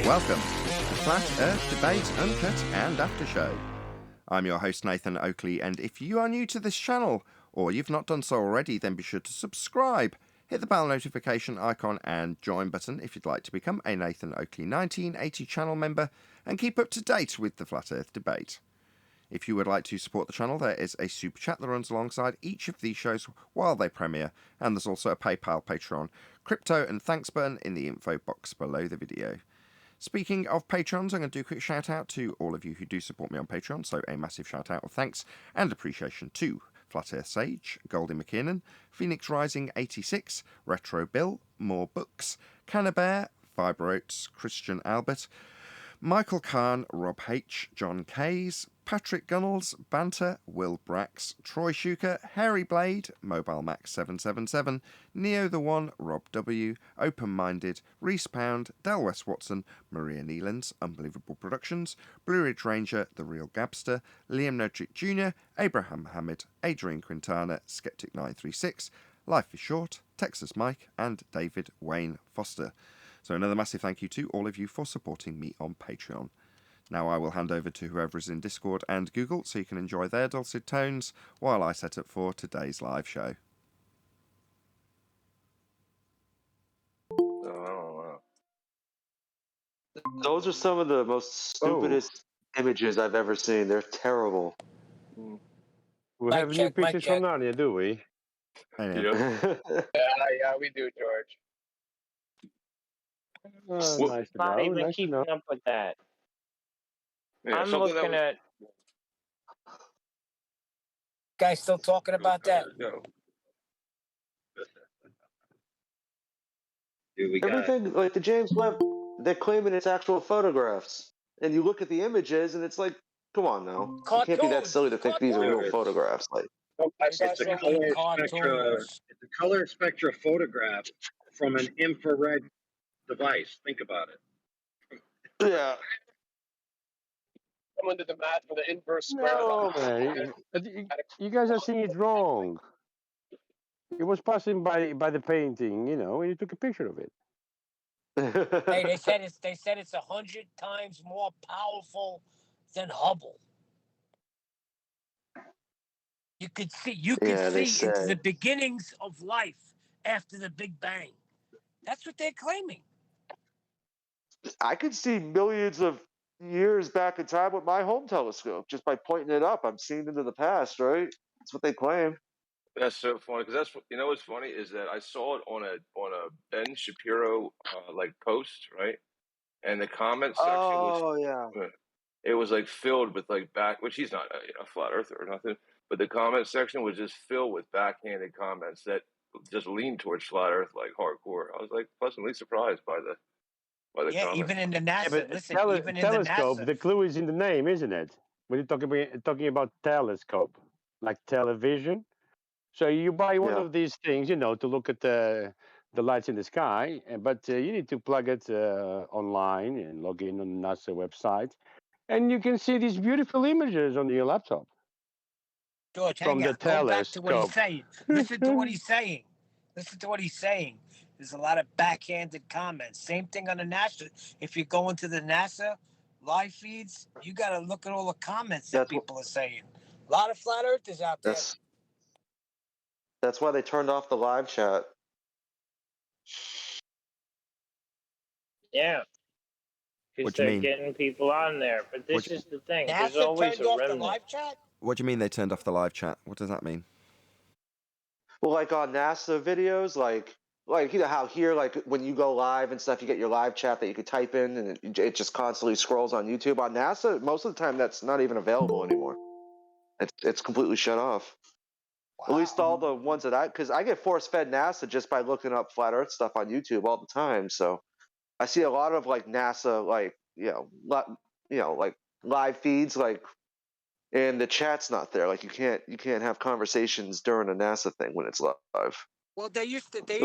Welcome to the Flat Earth Debate Uncut and After Show. I'm your host Nathan Oakley, and if you are new to this channel, or you've not done so already, then be sure to subscribe, hit the bell notification icon and join button if you'd like to become a Nathan Oakley 1980 channel member and keep up to date with the Flat Earth Debate. If you would like to support the channel, there is a super chat that runs alongside each of these shows while they premiere, and there's also a PayPal, Patreon, crypto and thanks button in the info box below the video. Speaking of patrons, I'm going to do a quick shout out to all of you who do support me on Patreon, so a massive shout out of thanks and appreciation to Flat Earth Sage, Goldie McKiernan, Phoenix Rising 86, Retro Bill, More Books, Cannabear, Fibre Oats, Christian Albert, Michael Kahn, Rob H, John Kays, Patrick Gunnels, Banter, Will Brax, Troy Shuker, Harry Blade, Mobile Max 777, Neo the One, Rob W, Open Minded, Reese Pound, Del West Watson, Maria Neelands, Unbelievable Productions, Blue Ridge Ranger, The Real Gabster, Liam Nodrick Jr., Abraham Hamid, Adrian Quintana, Skeptic 936, Life is Short, Texas Mike, and David Wayne Foster. So another massive thank you to all of you for supporting me on Patreon. Now I will hand over to whoever is in Discord and Google so you can enjoy their dulcet tones while I set up for today's live show. Oh, those are some of the most stupidest images I've ever seen. They're terrible. We have new pictures from Narnia, do we? Yeah, we do, George. Nice to know. Not even Nice to keeping know. up with that. Yeah, I'm looking at. Guys, still talking about that? No. Everything like the James Webb, they're claiming it's actual photographs, and you look at the images, and it's like, come on now, you can't be that silly to think these are real photographs. Like, It's a color spectra photograph from an infrared device. Think about it. yeah. Someone did the math for the inverse square. No, man. You guys are seeing it wrong. It was passing by the painting, and you took a picture of it. Hey, they said it's 100 times more powerful than Hubble. You could see into the beginnings of life after the Big Bang. That's what they're claiming. I could see millions of years back in time with my home telescope just by pointing it up. I'm seeing into the past, right? That's what they claim. That's so funny because what's funny is that I saw it on a Ben Shapiro post, right? And the comment section it was like filled with which he's not a flat earther or nothing, but the comment section was just filled with backhanded comments that just leaned towards flat earth like hardcore. I was like pleasantly surprised by the comments. Even in the NASA. Even in telescope, the clue is in the name, isn't it? When you're talking about telescope, like television. So you buy one of these things, to look at the lights in the sky, but you need to plug it online and log in on the NASA website, and you can see these beautiful images on your laptop. George, from the telescope. Go back to what he's saying. Listen to what he's saying. There's a lot of backhanded comments. Same thing on the NASA. If you go into the NASA live feeds, you got to look at all the comments that people are saying. A lot of flat earthers out there. That's why they turned off the live chat. Yeah. Because they're getting people on there. But this is the thing. There's NASA always turned a off remnant. the live chat? What do you mean they turned off the live chat? What does that mean? Well, like on NASA videos, like how here, like when you go live and stuff, you get your live chat that you could type in, and it just constantly scrolls on YouTube. On NASA, most of the time, that's not even available anymore. It's completely shut off. Wow. At least all the ones because I get force-fed NASA just by looking up flat Earth stuff on YouTube all the time. So I see a lot of NASA, like live feeds, and the chat's not there. Like you can't have conversations during a NASA thing when it's live. Well, they used to play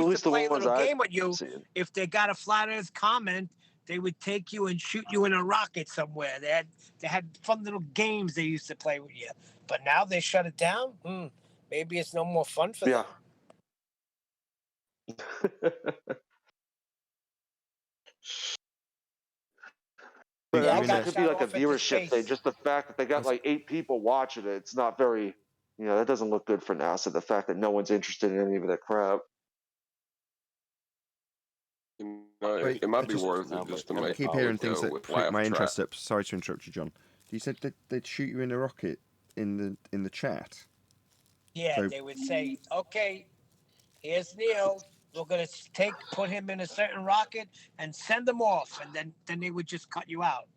a little game with you. Seen. If they got a flat Earth comment, they would take you and shoot you in a rocket somewhere. They had fun little games they used to play with you. But now they shut it down. Maybe it's no more fun for them. But that could be like a viewership thing. Just the fact that they got like 8 people watching it, it's not very, that doesn't look good for NASA. The fact that no one's interested in any of that crap. It might be worth it just to make. I keep hearing things that prick my interest up. Sorry to interrupt you, John. You said that they'd shoot you in a rocket in the chat. Yeah, so they would say, "Okay, here's Neil. We're gonna put him in a certain rocket and send him off," and then they would just cut you out.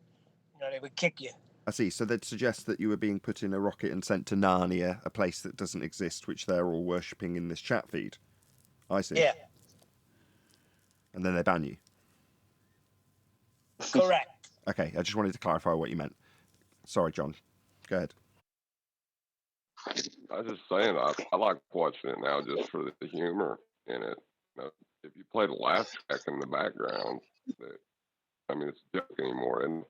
They would kick you. I see. So they'd suggest that you were being put in a rocket and sent to Narnia, a place that doesn't exist, which they're all worshipping in this chat feed. I see. Yeah. And then they ban you. Correct. Okay, I just wanted to clarify what you meant. Sorry, John. Go ahead. I was just saying, I like watching it now just for the humor in it. If you play the laugh track in the background, it's a joke anymore, isn't it?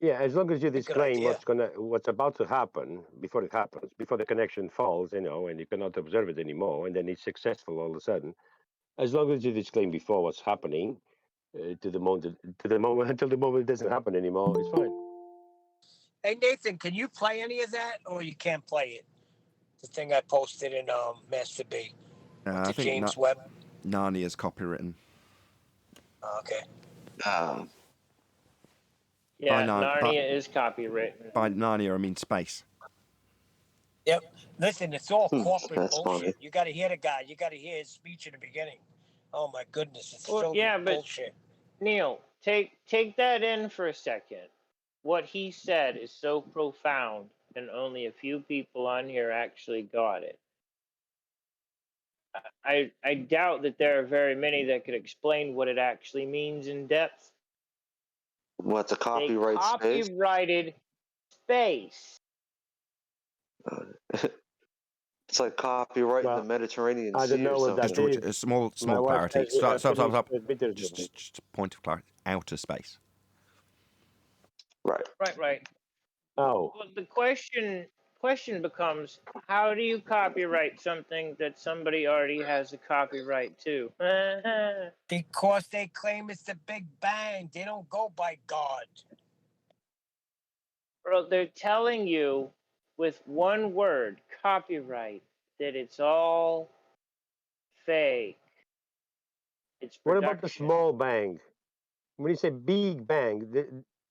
Yeah, as long as you disclaim what's about to happen before it happens, before the connection falls, and you cannot observe it anymore, and then it's successful all of a sudden. As long as you disclaim before what's happening, until the moment it doesn't happen anymore, it's fine. Hey Nathan, can you play any of that, or you can't play it? The thing I posted in Master B. I think James Webb. Narnia's copywritten. Okay. Yeah, Narnia is copywritten. By Narnia, I mean space. Yep. Listen, it's all corporate bullshit. Funny. You got to hear the guy. You got to hear his speech in the beginning. Oh my goodness, it's filled with bullshit. Neil, take that in for a second. What he said is so profound, and only a few people on here actually got it. I doubt that there are very many that could explain what it actually means in depth. What's a copyright space? Copyrighted space. It's like copyright in the Mediterranean Sea. I don't know what that is. A small clarity. Stop. Just a point of clarity. Outer space. Right. Oh. Well, the question becomes, how do you copyright something that somebody already has a copyright to? Because they claim it's the Big Bang. They don't go by God. Bro, they're telling you with one word, copyright, that it's all fake. It's production. What about the small bang? When you say Big Bang,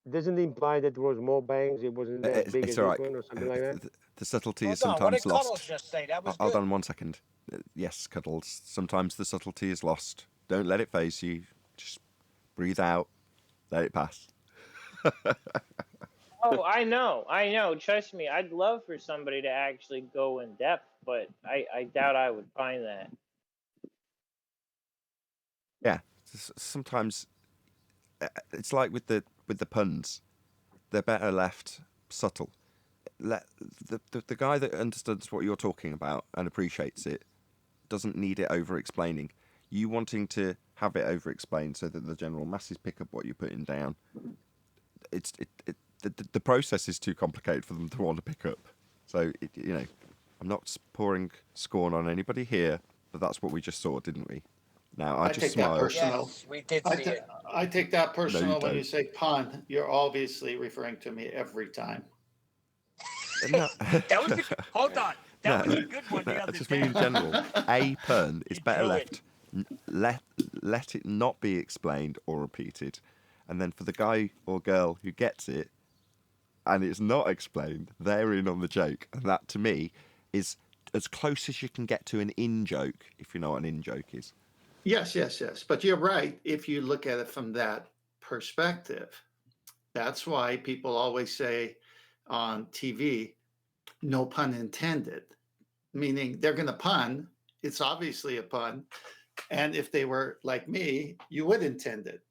doesn't it imply that there was more bangs? It wasn't as big as this one or something like that? The subtlety is sometimes lost. Cuddles just say? That was Hold on 1 second. Yes, Cuddles. Sometimes the subtlety is lost. Don't let it phase you. Just breathe out. Let it pass. Oh, I know. Trust me, I'd love for somebody to actually go in depth, but I doubt I would find that. Yeah, sometimes it's like with the puns. They're better left subtle. The guy that understands what you're talking about and appreciates it doesn't need it over-explaining. You wanting to have it over-explained so that the general masses pick up what you're putting down. The process is too complicated for them to want to pick up. So, I'm not pouring scorn on anybody here, but that's what we just saw, didn't we? Now, I just smile. Yes, we did see it. I take that personal when you say pun. You're obviously referring to me every time. No. That was hold on. That was a good one the other just day. mean in general. A pun is better left. Let it not be explained or repeated. And then for the guy or girl who gets it, and it's not explained, they're in on the joke. And that, to me, is as close as you can get to an in-joke, if you know what an in-joke is. Yes. But you're right if you look at it from that perspective. That's why people always say on TV, no pun intended, meaning they're going to pun. It's obviously a pun. And if they were like me, you would intend it.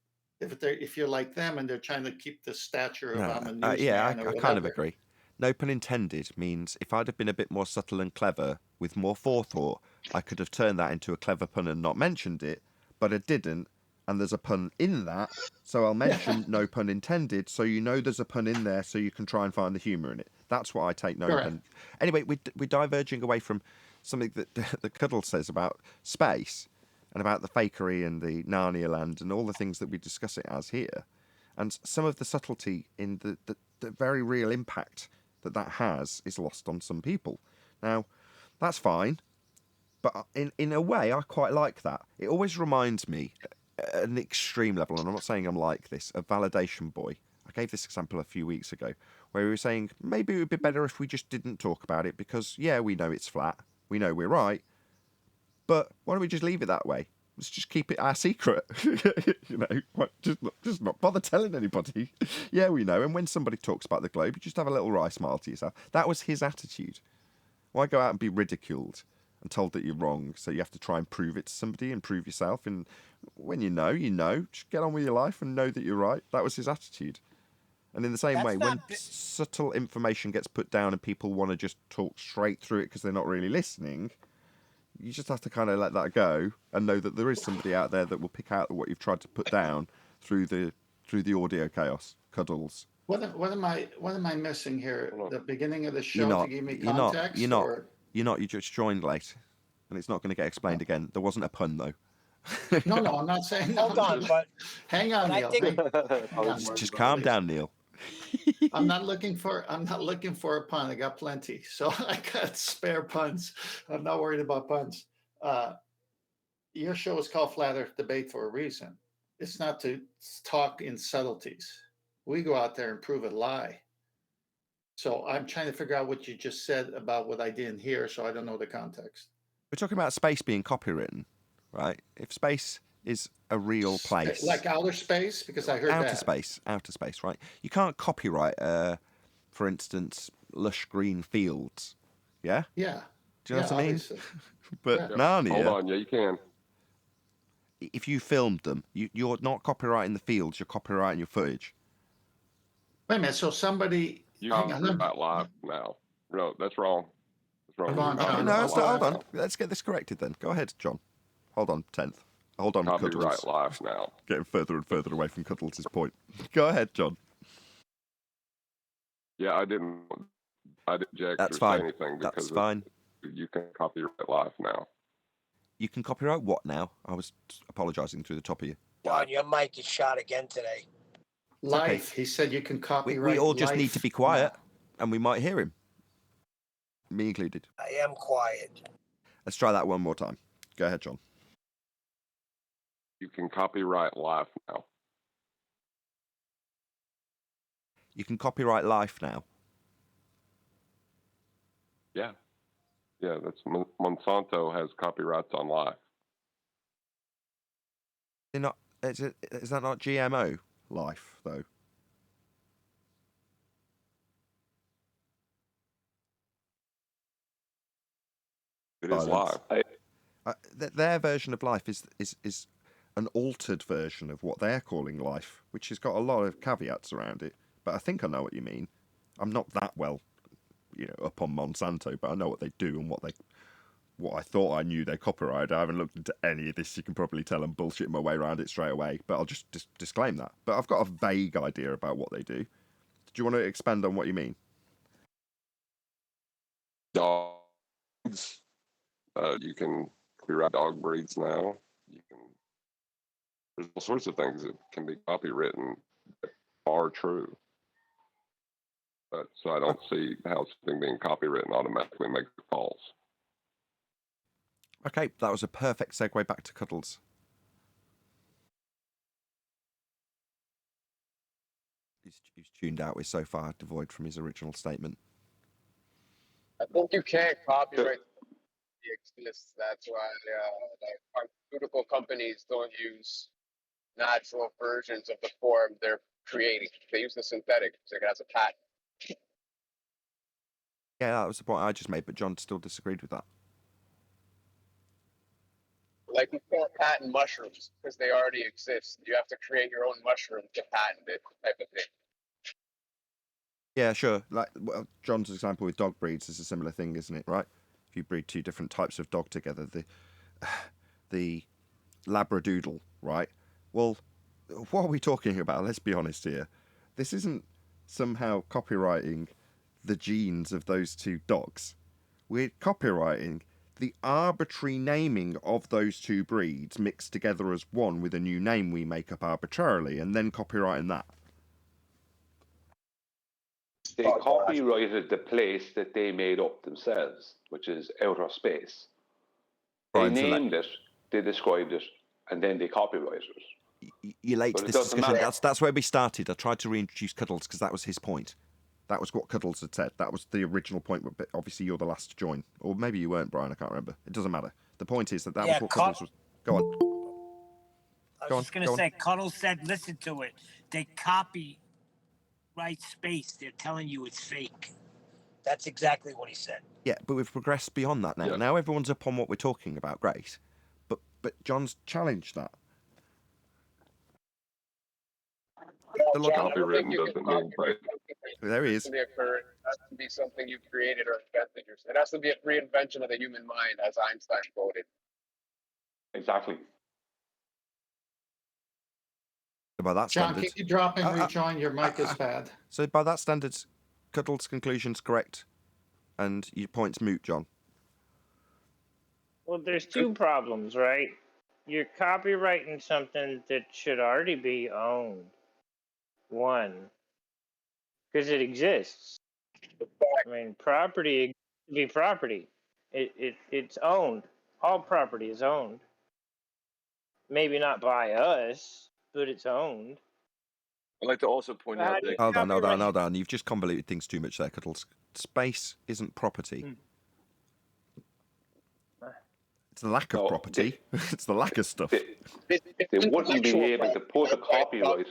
If you're like them and they're trying to keep the stature of I'm a newsman I kind of agree. No pun intended means if I'd have been a bit more subtle and clever with more forethought, I could have turned that into a clever pun and not mentioned it, but I didn't, and there's a pun in that, so I'll mention no pun intended, so you know there's a pun in there, so you can try and find the humour in it. That's what I take no pun. Anyway, we're diverging away from something that Cuddle says about space. and about the fakery and the Narnia land and all the things that we discuss it as here, and some of the subtlety in the very real impact that has is lost on some people. Now, that's fine, but in a way, I quite like that. It always reminds me, at an extreme level, and I'm not saying I'm like this, of Validation Boy. I gave this example a few weeks ago, where he was saying maybe it would be better if we just didn't talk about it because, yeah, we know it's flat, we know we're right, but why don't we just leave it that way? Let's just keep it our secret. Just not bother telling anybody. Yeah, we know. And when somebody talks about the globe, you just have a little wry smile to yourself. That was his attitude. Why go out and be ridiculed and told that you're wrong, so you have to try and prove it to somebody and prove yourself? And when you know, just get on with your life and know that you're right. That was his attitude. And in the same way, when subtle information gets put down and people want to just talk straight through it because they're not really listening, you just have to kind of let that go and know that there is somebody out there that will pick out what you've tried to put down through the audio chaos. Cuddles. What am I missing here? The beginning of the show to give me context? You're not. You just joined late, and it's not going to get explained again. There wasn't a pun though. No, I'm not saying. Hold on, but hang on, Neil. Just calm down, Neil. I'm not looking for a pun. I got plenty, so I got spare puns. I'm not worried about puns. Your show is called Flat Earth Debate for a reason. It's not to talk in subtleties. We go out there and prove a lie. So I'm trying to figure out what you just said about what I didn't hear, so I don't know the context. We're talking about space being copywritten, right? If space is a real place, like outer space, because I heard outer space, right? You can't copyright, for instance, lush green fields. Yeah. Yeah. Do you know what I mean? Obviously. But Narnia. Hold on, yeah, you can. If you filmed them, you're not copyrighting the fields. You're copyrighting your footage. Wait a minute. So somebody. You copyright live now. No, that's wrong. That's wrong. Hold on. Let's get this corrected then. Go ahead, John. Hold on, 10th. Hold on, Copyright Cuddles. live now. Getting further and further away from Cuddles' point. Go ahead, John. Yeah, I didn't object That's or fine. say anything because That's fine. You can copyright live now. You can copyright what now? I was apologising through the top of you. John, your mic is shot again today. Life. Okay. He said you can copyright. We all just need to be quiet, now. and we might hear him. Me included. I am quiet. Let's try that one more time. Go ahead, John. You can copyright live now. You can copyright life now. Yeah. Yeah, that's Monsanto has copyrights on life. They're not. Is that not GMO life though? It is live. Their version of life is an altered version of what they're calling life, which has got a lot of caveats around it. But I think I know what you mean. I'm not that well, up on Monsanto, but I know what they do and what I thought I knew they copyrighted. I haven't looked into any of this. You can probably tell I'm bullshitting my way around it straight away, but I'll just disclaim that. But I've got a vague idea about what they do. Do you want to expand on what you mean? Dogs. You can copyright dog breeds now. There's all sorts of things that can be copywritten that are true. But so I don't see how something being copywritten automatically makes it false. Okay, that was a perfect segue back to Cuddles. He's tuned out. We're so far devoid from his original statement. I think you can't copyright the exists. That's why pharmaceutical companies don't use natural versions of the form they're creating. They use the synthetic because it has a patent. Yeah, that was the point I just made, but John still disagreed with that. Like you can't patent mushrooms because they already exist. You have to create your own mushroom to patent it, type of thing. Yeah, sure. Like John's example with dog breeds is a similar thing, isn't it? Right? If you breed two different types of dog together, the Labradoodle, right? Well, what are we talking about? Let's be honest here. This isn't somehow copywriting the genes of those two dogs. We're copywriting the arbitrary naming of those two breeds mixed together as one with a new name we make up arbitrarily, and then copyrighting that. They copyrighted the place that they made up themselves, which is outer space. They named it, they described it, and then they copyrighted it. You're late to this discussion. That's where we started. I tried to reintroduce Cuddles because that was his point. That was what Cuddles had said. That was the original point, but obviously you're the last to join. Or maybe you weren't, Brian, I can't remember. It doesn't matter. The point is that was what Cuddles was... Go on. I was just going to say, Cuddles said, listen to it. They copyright space. They're telling you it's fake. That's exactly what he said. Yeah, but we've progressed beyond that now. Yeah. Now everyone's up on what we're talking about. Great. But John's challenged that. Copywritten doesn't mean right. There he is. It has to be something you've created or invented yourself. It has to be a reinvention of the human mind, as Einstein quoted. Exactly. By that John, standard, can you drop and rejoin? Your mic is bad. So by that standard, Cuddles' conclusion's correct, and your point's moot, John. Well, there's two problems, right? You're copyrighting something that should already be owned. One, because it exists. I mean, property be property. It's owned. All property is owned. Maybe not by us, but it's owned. I'd like to also point out that... Hold on. You've just convoluted things too much there, Cuddles. Space isn't property. It's the lack of property. It's the lack of stuff. They wouldn't be able to put a copyright...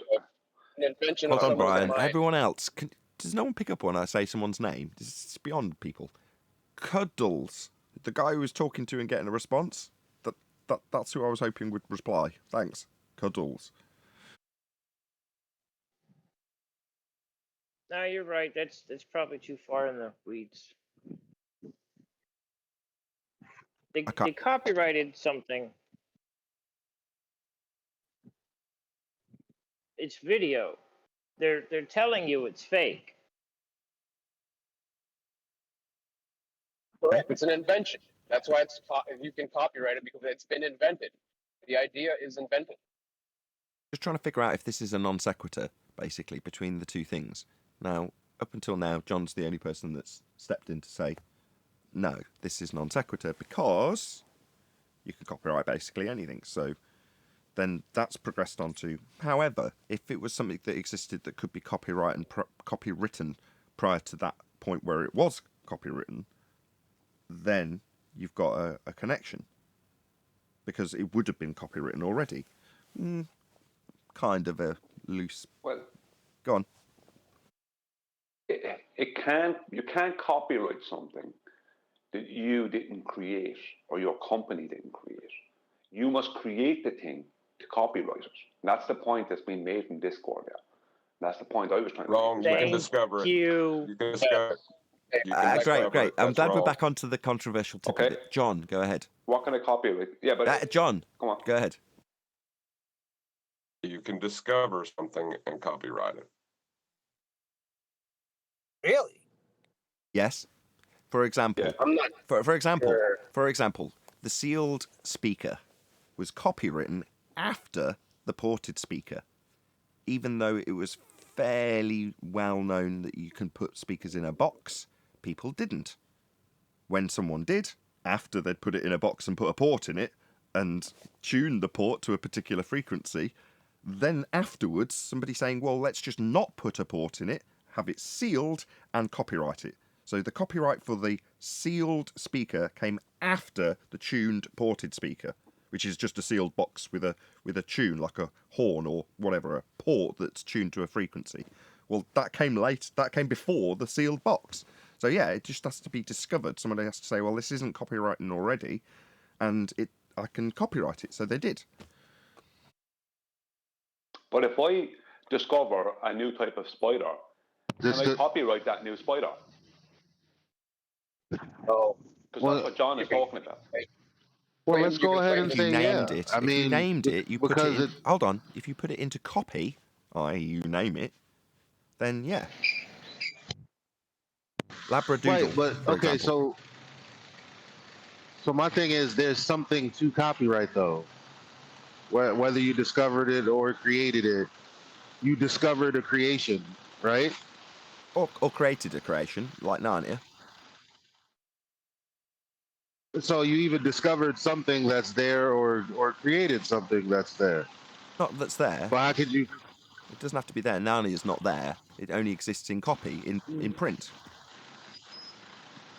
Hold on, Brian. Everyone else, does no one pick up when I say someone's name? It's beyond people. Cuddles, the guy who was talking to and getting a response. That's who I was hoping would reply. Thanks, Cuddles. No, you're right. That's probably too far in the weeds. They copyrighted something. It's video. They're telling you it's fake. Correct. It's an invention. That's why you can copyright it, because it's been invented. The idea is invented. Just trying to figure out if this is a non sequitur, basically, between the two things. Now, up until now, John's the only person that's stepped in to say, no, this is non sequitur, because you can copyright basically anything. So then that's progressed on to, however, if it was something that existed that could be copyright and copywritten prior to that point where it was copywritten, then you've got a connection, because it would have been copywritten already. Kind of a loose... Well, go on. You can't copyright something that you didn't create or your company didn't create. You must create the thing to copyright it. And that's the point that's been made in Discord there. That's the point I was trying to make. You can discover it. You can discover it. Great. I'm glad we're back onto the controversial topic. Okay. John, go ahead. What can I copyright? Yeah, but John, come on. Go ahead. You can discover something and copyright it. Really? Yes. For example, for example, the sealed speaker was copywritten after the ported speaker, even though it was fairly well known that you can put speakers in a box. People didn't. When someone did, after they'd put it in a box and put a port in it and tuned the port to a particular frequency, then afterwards somebody saying, well, let's just not put a port in it, have it sealed and copyright it. So the copyright for the sealed speaker came after the tuned ported speaker, which is just a sealed box with a tune, like a horn or whatever, a port that's tuned to a frequency. Well, that came late. That came before the sealed box. So yeah, it just has to be discovered. Somebody has to say, well, this isn't copywriting already, and I can copyright it. So they did. But if I discover a new type of spider, can I copyright that new spider? Oh, because that's what John is talking about. Well, let's go ahead and say it. If you named it, you put it in, hold on. If you put it into copy, i.e. you name it, then yeah. Labradoodle. Right, but okay, so So my thing is, there's something to copyright though. Whether you discovered it or created it, you discovered a creation, right? Or created a creation, like Narnia. So you either discovered something that's there or created something that's there. Not that's there. But how could you? It doesn't have to be there. Narnia is not there. It only exists in copy, in print.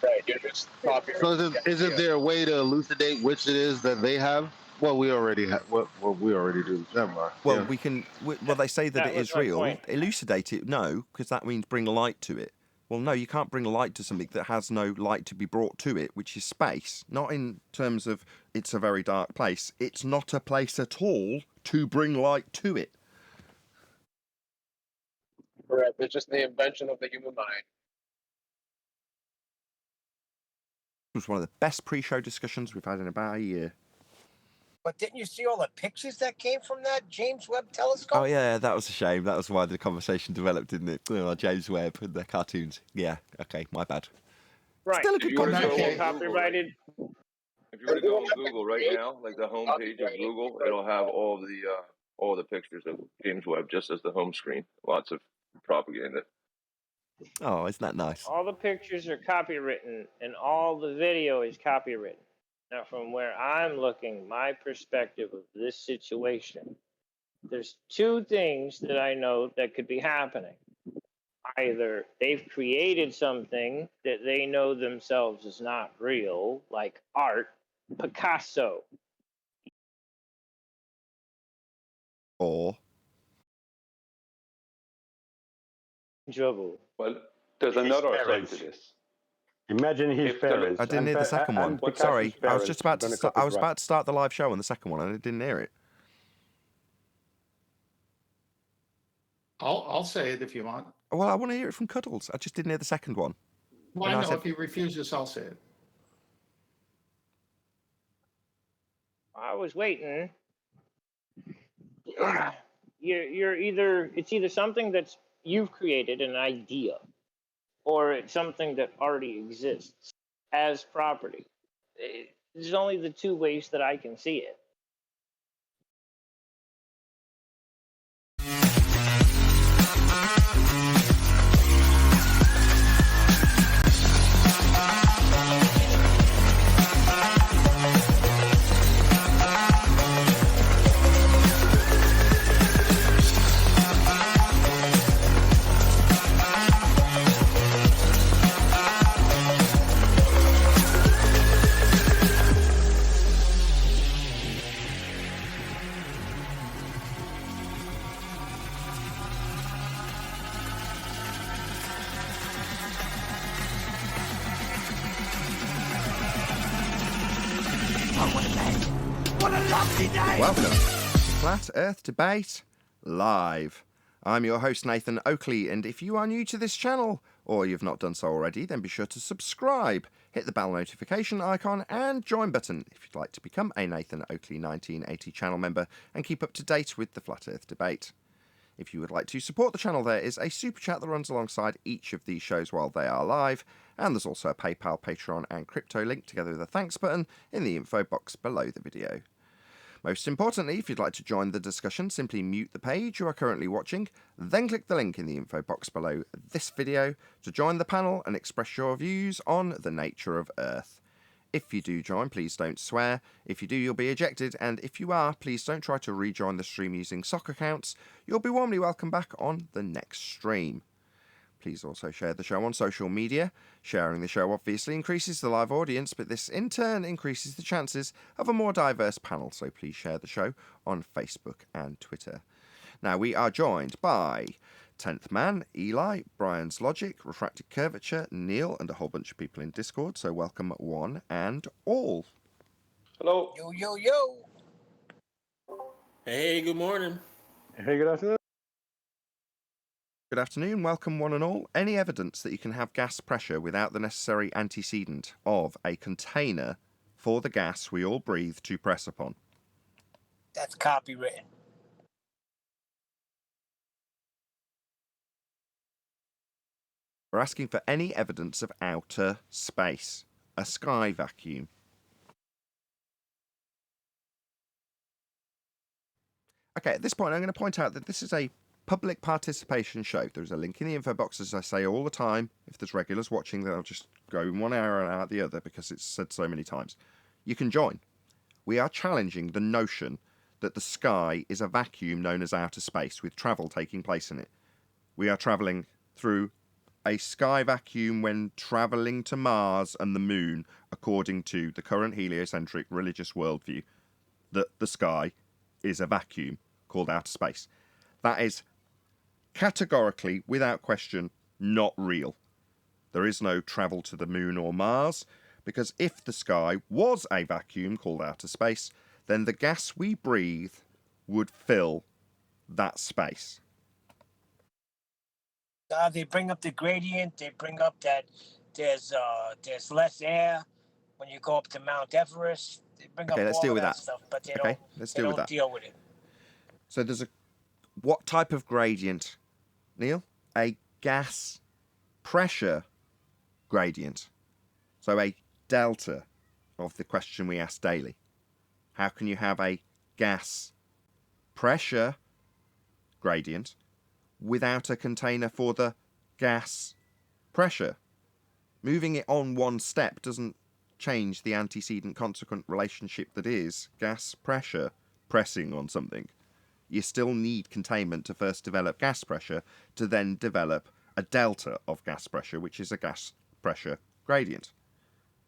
Right, you're just copyrighting. So isn't there a way to elucidate which it is that they have? Well, we already have. Well, we already do. Never mind. Well, Yeah. we can. Well, they say that That it was is my real. point. Elucidate it, no, because that means bring light to it. Well, no, you can't bring light to something that has no light to be brought to it, which is space. Not in terms of it's a very dark place. It's not a place at all to bring light to it. Correct. It's just the invention of the human mind. It was one of the best pre-show discussions we've had in about a year. But didn't you see all the pictures that came from that James Webb telescope? Oh yeah, that was a shame. That was why the conversation developed, didn't it? Oh, James Webb and the cartoons. Yeah, okay, my bad. Right. Still a If good you were to go conversation. on Google, right, Copyrighted. if you were to go on Google right now, like the homepage of Google, it'll have all the pictures of James Webb just as the home screen. Lots of propaganda. Oh, isn't that nice? All the pictures are copywritten, and all the video is copywritten. Now, from where I'm looking, my perspective of this situation, there's two things that I know that could be happening. Either they've created something that they know themselves is not real, like art, Picasso. Or Trouble. Well, there's another side to this. Imagine his If there- parents. I didn't hear the second one. Picasso's Sorry, I was parents just about to. gonna I was copyright. about to start the live show on the second one, and I didn't hear it. I'll say it if you want. Well, I want to hear it from Cuddles. I just didn't hear the second one. Well, And I I know said- if he refuses, I'll say it. I was waiting. You're either it's either something that's you've created an idea, or it's something that already exists as property. There's only the two ways that I can see it. Welcome to Flat Earth Debate Live. I'm your host, Nathan Oakley, and if you are new to this channel, or you've not done so already, then be sure to subscribe, hit the bell notification icon, and join button if you'd like to become a Nathan Oakley 1980 channel member and keep up to date with the Flat Earth Debate. If you would like to support the channel, there is a super chat that runs alongside each of these shows while they are live, and there's also a PayPal, Patreon, and crypto link together with a thanks button in the info box below the video. Most importantly, if you'd like to join the discussion, simply mute the page you are currently watching, then click the link in the info box below this video to join the panel and express your views on the nature of Earth. If you do join, please don't swear. If you do, you'll be ejected, and if you are, please don't try to rejoin the stream using sock accounts. You'll be warmly welcome back on the next stream. Please also share the show on social media. Sharing the show obviously increases the live audience, but this in turn increases the chances of a more diverse panel, so please share the show on Facebook and Twitter. Now, we are joined by 10th Man, Eli, Brian's Logic, Refracted Curvature, Neil, and a whole bunch of people in Discord, so welcome one and all. Hello. Yo, yo, yo. Hey, good morning. Hey, good afternoon. Good afternoon, welcome one and all. Any evidence that you can have gas pressure without the necessary antecedent of a container for the gas we all breathe to press upon? That's copywritten. We're asking for any evidence of outer space, a sky vacuum. Okay, at this point, I'm going to point out that this is a public participation show. There's a link in the info box, as I say all the time. If there's regulars watching, they'll just go in one hour and out the other because it's said so many times. You can join. We are challenging the notion that the sky is a vacuum known as outer space, with travel taking place in it. We are travelling through a sky vacuum when travelling to Mars and the Moon, according to the current heliocentric religious worldview, that the sky is a vacuum called outer space. That is categorically, without question, not real. There is no travel to the Moon or Mars, because if the sky was a vacuum called outer space, then the gas we breathe would fill that space. They bring up the gradient. They bring up that there's less air when you go up to Mount Everest. They bring Okay, up let's all deal of with that that. stuff, but they Okay, don't. let's They deal with don't that. deal with it. So there's what type of gradient, Neil? A gas pressure gradient. So a delta of the question we ask daily. How can you have a gas pressure gradient without a container for the gas pressure? Moving it on one step doesn't change the antecedent-consequent relationship that is gas pressure pressing on something. You still need containment to first develop gas pressure, to then develop a delta of gas pressure, which is a gas pressure gradient.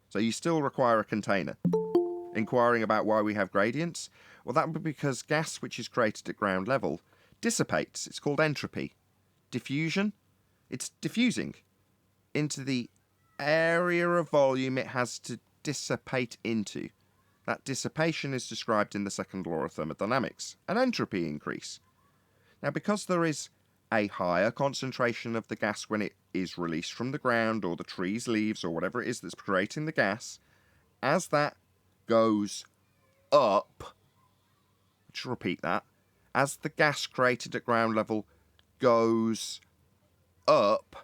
So you still require a container. Inquiring about why we have gradients? Well, that would be because gas which is created at ground level dissipates. It's called entropy. Diffusion? It's diffusing into the area of volume it has to dissipate into. That dissipation is described in the second law of thermodynamics, an entropy increase. Now, because there is a higher concentration of the gas when it is released from the ground or the tree's leaves or whatever it is that's creating the gas, as that goes up, just repeat that, as the gas created at ground level goes up,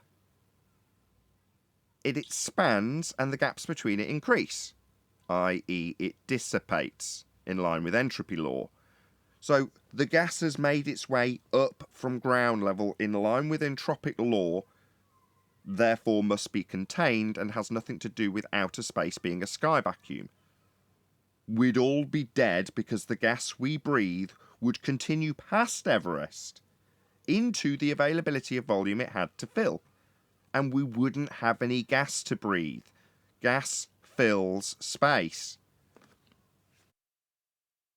it expands and the gaps between it increase, i.e. it dissipates in line with entropy law. So the gas has made its way up from ground level in line with entropic law, therefore must be contained and has nothing to do with outer space being a sky vacuum. We'd all be dead because the gas we breathe would continue past Everest into the availability of volume it had to fill, and we wouldn't have any gas to breathe. Gas fills space.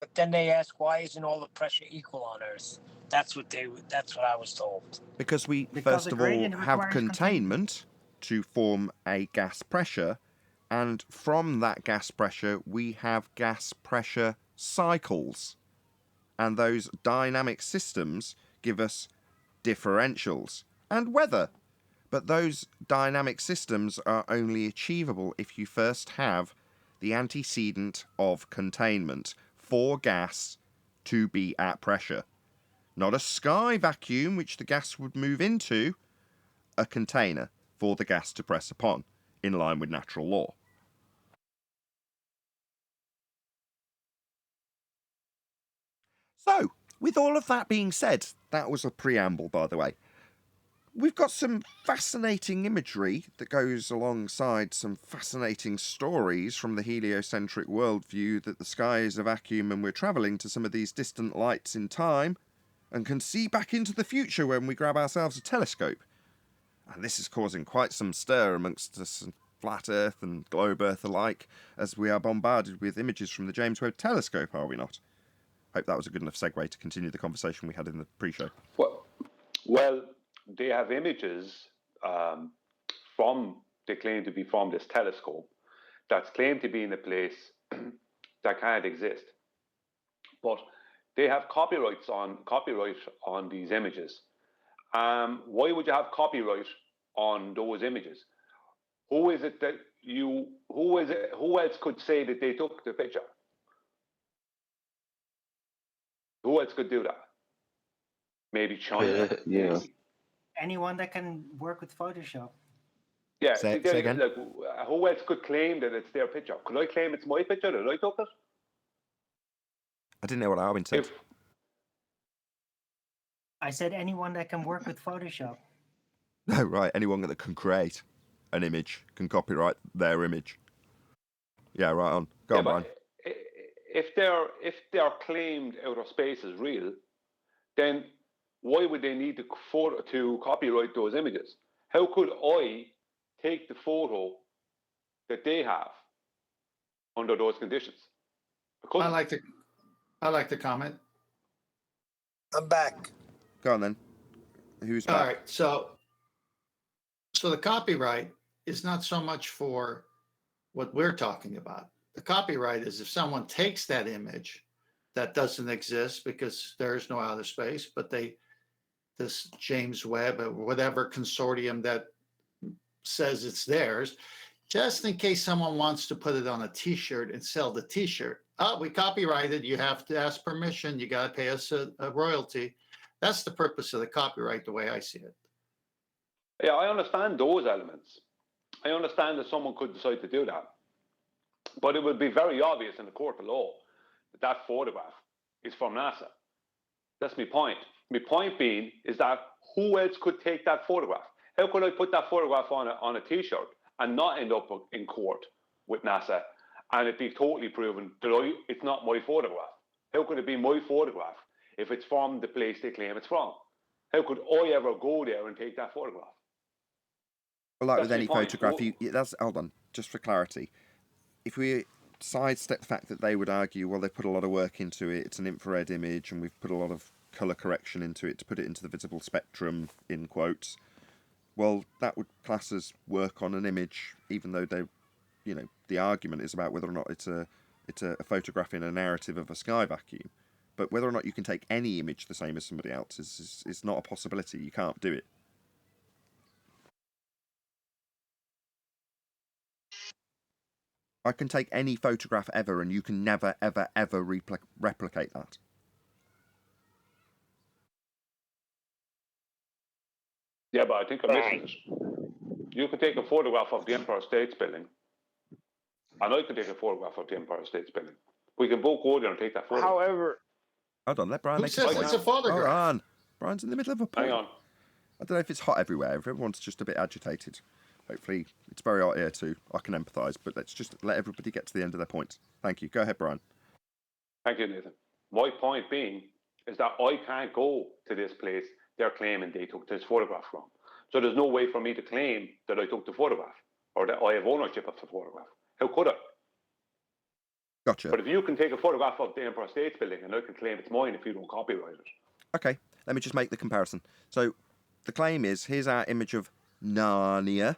But then they ask, why isn't all the pressure equal on Earth? That's what I was told. Because we first of all have containment to form a gas pressure, and from that gas pressure we have gas pressure cycles, and those dynamic systems give us differentials and weather. But those dynamic systems are only achievable if you first have the antecedent of containment for gas to be at pressure. Not a sky vacuum which the gas would move into, a container for the gas to press upon, in line with natural law. So, with all of that being said, that was a preamble, by the way. We've got some fascinating imagery that goes alongside some fascinating stories from the heliocentric worldview that the sky is a vacuum and we're travelling to some of these distant lights in time and can see back into the future when we grab ourselves a telescope. And this is causing quite some stir amongst us, flat Earth and globe Earth alike, as we are bombarded with images from the James Webb Telescope, are we not? Hope that was a good enough segue to continue the conversation we had in the pre-show. Well, they have images they claim to be from this telescope that's claimed to be in a place that can't exist. But they have copyright on these images. Why would you have copyright on those images? Who else could say that they took the picture? Who else could do that? Maybe China. Yeah. Anyone that can work with Photoshop. Yeah. Say again. Like, who else could claim that it's their picture? Could I claim it's my picture that I took it? I didn't know what Arwin said. I said anyone that can work with Photoshop. No, right. Anyone that can create an image can copyright their image. Yeah, right on. Go on, Brian. If their claimed outer space is real, then why would they need to copyright those images? How could I take the photo that they have under those conditions? I like the comment. I'm back. Go on then. Who's back? All right. So the copyright is not so much for what we're talking about. The copyright is if someone takes that image that doesn't exist because there's no outer space, but this James Webb or whatever consortium that says it's theirs, just in case someone wants to put it on a T-shirt and sell the T-shirt. Oh, we copyrighted. You have to ask permission. You got to pay us a royalty. That's the purpose of the copyright, the way I see it. Yeah, I understand those elements. I understand that someone could decide to do that. But it would be very obvious in the court of law that photograph is from NASA. That's my point. My point being is that who else could take that photograph? How could I put that photograph on a T-shirt and not end up in court with NASA and it be totally proven that it's not my photograph? How could it be my photograph if it's from the place they claim it's from? How could I ever go there and take that photograph? Well, like with any photograph, hold on, just for clarity. If we sidestep the fact that they would argue, well, they've put a lot of work into it, it's an infrared image, and we've put a lot of colour correction into it to put it into the visible spectrum, in quotes, well, that would class as work on an image, even though the argument is about whether or not it's a photograph in a narrative of a sky vacuum. But whether or not you can take any image the same as somebody else's is not a possibility. You can't do it. I can take any photograph ever, and you can never, ever, ever replicate that. Yeah, but I think I'm missing it. You can take a photograph of the Empire State Building, and I can take a photograph of the Empire State Building. We can both go there and take that photo. However, hold on, let Brian make a point. It's a photograph. Hold on. Brian's in the middle of a point. Hang on. I don't know if it's hot everywhere, if everyone's just a bit agitated. Hopefully, it's very hot here too. I can empathise, but let's just let everybody get to the end of their points. Thank you. Go ahead, Brian. Thank you, Nathan. My point being is that I can't go to this place they're claiming they took this photograph from. So there's no way for me to claim that I took the photograph or that I have ownership of the photograph. How could I? Gotcha. But if you can take a photograph of the Empire State Building and I can claim it's mine if you don't copyright it. Okay, let me just make the comparison. So the claim is, here's our image of Narnia.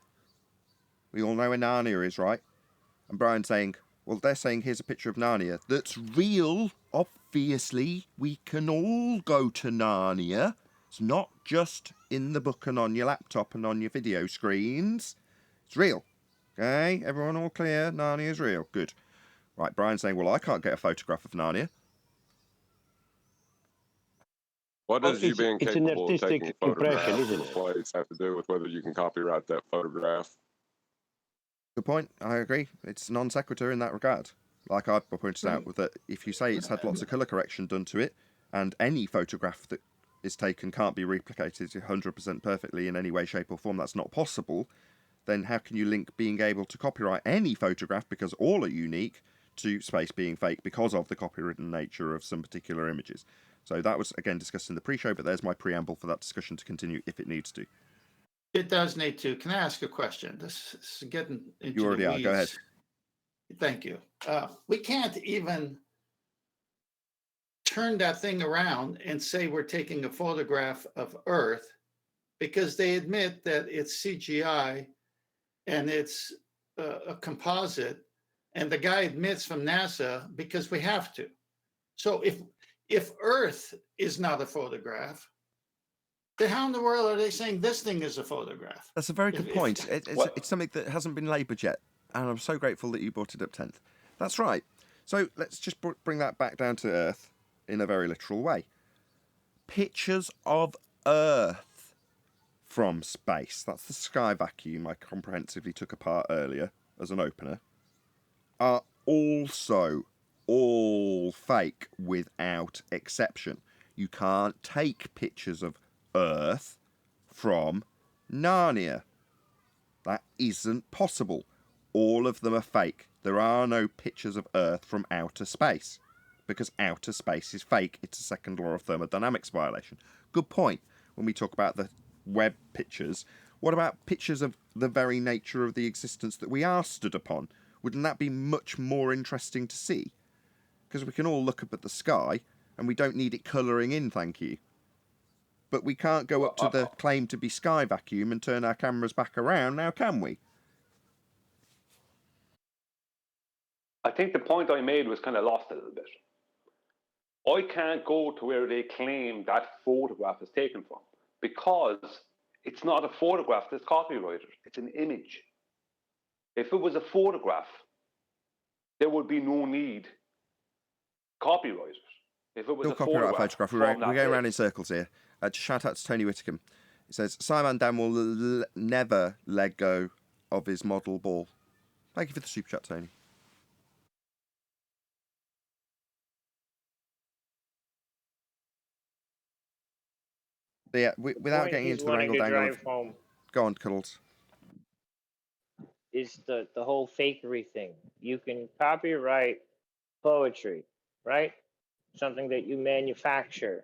We all know where Narnia is, right? And Brian's saying, well, they're saying here's a picture of Narnia that's real. Obviously, we can all go to Narnia. It's not just in the book and on your laptop and on your video screens. It's real. Okay, everyone all clear? Narnia is real. Good. Right, Brian's saying, well, I can't get a photograph of Narnia. What does you being capable of taking photographs isn't of a place have to do with whether you can copyright that photograph? Good point. I agree. It's non sequitur in that regard. Like I pointed out, with that if you say it's had lots of colour correction done to it, and any photograph that is taken can't be replicated 100% perfectly in any way, shape or form, that's not possible, then how can you link being able to copyright any photograph, because all are unique, to space being fake because of the copywritten nature of some particular images? So that was, again, discussed in the pre-show, but there's my preamble for that discussion to continue if it needs to. It does need to. Can I ask a question? This is getting into You already the are. Go ahead. Thank you. We can't even turn that thing around and say we're taking a photograph of Earth because they admit that it's CGI and it's a composite, and the guy admits from NASA because we have to. So if Earth is not a photograph, then how in the world are they saying this thing is a photograph? That's a very good point. It's something that hasn't been laboured yet, and I'm so grateful that you brought it up 10th. That's right. So let's just bring that back down to Earth in a very literal way. Pictures of Earth from space, that's the sky vacuum I comprehensively took apart earlier as an opener, are also all fake without exception. You can't take pictures of Earth from Narnia. That isn't possible. All of them are fake. There are no pictures of Earth from outer space, because outer space is fake. It's a second law of thermodynamics violation. Good point. When we talk about the web pictures, what about pictures of the very nature of the existence that we are stood upon? Wouldn't that be much more interesting to see? Because we can all look up at the sky, and we don't need it colouring in, thank you. But we can't go up to the claim to be sky vacuum and turn our cameras back around, now can we? I think the point I made was kind of lost a little bit. I can't go to where they claim that photograph is taken from, because it's not a photograph that's copyrighted. It's an image. If it was a photograph, there would be no need copyright it. If it was Still a copyright photograph, We're going around in circles here. Shout out to Tony Whitcomb. It says, Simon Dan will never let go of his model ball. Thank you for the super chat, Tony. So yeah, without getting into the wrangle dangle, go on, Cuddles. Is the whole fakery thing. You can copyright poetry, right? Something that you manufacture.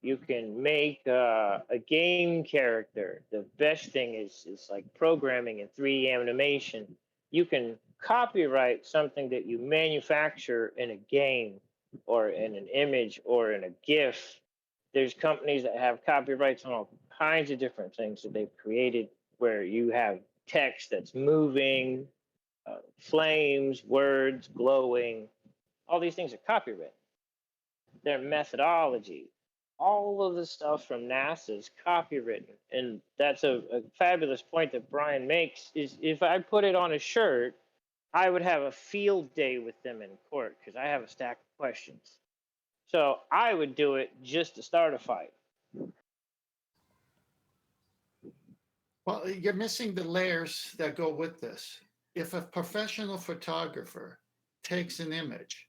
You can make a game character. The best thing is like programming and 3D animation. You can copyright something that you manufacture in a game or in an image or in a GIF. There's companies that have copyrights on all kinds of different things that they've created, where you have text that's moving, flames, words glowing. All these things are copyrighted. Their methodology, all of the stuff from NASA is copywritten. And that's a fabulous point that Brian makes, is if I put it on a shirt, I would have a field day with them in court, because I have a stack of questions. So I would do it just to start a fight. Well, you're missing the layers that go with this. If a professional photographer takes an image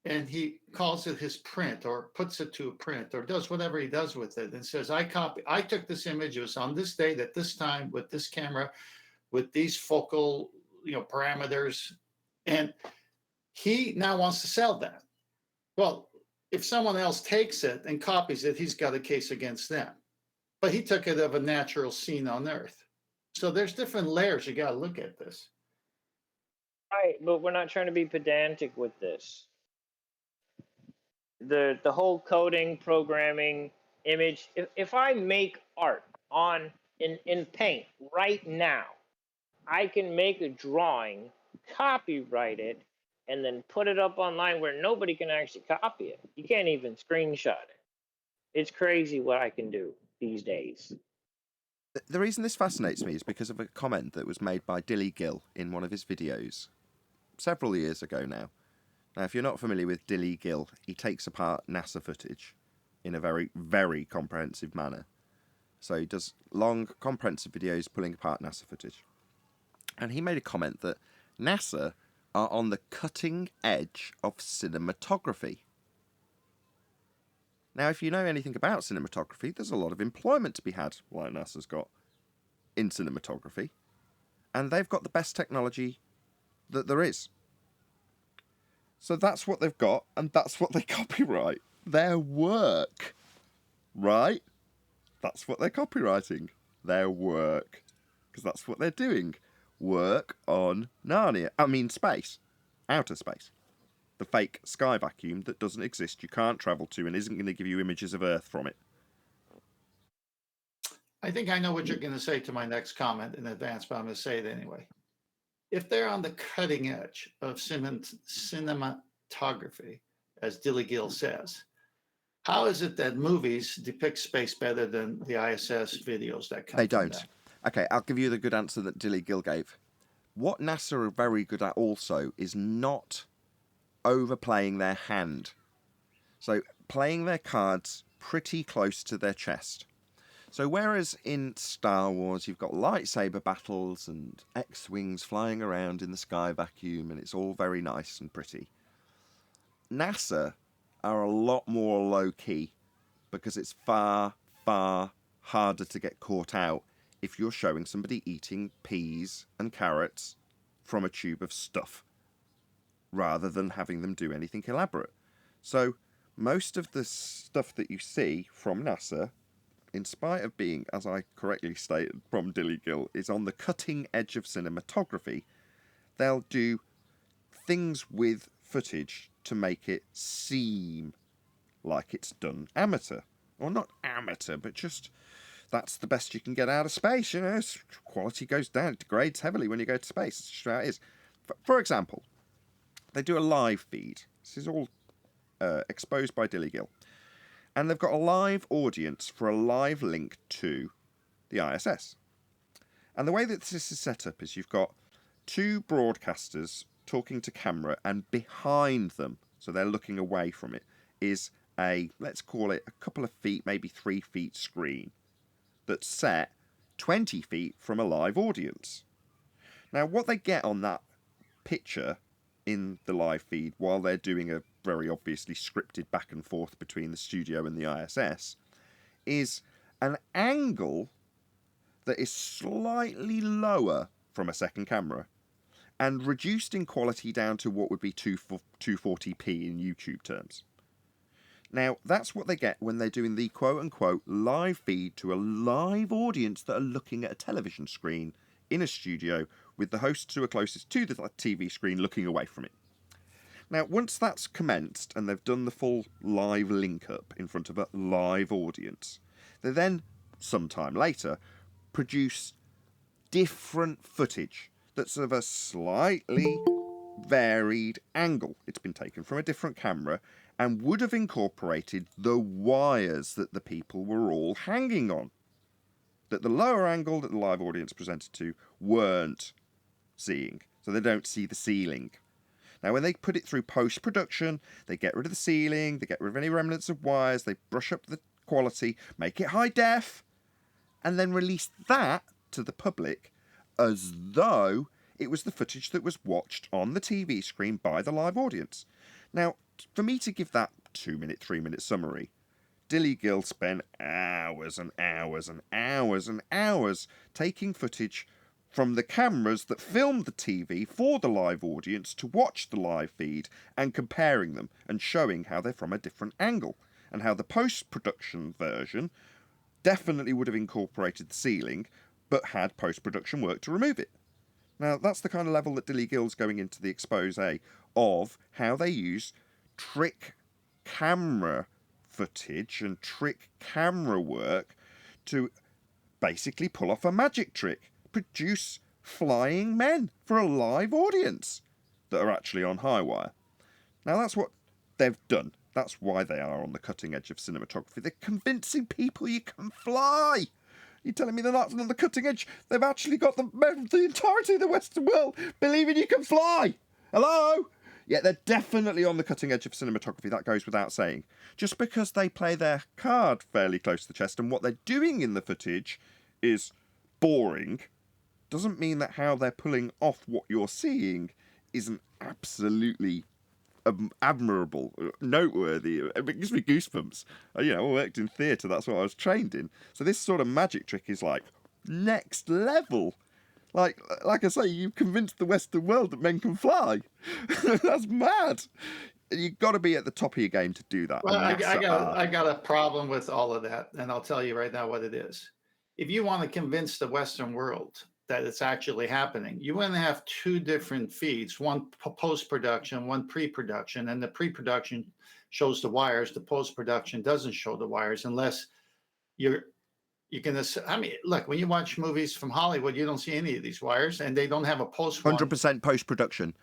and he calls it his print, or puts it to a print, or does whatever he does with it, and says, I took this image, it was on this date at this time with this camera, with these focal, parameters, and he now wants to sell that. Well, if someone else takes it and copies it, he's got a case against them. But he took it of a natural scene on Earth. So there's different layers. You got to look at this. Right, but we're not trying to be pedantic with this. The whole coding, programming, image. If I make art in Paint right now, I can make a drawing, copyright it, and then put it up online where nobody can actually copy it. You can't even screenshot it. It's crazy what I can do these days. The reason this fascinates me is because of a comment that was made by Dilly Gill in one of his videos several years ago now. Now, if you're not familiar with Dilly Gill, he takes apart NASA footage in a very, very comprehensive manner. So he does long, comprehensive videos pulling apart NASA footage. And he made a comment that NASA are on the cutting edge of cinematography. Now, if you know anything about cinematography, there's a lot of employment to be had, like NASA's got, in cinematography. And they've got the best technology that there is. So that's what they've got, and that's what they copyright. Their work. Right? That's what they're copywriting. Their work. Because that's what they're doing. Work on Narnia. I mean space. Outer space. The fake sky vacuum that doesn't exist, you can't travel to, and isn't going to give you images of Earth from it. I think I know what you're going to say to my next comment in advance, but I'm going to say it anyway. If they're on the cutting edge of cinematography, as Dilly Gill says, how is it that movies depict space better than the ISS videos that come? They don't. Okay, I'll give you the good answer that Dilly Gill gave. What NASA are very good at also is not overplaying their hand. So playing their cards pretty close to their chest. So whereas in Star Wars you've got lightsaber battles and X-Wings flying around in the sky vacuum and it's all very nice and pretty, NASA are a lot more low-key because it's far, far harder to get caught out if you're showing somebody eating peas and carrots from a tube of stuff rather than having them do anything elaborate. So most of the stuff that you see from NASA, in spite of being, as I correctly stated, from Dilly-Gill, is on the cutting edge of cinematography. They'll do things with footage to make it seem like it's done amateur. Or not amateur, but just that's the best you can get out of space. You know, quality goes down, it degrades heavily when you go to space. It's just how it is. For example, they do a live feed. This is all exposed by Dilly-Gill. And they've got a live audience for a live link to the ISS. And the way that this is set up is you've got two broadcasters talking to camera, and behind them, so they're looking away from it, is a, let's call it a couple of feet, maybe 3 feet screen that's set 20 feet from a live audience. Now, what they get on that picture in the live feed while they're doing a very obviously scripted back and forth between the studio and the ISS is an angle that is slightly lower from a second camera and reduced in quality down to what would be 240p in YouTube terms. Now, that's what they get when they're doing the quote-unquote live feed to a live audience that are looking at a television screen in a studio with the hosts who are closest to the TV screen looking away from it. Now, once that's commenced and they've done the full live link-up in front of a live audience, they then, sometime later, produce different footage that's of a slightly varied angle. It's been taken from a different camera and would have incorporated the wires that the people were all hanging on, that the lower angle that the live audience presented to weren't seeing, so they don't see the ceiling. Now, when they put it through post-production, they get rid of the ceiling, they get rid of any remnants of wires, they brush up the quality, make it high def, and then release that to the public as though it was the footage that was watched on the TV screen by the live audience. Now, for me to give that 2-minute, 3-minute summary, Dilly-Gill spent hours and hours and hours and hours taking footage from the cameras that filmed the TV for the live audience to watch the live feed and comparing them and showing how they're from a different angle and how the post-production version definitely would have incorporated the ceiling but had post-production work to remove it. Now, that's the kind of level that Dilly-Gill's going into the expose of how they use trick camera footage and trick camera work to basically pull off a magic trick, produce flying men for a live audience that are actually on high wire. Now, that's what they've done. That's why they are on the cutting edge of cinematography. They're convincing people you can fly. You're telling me they're not on the cutting edge? They've actually got the entirety of the Western world believing you can fly. Hello? Yeah, they're definitely on the cutting edge of cinematography. That goes without saying. Just because they play their card fairly close to the chest and what they're doing in the footage is boring doesn't mean that how they're pulling off what you're seeing isn't absolutely admirable, noteworthy. It gives me goosebumps. You know, I worked in theatre, that's what I was trained in. So this sort of magic trick is like next level. Like I say, you've convinced the Western world that men can fly. That's mad. You've got to be at the top of your game to do that. Well, I got a problem with all of that, and I'll tell you right now what it is. If you want to convince the Western world that it's actually happening, you want to have two different feeds, one post-production, one pre-production, and the pre-production shows the wires. The post-production doesn't show the wires unless you can. I mean, look, when you watch movies from Hollywood, you don't see any of these wires, and they don't have a post. 100% post-production.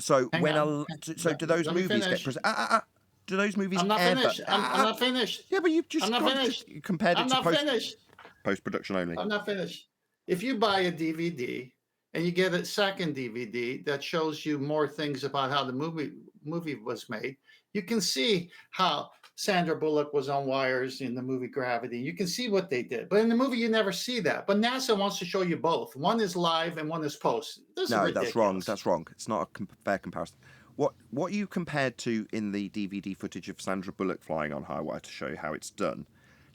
So do those movies get presented? Do those movies? I'm not finished. I'm not finished. Yeah, but you've just compared it to post-production only. I'm not finished. If you buy a DVD and you get a second DVD that shows you more things about how the movie was made, you can see how Sandra Bullock was on wires in the movie Gravity. You can see what they did. But in the movie, you never see that. But NASA wants to show you both. One is live and one is post. No, that's wrong. That's wrong. It's not a fair comparison. What you compared to in the DVD footage of Sandra Bullock flying on high wire to show you how it's done,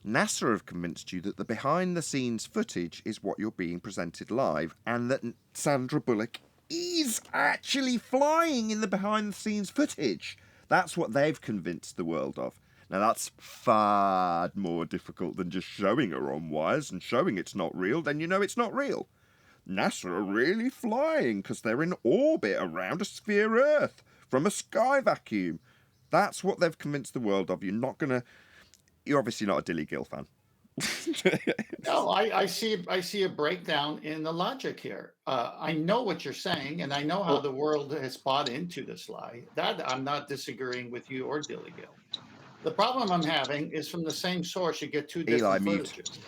NASA have convinced you that the behind-the-scenes footage is what you're being presented live, and that Sandra Bullock is actually flying in the behind-the-scenes footage. That's what they've convinced the world of. Now, that's far more difficult than just showing her on wires and showing it's not real. Then you know it's not real. NASA are really flying because they're in orbit around a sphere Earth from a sky vacuum. That's what they've convinced the world of. You're obviously not a Dilly Gill fan. No, I see a breakdown in the logic here. I know what you're saying, and I know how the world has bought into this lie. That I'm not disagreeing with you or Dilly Gill. The problem I'm having is from the same source you get two different footages.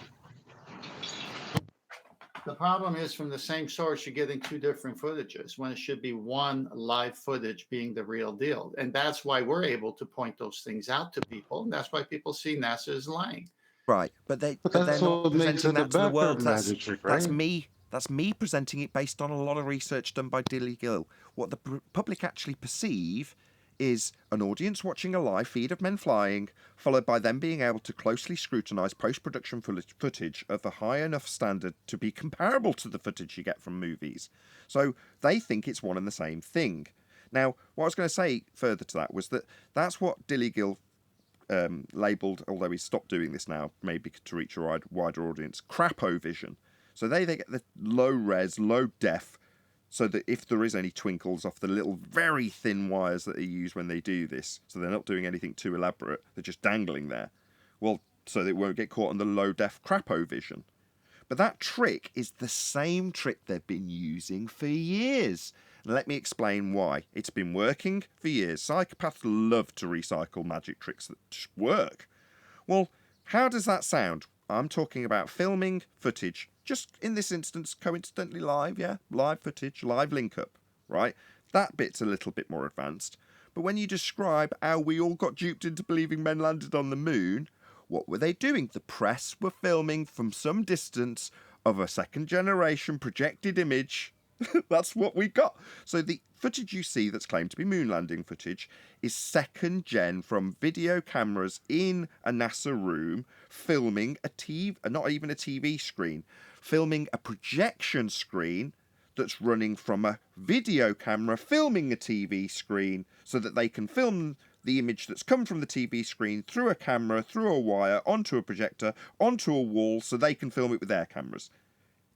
The problem is from the same source you're getting two different footages when it should be one live footage being the real deal. And that's why we're able to point those things out to people. And that's why people see NASA as lying. Right, but they're not presenting that to the world. That's me presenting it based on a lot of research done by Dilly Gill. What the public actually perceive is an audience watching a live feed of men flying, followed by them being able to closely scrutinise post-production footage of a high enough standard to be comparable to the footage you get from movies. So they think it's one and the same thing. Now, what I was going to say further to that was that that's what Dilly Gill labelled, although he's stopped doing this now, maybe to reach a wider audience, crapo-vision. So they get the low-res, low-def, so that if there is any twinkles off the little very thin wires that they use when they do this, so they're not doing anything too elaborate, they're just dangling there, well, so they won't get caught on the low-def crapo-vision. But that trick is the same trick they've been using for years. And let me explain why. It's been working for years. Psychopaths love to recycle magic tricks that just work. Well, how does that sound? I'm talking about filming footage, just in this instance, coincidentally live, yeah? Live footage, live link-up, right? That bit's a little bit more advanced. But when you describe how we all got duped into believing men landed on the moon, what were they doing? The press were filming from some distance of a second-generation projected image. That's what we got. So the footage you see that's claimed to be moon landing footage is second gen from video cameras in a NASA room filming a TV, not even a TV screen, filming a projection screen that's running from a video camera filming a TV screen so that they can film the image that's come from the TV screen through a camera, through a wire, onto a projector, onto a wall so they can film it with their cameras.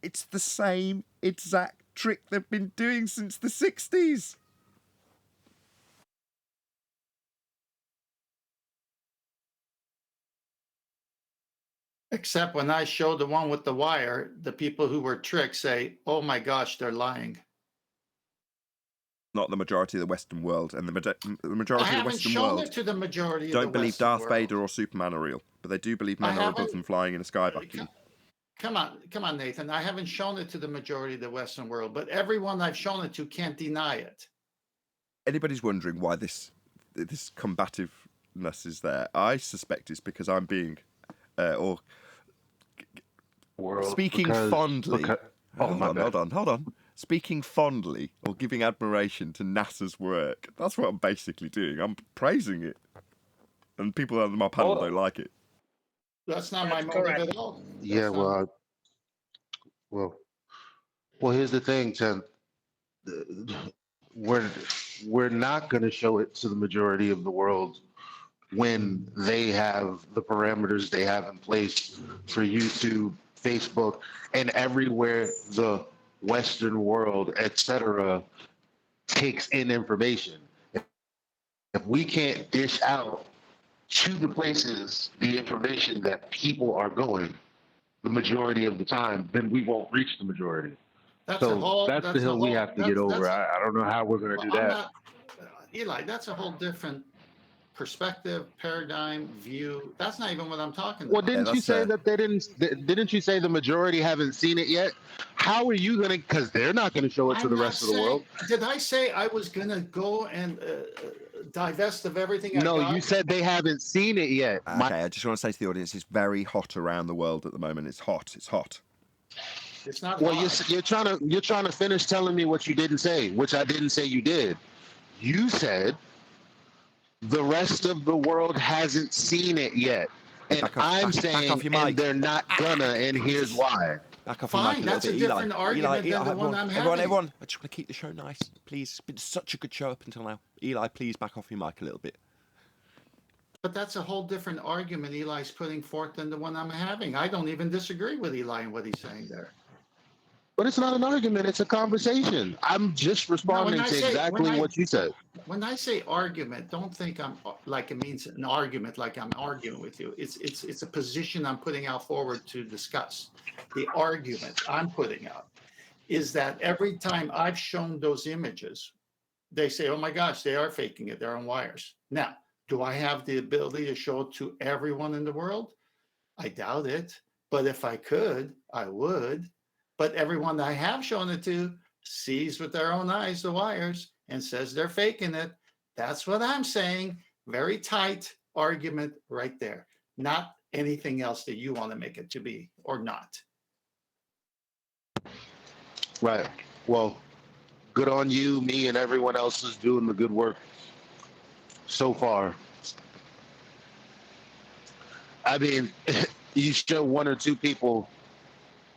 It's the same exact trick they've been doing since the 60s. Except when I show the one with the wire, the people who were tricked say, oh my gosh, they're lying. Not the majority of the Western world, and the majority of the Western world it to the majority don't of the believe Western Darth world. Vader or Superman are real, but they do believe men are above them flying in a sky vacuum. Come on, Nathan. I haven't shown it to the majority of the Western world, but everyone I've shown it to can't deny it. Anybody's wondering why this combativeness is there, I suspect it's because I'm being, speaking fondly. Hold on. Speaking fondly or giving admiration to NASA's work. That's what I'm basically doing. I'm praising it. And people on my panel don't like it. That's not my motive at all. Yeah, well, here's the thing, Tim. We're not going to show it to the majority of the world when they have the parameters they have in place for YouTube, Facebook, and everywhere the Western world, etc., takes in information. If we can't dish out to the places the information that people are going the majority of the time, then we won't reach the majority. That's the hill we have to get over. I don't know how we're going to do that. Eli, that's a whole different perspective, paradigm, view. That's not even what I'm talking about. Well, didn't you say that they didn't? Didn't you say the majority haven't seen it yet? How are you going to? Because they're not going to show it to the rest of the world. Did I say I was going to go and divest of everything? No, you said they haven't seen it yet. Okay, I just want to say to the audience, it's very hot around the world at the moment. It's hot. It's hot. It's not. Well, you're trying to finish telling me what you didn't say, which I didn't say you did. You said the rest of the world hasn't seen it yet. And I'm saying, and they're not gonna, and here's why. Back off Fine, your mic a little that's bit, a different argument than the one I'm having. Everyone, I just want to keep the show nice. Please, it's been such a good show up until now. Eli, please back off your mic a little bit. But that's a whole different argument Eli's putting forth than the one I'm having. I don't even disagree with Eli and what he's saying there. But it's not an argument, it's a conversation. I'm just responding to exactly what you said. When I say argument, don't think I'm like it means an argument, like I'm arguing with you. It's a position I'm putting out forward to discuss. The argument I'm putting out is that every time I've shown those images, they say, oh my gosh, they are faking it. They're on wires. Now, do I have the ability to show it to everyone in the world? I doubt it. But if I could, I would. But everyone I have shown it to sees with their own eyes the wires and says they're faking it. That's what I'm saying. Very tight argument right there. Not anything else that you want to make it to be or not. Right. Well, good on you, me, and everyone else is doing the good work so far. I mean, you show one or two people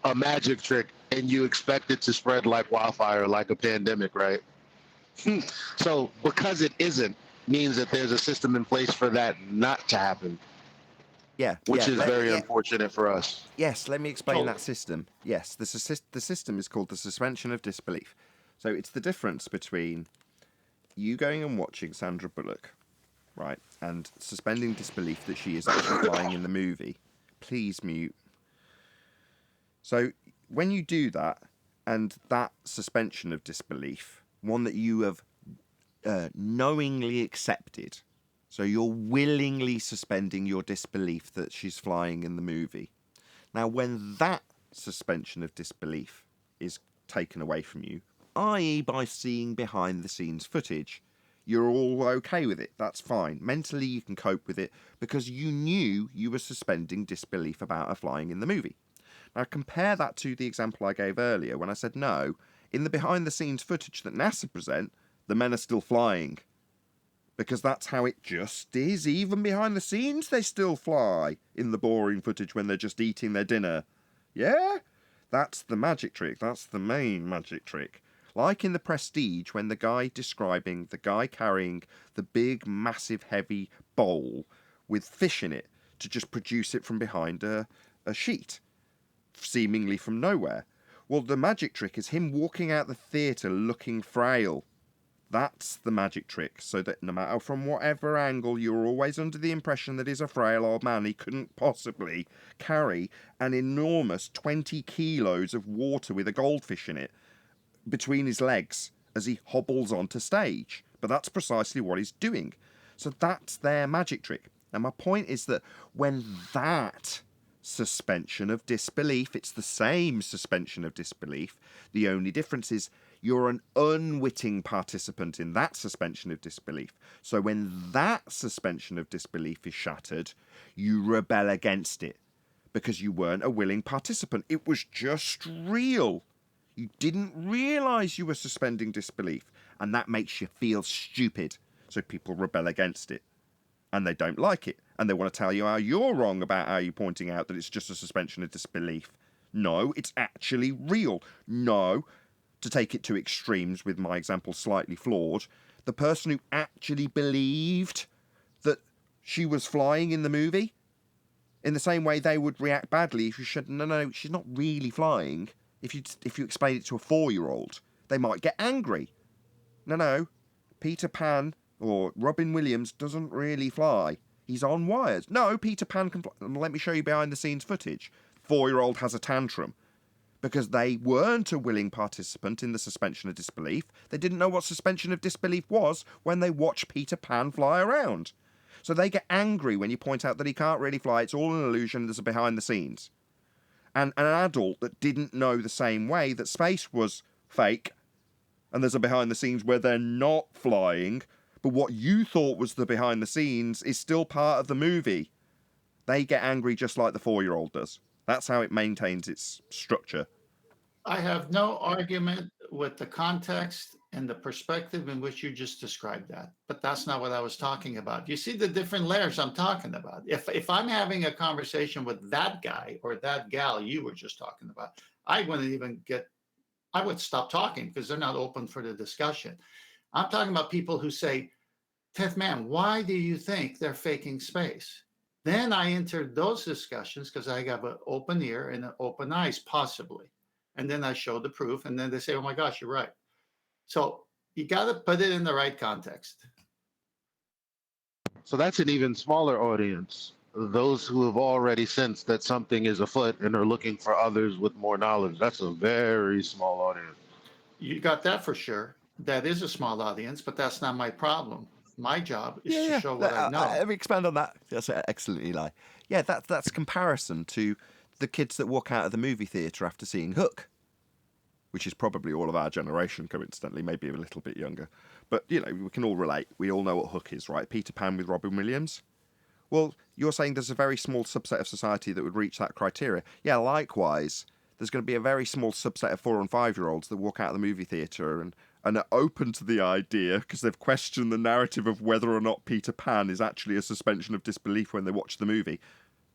a magic trick and you expect it to spread like wildfire, like a pandemic, right? So because it isn't, means that there's a system in place for that not to happen. Yeah. Which is very unfortunate for us. Yes, let me explain that system. Yes, the system is called the suspension of disbelief. So it's the difference between you going and watching Sandra Bullock, right, and suspending disbelief that she is actually flying in the movie. Please mute. So when you do that, and that suspension of disbelief, one that you have knowingly accepted, so you're willingly suspending your disbelief that she's flying in the movie. Now, when that suspension of disbelief is taken away from you, i.e. by seeing behind-the-scenes footage, you're all okay with it. That's fine. Mentally, you can cope with it because you knew you were suspending disbelief about her flying in the movie. Now, compare that to the example I gave earlier when I said, no, in the behind-the-scenes footage that NASA present, the men are still flying. Because that's how it just is. Even behind the scenes, they still fly in the boring footage when they're just eating their dinner. Yeah? That's the magic trick. That's the main magic trick. Like in The Prestige, when the guy carrying the big, massive, heavy bowl with fish in it to just produce it from behind a sheet, seemingly from nowhere. Well, the magic trick is him walking out the theatre looking frail. That's the magic trick, so that no matter from whatever angle, you're always under the impression that he's a frail old man. He couldn't possibly carry an enormous 20 kilos of water with a goldfish in it between his legs as he hobbles onto stage. But that's precisely what he's doing. So that's their magic trick. And my point is that when that suspension of disbelief, it's the same suspension of disbelief, the only difference is you're an unwitting participant in that suspension of disbelief. So when that suspension of disbelief is shattered, you rebel against it because you weren't a willing participant. It was just real. You didn't realise you were suspending disbelief, and that makes you feel stupid. So people rebel against it, and they don't like it, and they want to tell you how you're wrong about how you're pointing out that it's just a suspension of disbelief. No, it's actually real. No. To take it to extremes, with my example slightly flawed, the person who actually believed that she was flying in the movie, in the same way they would react badly if you said, no, she's not really flying. If you explain it to a 4-year-old, they might get angry. No, Peter Pan or Robin Williams doesn't really fly. He's on wires. No, Peter Pan can fly. Let me show you behind the scenes footage. 4-year-old has a tantrum. Because they weren't a willing participant in the suspension of disbelief. They didn't know what suspension of disbelief was when they watched Peter Pan fly around. So they get angry when you point out that he can't really fly, it's all an illusion, there's a behind the scenes. And an adult that didn't know the same way that space was fake, and there's a behind the scenes where they're not flying, but what you thought was the behind the scenes is still part of the movie. They get angry just like the 4-year-old does. That's how it maintains its structure. I have no argument with the context and the perspective in which you just described that. But that's not what I was talking about. You see the different layers I'm talking about. If I'm having a conversation with that guy or that gal you were just talking about, I would stop talking because they're not open for the discussion. I'm talking about people who say, Teth Man, why do you think they're faking space? Then I enter those discussions because I have an open ear and open eyes, possibly. And then I show the proof, and then they say, oh my gosh, you're right. So you got to put it in the right context. So that's an even smaller audience. Those who have already sensed that something is afoot and are looking for others with more knowledge. That's a very small audience. You got that for sure. That is a small audience, but that's not my problem. My job is to show what I know. Let me expand on that. That's excellent, Eli. Yeah, that's comparison to the kids that walk out of the movie theatre after seeing Hook, which is probably all of our generation, coincidentally, maybe a little bit younger. But, we can all relate. We all know what Hook is, right? Peter Pan with Robin Williams. Well, you're saying there's a very small subset of society that would reach that criteria. Yeah, likewise, there's going to be a very small subset of 4 and 5-year-olds that walk out of the movie theatre and are open to the idea because they've questioned the narrative of whether or not Peter Pan is actually a suspension of disbelief when they watch the movie.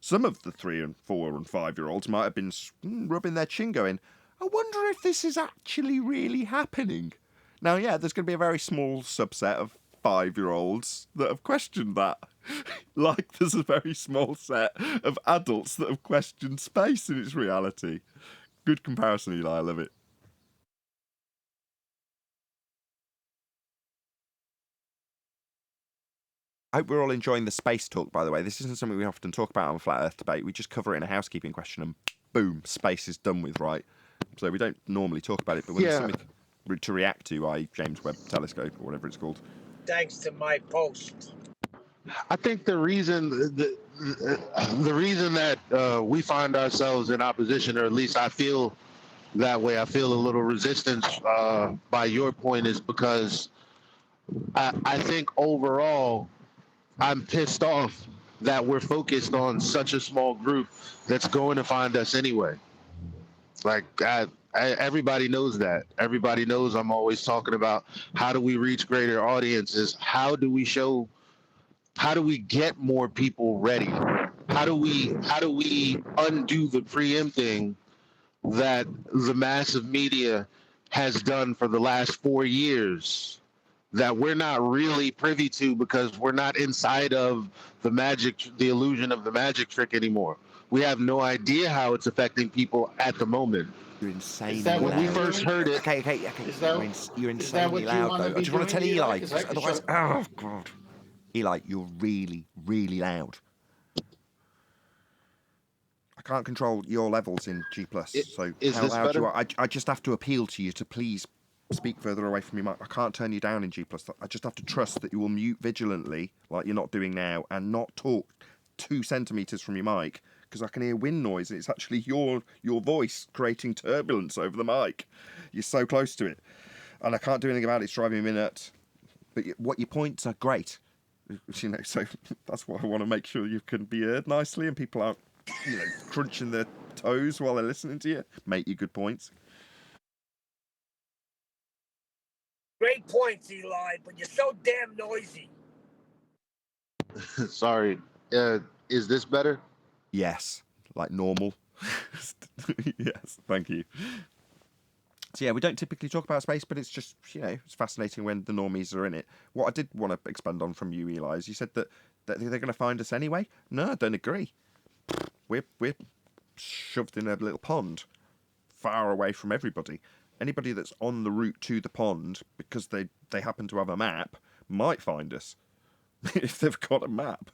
Some of the 3 and 4 and 5-year-olds might have been rubbing their chin going, I wonder if this is actually really happening. Now, yeah, there's going to be a very small subset of 5-year-olds that have questioned that. Like there's a very small set of adults that have questioned space in its reality. Good comparison, Eli. I love it. I hope we're all enjoying the space talk, by the way. This isn't something we often talk about on Flat Earth Debate. We just cover it in a housekeeping question and boom, space is done with, right? So we don't normally talk about it, but when there's something to react to, i.e. James Webb Telescope or whatever it's called. Thanks to my post. I think the reason that we find ourselves in opposition, or at least I feel that way, I feel a little resistance by your point, is because I think overall I'm pissed off that we're focused on such a small group that's going to find us anyway. Like, everybody knows that. Everybody knows I'm always talking about how do we reach greater audiences? How do we get more people ready? How do we undo the preempting that the massive media has done for the last 4 years that we're not really privy to because we're not inside of the illusion of the magic trick anymore. We have no idea how it's affecting people at the moment. You're insanely loud. When we first heard it... Okay. You're insanely loud, though. I just want to tell Eli, because otherwise... Oh, God. Eli, you're really, really loud. I can't control your levels in G+, so how loud you are. I just have to appeal to you to please speak further away from your mic. I can't turn you down in G+. I just have to trust that you will mute vigilantly, like you're not doing now, and not talk 2 centimetres from your mic, because I can hear wind noise, and it's actually your voice creating turbulence over the mic. You're so close to it. And I can't do anything about it. It's driving me nuts. But what your points are great. So that's why I want to make sure you can be heard nicely and people aren't, crunching their toes while they're listening to you. Make you good points. Great points, Eli, but you're so damn noisy. Sorry. Is this better? Yes. Like normal. Yes, thank you. So yeah, we don't typically talk about space, but it's just, it's fascinating when the normies are in it. What I did want to expand on from you, Eli, is you said that they're going to find us anyway. No, I don't agree. We're shoved in a little pond, far away from everybody. Anybody that's on the route to the pond, because they happen to have a map, might find us. If they've got a map.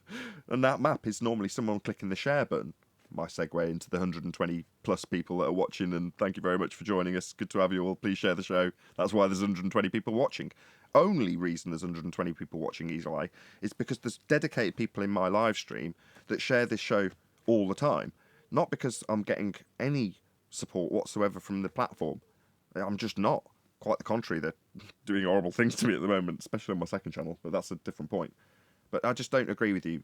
And that map is normally someone clicking the share button. My segue into the 120 plus people that are watching, and thank you very much for joining us. Good to have you all. Please share the show. That's why there's 120 people watching. Only reason there's 120 people watching easily is because there's dedicated people in my live stream that share this show all the time. Not because I'm getting any support whatsoever from the platform. I'm just not. Quite the contrary, they're doing horrible things to me at the moment, especially on my second channel, but that's a different point. But I just don't agree with you.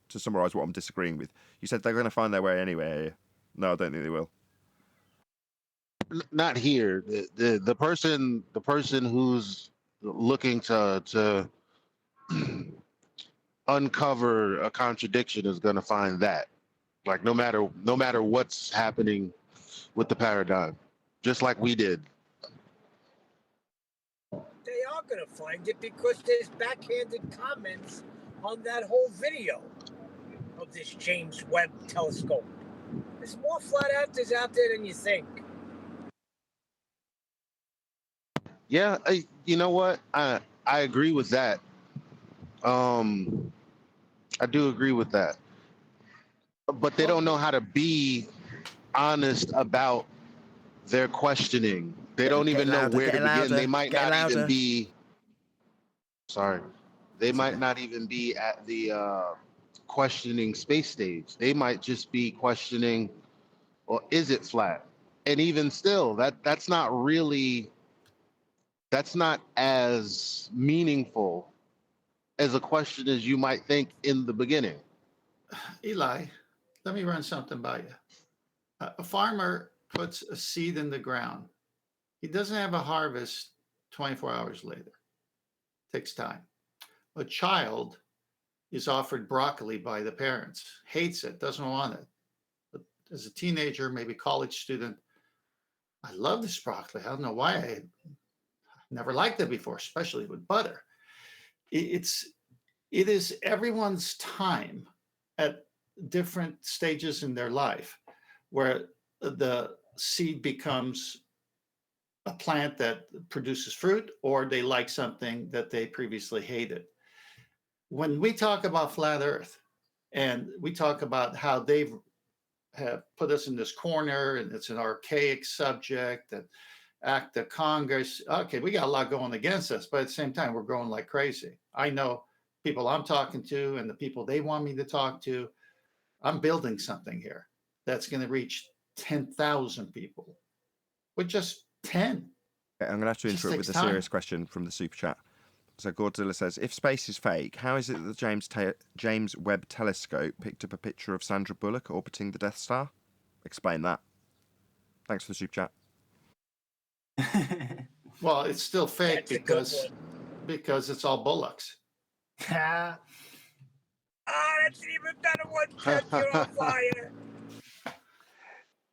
To summarise what I'm disagreeing with, you said they're going to find their way anyway here. No, I don't think they will. Not here. The person who's looking to uncover a contradiction is going to find that. Like no matter what's happening with the paradigm, just like we did. They are going to find it because there's backhanded comments on that whole video of this James Webb telescope. There's more flat earthers out there than you think. Yeah, you know what? I agree with that. I do agree with that. But they don't know how to be honest about their questioning. They don't even know where to begin. They might not even be. Sorry, they might not even be at the questioning space stage. They might just be questioning, or is it flat? And even still, that's not as meaningful as a question as you might think in the beginning. Eli, let me run something by you. A farmer puts a seed in the ground. He doesn't have a harvest 24 hours later. Takes time. A child is offered broccoli by the parents, hates it, doesn't want it. But as a teenager, maybe college student, I love this broccoli. I don't know why I never liked it before, especially with butter. It is everyone's time at different stages in their life where the seed becomes a plant that produces fruit, or they like something that they previously hated. When we talk about flat earth and we talk about how they've have put us in this corner and it's an archaic subject and act of Congress, okay, we got a lot going against us, but at the same time, we're growing like crazy. I know people I'm talking to and the people they want me to talk to. I'm building something here that's going to reach 10,000 people with just 10. Okay, I'm going to have to interrupt with a serious question from the super chat. So Godzilla says, if space is fake, how is it that the James Webb telescope picked up a picture of Sandra Bullock orbiting the Death Star? Explain that. Thanks for the super chat. Well, it's still fake because it's all bullocks. That's an even better one, Ted. You're on fire.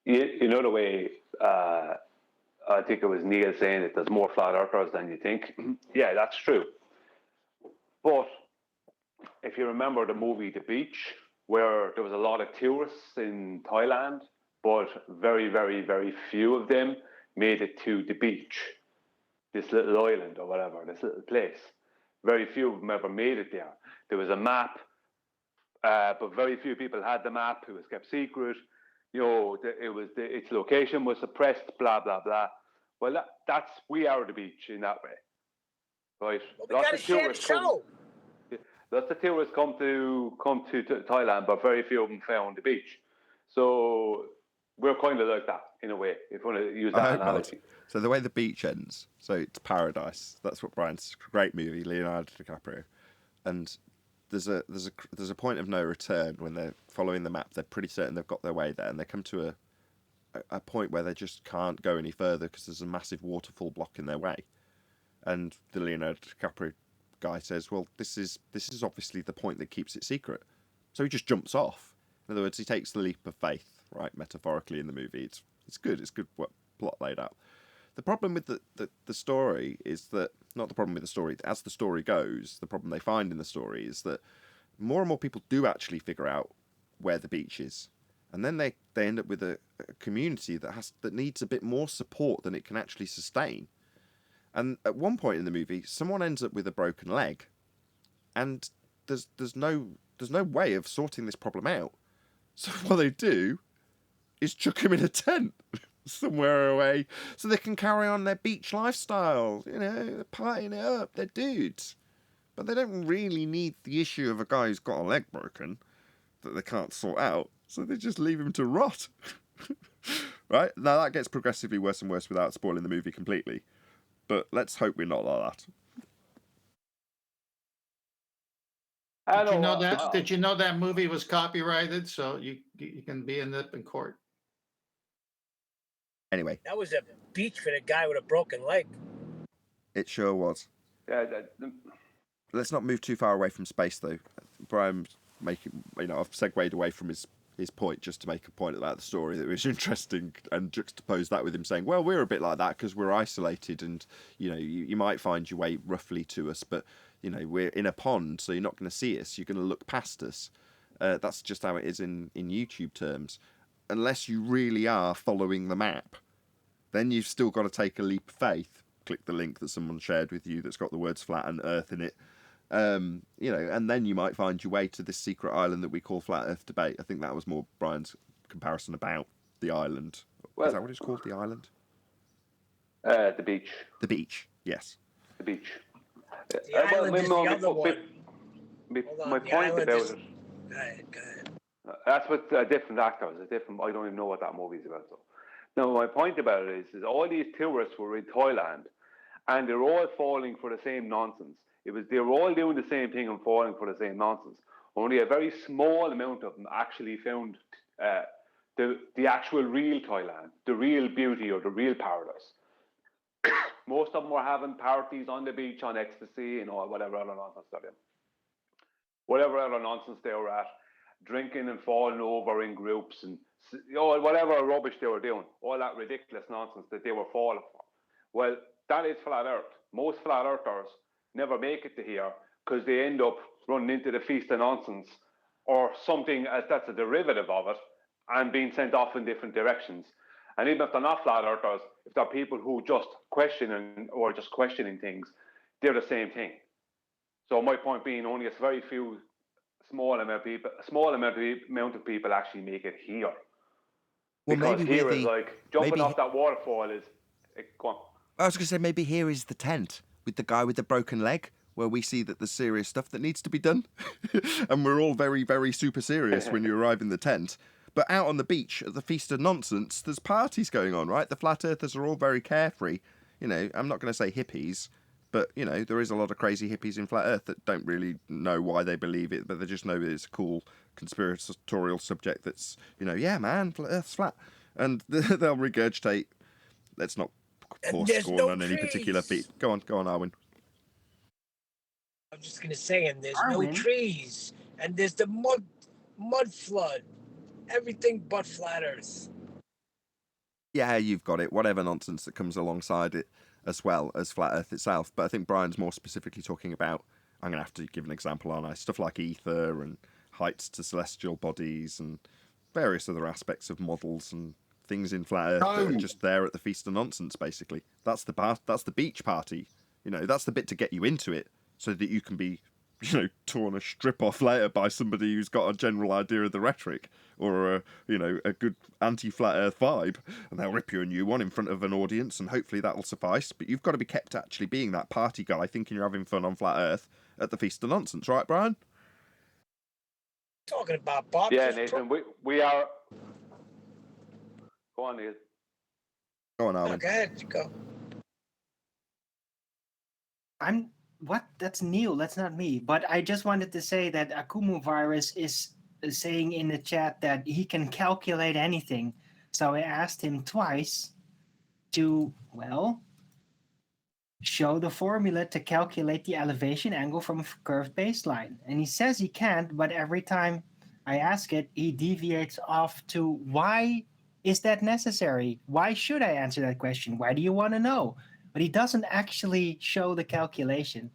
You know the way, I think it was Neil saying that there's more flat earthers than you think. Yeah, that's true. But if you remember the movie The Beach, where there was a lot of tourists in Thailand, but very, very, very few of them made it to the beach, this little island or whatever, this little place. Very few of them ever made it there. There was a map, but very few people had the map. It was kept secret. You know, its location was suppressed, blah, blah, blah. Well, we are the beach in that way, right? Well, we got to share the show. Lots of tourists come to Thailand, but very few of them found the beach. So we're kind of like that in a way, if you want to use that analogy. So the way The Beach ends, so it's paradise. That's what Brian's great movie, Leonardo DiCaprio, and there's a point of no return when they're following the map. They're pretty certain they've got their way there, and they come to a point where they just can't go any further because there's a massive waterfall blocking their way. And the Leonardo DiCaprio guy says, well, this is obviously the point that keeps it secret. So he just jumps off. In other words, he takes the leap of faith, right, metaphorically in the movie. It's good what plot laid out. The problem with the story is that, not the problem with the story, as the story goes, the problem they find in the story is that more and more people do actually figure out where the beach is. And then they end up with a community that needs a bit more support than it can actually sustain. And at one point in the movie, someone ends up with a broken leg, and there's no way of sorting this problem out. So what they do is chuck him in a tent somewhere away so they can carry on their beach lifestyle. You know, they're partying it up. They're dudes. But they don't really need the issue of a guy who's got a leg broken that they can't sort out. So they just leave him to rot. Right? Now that gets progressively worse and worse without spoiling the movie completely. But let's hope we're not like that. Did you know that? Did you know that movie was copyrighted? So you can be in court. Anyway. That was a beach for the guy with a broken leg. It sure was. Yeah. Let's not move too far away from space, though. Brian's making, I've segued away from his point just to make a point about the story that was interesting and juxtapose that with him saying, well, we're a bit like that because we're isolated and, you might find your way roughly to us, but, we're in a pond, so you're not going to see us. You're going to look past us. That's just how it is in YouTube terms. Unless you really are following the map, then you've still got to take a leap of faith. Click the link that someone shared with you that's got the words flat and earth in it. And then you might find your way to this secret island that we call Flat Earth Debate. I think that was more Brian's comparison about the island. Well, is that what it's called, the island? The beach. The beach, yes. The beach. The island is the other one. My point about it. Go ahead. That's with different actors. I don't even know what that movie's about. So. No, my point about it is all these tourists were in Thailand, and they're all falling for the same nonsense. They were all doing the same thing and falling for the same nonsense. Only a very small amount of them actually found the actual real Thailand, the real beauty or the real paradise. Most of them were having parties on the beach on ecstasy and whatever other nonsense they're doing. Whatever other nonsense they were at, drinking and falling over in groups and whatever rubbish they were doing, all that ridiculous nonsense that they were falling for. Well, that is flat Earth. Most flat Earthers never make it to here because they end up running into the feast of nonsense or something that's a derivative of it and being sent off in different directions. And even if they're not flat Earthers, if they're people who just questioning things, they're the same thing. So my point being, only a very few small amount of people actually make it here. Well, because maybe here is like jumping off that waterfall is. Go on. I was going to say maybe here is the tent with the guy with the broken leg, where we see that there's serious stuff that needs to be done, and we're all very, very super serious when you arrive in the tent. But out on the beach at the Feast of Nonsense, there's parties going on, right? The flat earthers are all very carefree. I'm not going to say hippies, but, there is a lot of crazy hippies in flat earth that don't really know why they believe it, but they just know that it's a cool conspiratorial subject that's, yeah, man, earth's flat. And they'll regurgitate. Let's not pour scorn on any particular beat. Go on, Arwin. I'm just going to say, and there's no trees, and there's the mud flood. Everything but flat earth. Yeah, you've got it. Whatever nonsense that comes alongside it, as well as flat earth itself. But I think Brian's more specifically talking about, I'm going to have to give an example, aren't I? Stuff like ether and heights to celestial bodies and various other aspects of models and things in flat earth that are just there at the Feast of Nonsense, basically. That's the beach party. That's the bit to get you into it so that you can be, torn a strip off later by somebody who's got a general idea of the rhetoric or a good anti-flat earth vibe, and they'll rip you a new one in front of an audience, and hopefully that'll suffice. But you've got to be kept actually being that party guy thinking you're having fun on flat earth at the Feast of Nonsense, right, Brian? Talking about Bob. Yeah, Nathan, we are. Go on, Neil. Go on, Arwin. Go ahead, go. What? That's Neil. That's not me. But I just wanted to say that Akumu Virus is saying in the chat that he can calculate anything. So I asked him twice to, show the formula to calculate the elevation angle from a curved baseline. And he says he can't, but every time I ask it, he deviates off to why is that necessary? Why should I answer that question? Why do you want to know? But he doesn't actually show the calculation.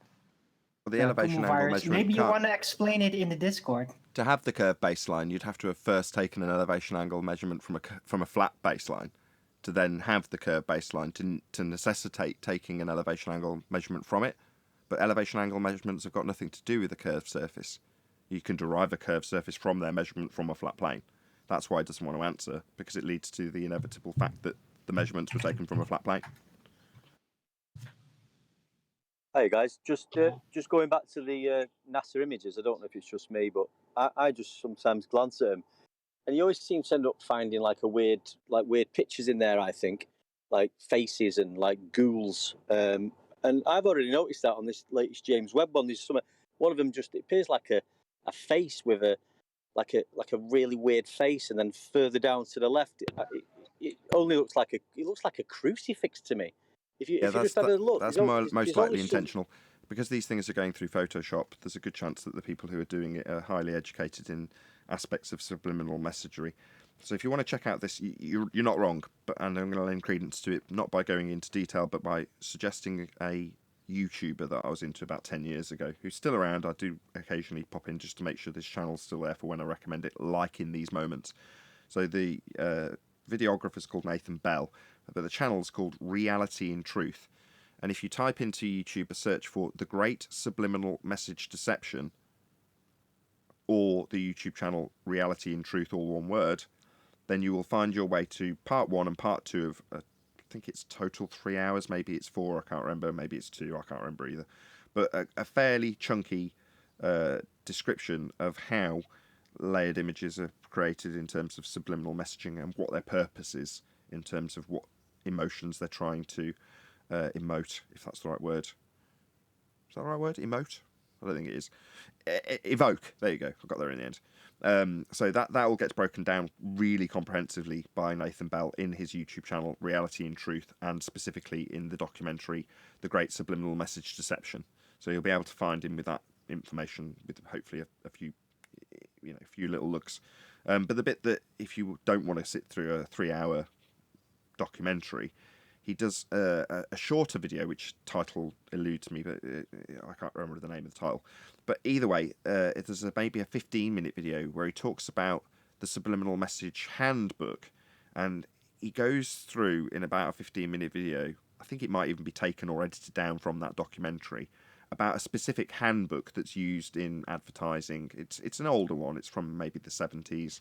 Well, the elevation angle measurement. Maybe you want to explain it in the Discord. To have the curved baseline, you'd have to have first taken an elevation angle measurement from a flat baseline, to then have the curved baseline to necessitate taking an elevation angle measurement from it. But elevation angle measurements have got nothing to do with a curved surface. You can derive a curved surface from their measurement from a flat plane. That's why he doesn't want to answer, because it leads to the inevitable fact that the measurements were taken from a flat plane. Hey guys, just going back to the NASA images. I don't know if it's just me, but I just sometimes glance at them, and you always seem to end up finding weird pictures in there. I think like faces and like ghouls, and I've already noticed that on this latest James Webb one. There's one of them just it appears like a face with a really weird face, and then further down to the left, it only looks like a crucifix to me. If you just have a look, that's most likely intentional. Because these things are going through Photoshop, there's a good chance that the people who are doing it are highly educated in aspects of subliminal messagery. So if you want to check out this, you're not wrong, and I'm going to lend credence to it, not by going into detail, but by suggesting a YouTuber that I was into about 10 years ago, who's still around. I do occasionally pop in just to make sure this channel's still there for when I recommend it, like in these moments. So the videographer's called Nathan Bell, but the channel's called Reality in Truth. And if you type into YouTube a search for The Great Subliminal Message Deception, or the YouTube channel Reality in Truth, all one word, then you will find your way to part 1 and part 2 of, I think it's total 3 hours, maybe it's 4, I can't remember, maybe it's 2, I can't remember either. But a fairly chunky description of how layered images are created in terms of subliminal messaging and what their purpose is in terms of what emotions they're trying to emote, if that's the right word. Is that the right word? Emote? I don't think it is. Evoke. There you go. I got there in the end. So that all gets broken down really comprehensively by Nathan Bell in his YouTube channel, Reality in Truth, and specifically in the documentary, The Great Subliminal Message Deception. So you'll be able to find him with that information, with hopefully a few, a few little looks. But the bit that, if you don't want to sit through a 3-hour documentary, he does a shorter video, which title eludes me, but I can't remember the name of the title. But either way, there's maybe a 15-minute video where he talks about the Subliminal Message Handbook, and he goes through in about a 15-minute video, I think it might even be taken or edited down from that documentary, about a specific handbook that's used in advertising. It's an older one, it's from maybe the 70s,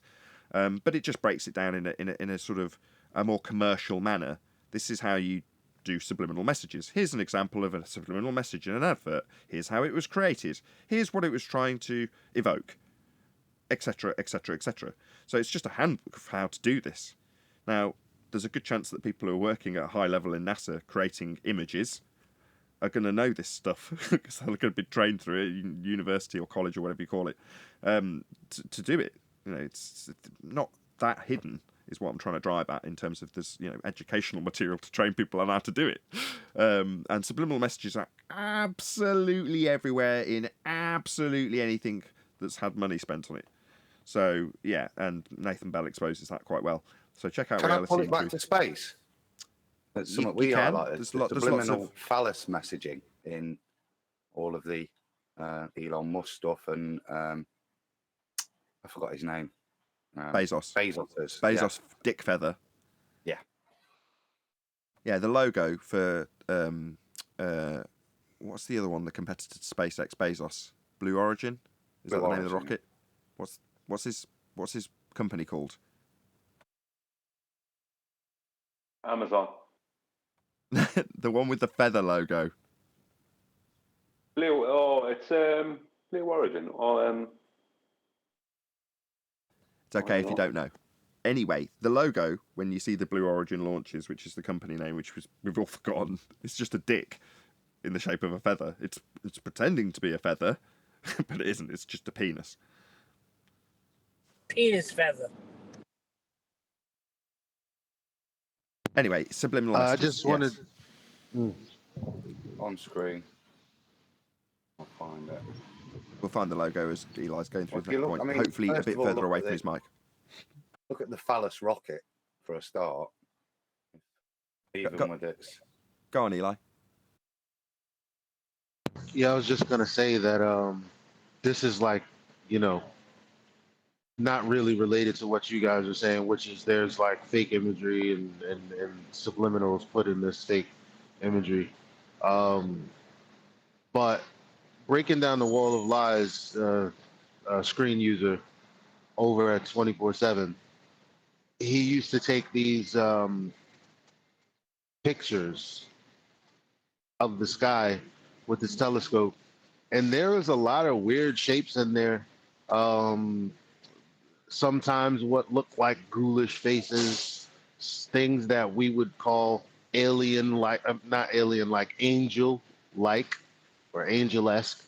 but it just breaks it down in a sort of a more commercial manner. This is how you do subliminal messages. Here's an example of a subliminal message in an advert. Here's how it was created. Here's what it was trying to evoke, etc., etc., etc. So it's just a handbook of how to do this. Now, there's a good chance that people who are working at a high level in NASA creating images are going to know this stuff because they're going to be trained through it, university or college or whatever you call it, to do it. It's not that hidden, is what I'm trying to drive at in terms of this, educational material to train people on how to do it. And subliminal messages are absolutely everywhere in absolutely anything that's had money spent on it. So, yeah, and Nathan Bell exposes that quite well. So check out Reality. Can I pull it back to space? That's something we highlighted. There's subliminal phallus messaging in all of the Elon Musk stuff, and I forgot his name. Bezos. Yeah. Dick Feather. Yeah. Yeah, the logo for what's the other one? The competitor to SpaceX, Bezos. Blue Origin. Is that the name of the rocket? What's his company called? Amazon. The one with the feather logo. Blue. Oh, it's Blue Origin. Or It's okay if you don't know. Anyway, the logo, when you see the Blue Origin launches, which is the company name, we've all forgotten, it's just a dick in the shape of a feather. It's pretending to be a feather, but it isn't. It's just a penis. Penis feather. Anyway, subliminal messages. I just wanted... On screen. I'll find it. We'll find the logo as Eli's going through Well, that look, point. I mean, Hopefully a bit further away from his mic. Look at the phallus rocket for a start. Even with its... Go on, Eli. Yeah, I was just going to say that this is like, not really related to what you guys are saying, which is there's like fake imagery and subliminals put in this fake imagery. But breaking down the wall of lies screen user over at 24/7, he used to take these pictures of the sky with his telescope, and there was a lot of weird shapes in there. Sometimes what looked like ghoulish faces, things that we would call alien-like, not alien-like, angel-like or angel-esque.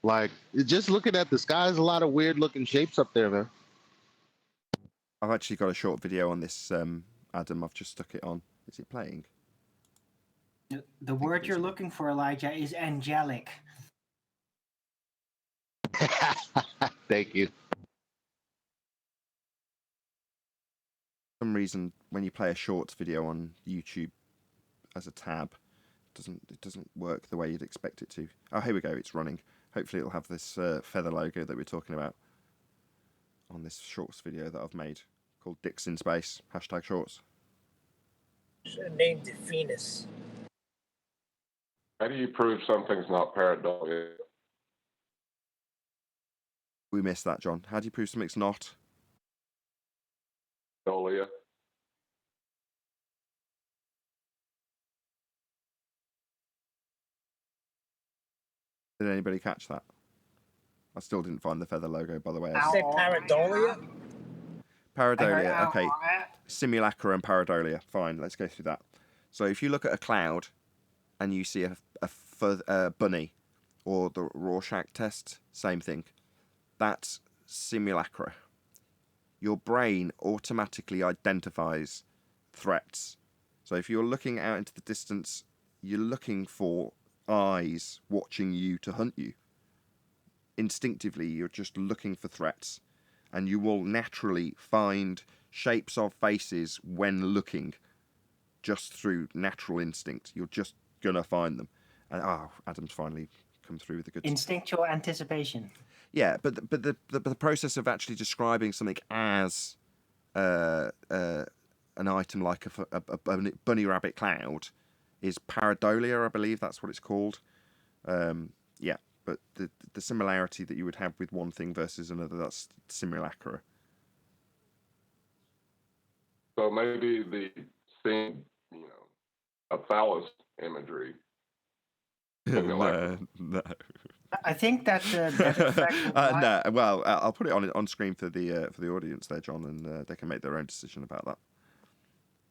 Like, just looking at the sky, there's a lot of weird-looking shapes up there, man. I've actually got a short video on this Adam, I've just stuck it on. Is it playing? The word you're looking for, Elijah, is angelic. Thank you. For some reason, when you play a shorts video on YouTube as a tab, it doesn't work the way you'd expect it to. Oh, here we go. It's running. Hopefully, it'll have this feather logo that we're talking about on this shorts video that I've made called Dicks in Space #shorts. Should have named it Venus. How do you prove something's not pareidolia? We missed that, John. How do you prove something's not? Pareidolia. Did anybody catch that? I still didn't find the feather logo, by the way. You say pareidolia? Pareidolia, okay. Simulacra and pareidolia. Fine, let's go through that. So if you look at a cloud and you see a bunny or the Rorschach test, same thing. That's simulacra. Your brain automatically identifies threats. So if you're looking out into the distance, you're looking for eyes watching you to hunt you. Instinctively, you're just looking for threats, and you will naturally find shapes of faces when looking, just through natural instinct. You're just gonna find them. And Adam's finally come through with a good instinctual anticipation. Yeah, but the process of actually describing something as an item like a bunny rabbit cloud is pareidolia, I believe that's what it's called. Yeah, but the similarity that you would have with one thing versus another, that's simulacra. So maybe the seeing, a phallus imagery. No. I think that effect no. Well, I'll put it on screen for the audience there, John, and they can make their own decision about that.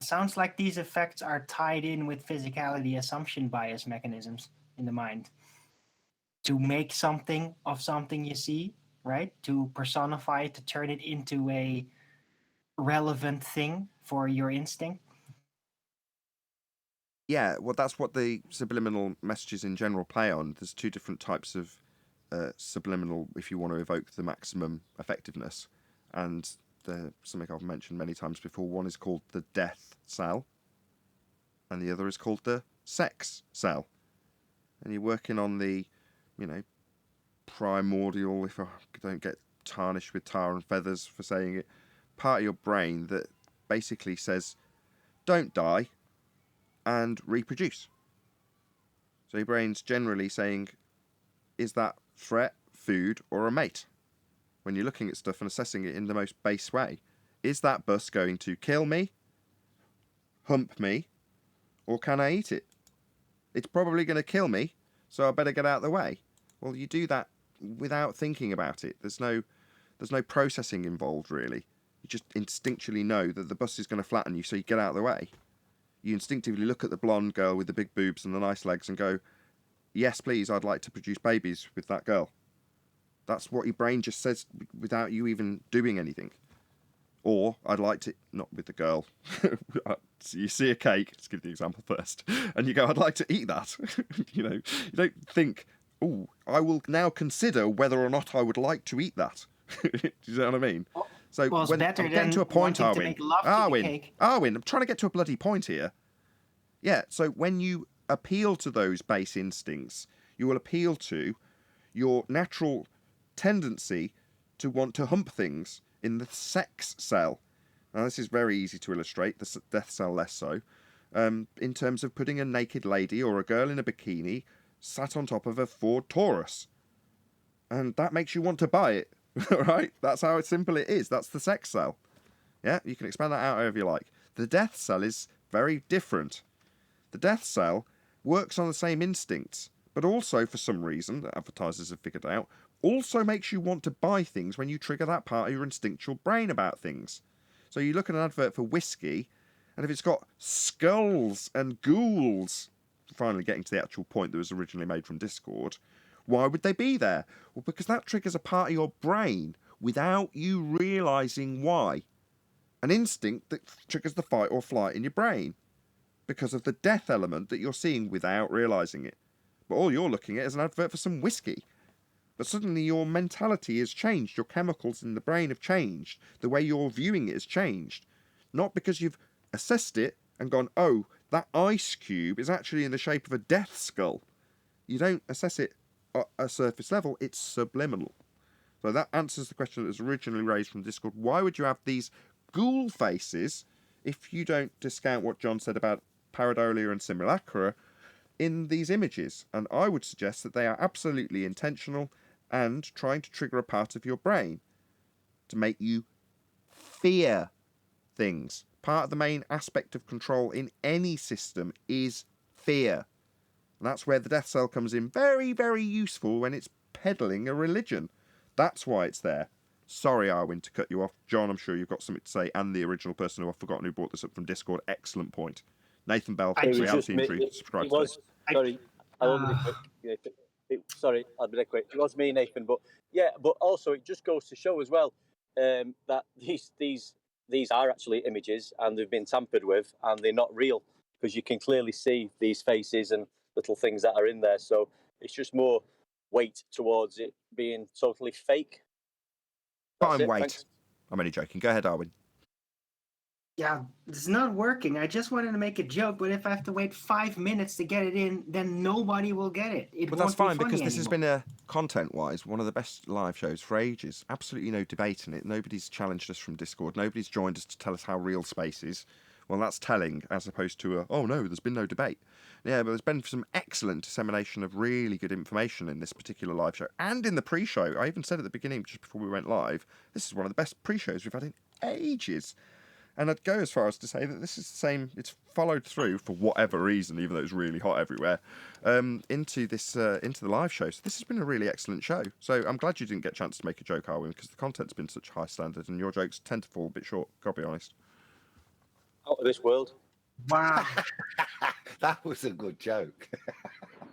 Sounds like these effects are tied in with physicality assumption bias mechanisms in the mind. To make something of something you see, right? To personify it, to turn it into a relevant thing for your instinct. Yeah, well, that's what the subliminal messages in general play on. There's two different types of subliminal, if you want to evoke the maximum effectiveness. And something I've mentioned many times before, one is called the death cell, and the other is called the sex cell. And you're working on the, primordial, if I don't get tarnished with tar and feathers for saying it, part of your brain that basically says, don't die and reproduce. So your brain's generally saying, is that threat, food, or a mate? When you're looking at stuff and assessing it in the most base way, is that bus going to kill me, hump me, or can I eat it? It's probably going to kill me, so I better get out of the way. Well, you do that without thinking about it. There's no processing involved, really. You just instinctually know that the bus is going to flatten you, so you get out of the way. You instinctively look at the blonde girl with the big boobs and the nice legs and go, yes, please, I'd like to produce babies with that girl. That's what your brain just says without you even doing anything. Or, I'd like to, not with the girl. So you see a cake, let's give the example first, and you go, I'd like to eat that. You don't think, oh, I will now consider whether or not I would like to eat that. Do you know what I mean? So well, when I'm getting to a point, Arwin, I'm trying to get to a bloody point here. Yeah, so when you appeal to those base instincts, you will appeal to your natural tendency to want to hump things in the sex cell. Now, this is very easy to illustrate, the death cell less so, in terms of putting a naked lady or a girl in a bikini sat on top of a Ford Taurus. And that makes you want to buy it, right? That's how simple it is. That's the sex cell. Yeah, you can expand that out however you like. The death cell is very different. The death cell works on the same instincts, but also, for some reason, that advertisers have figured out, also makes you want to buy things when you trigger that part of your instinctual brain about things. So you look at an advert for whiskey, and if it's got skulls and ghouls, finally getting to the actual point that was originally made from Discord, why would they be there? Well, because that triggers a part of your brain without you realising why. an instinct that triggers the fight or flight in your brain because of the death element that you're seeing without realising it. But all you're looking at is an advert for some whiskey. But suddenly your mentality has changed. Your chemicals in the brain have changed. The way you're viewing it has changed. Not because you've assessed it and gone, oh, that ice cube is actually in the shape of a death skull. You don't assess it at a surface level. It's subliminal. So that answers the question that was originally raised from Discord. Why would you have these ghoul faces if you don't discount what John said about pareidolia and simulacra in these images? And I would suggest that they are absolutely intentional and trying to trigger a part of your brain to make you fear things. Part of the main aspect of control in any system is fear. And that's where the death cell comes in very, very useful when it's peddling a religion. That's why it's there. Sorry, Arwin, to cut you off. John, I'm sure you've got something to say, and the original person who I've forgotten who brought this up from Discord. Excellent point. Nathan Bell, Reality and Truth, subscribe to this. Sorry, I'll be quick. Sorry, I'll be quick. It was me, Nathan, but yeah, but also it just goes to show as well that these are actually images and they've been tampered with and they're not real because you can clearly see these faces and little things that are in there. So it's just more weight towards it being totally fake. Fine, wait. Thanks. I'm only joking. Go ahead, Arwin. Yeah, it's not working. I just wanted to make a joke, but if I have to wait 5 minutes to get it in, then nobody will get it. But that's fine because this has been content-wise one of the best live shows for ages. Absolutely no debate in it. Nobody's challenged us from Discord. Nobody's joined us to tell us how real space is. Well, that's telling, as opposed to oh no, there's been no debate. Yeah, but there's been some excellent dissemination of really good information in this particular live show and in the pre-show. I even said at the beginning, just before we went live, this is one of the best pre-shows we've had in ages. And I'd go as far as to say that this is the same, it's followed through for whatever reason, even though it's really hot everywhere, into the live show. So this has been a really excellent show. So I'm glad you didn't get a chance to make a joke, Arwin, because the content's been such a high standard and your jokes tend to fall a bit short, gotta be honest. Out of this world. Wow. That was a good joke.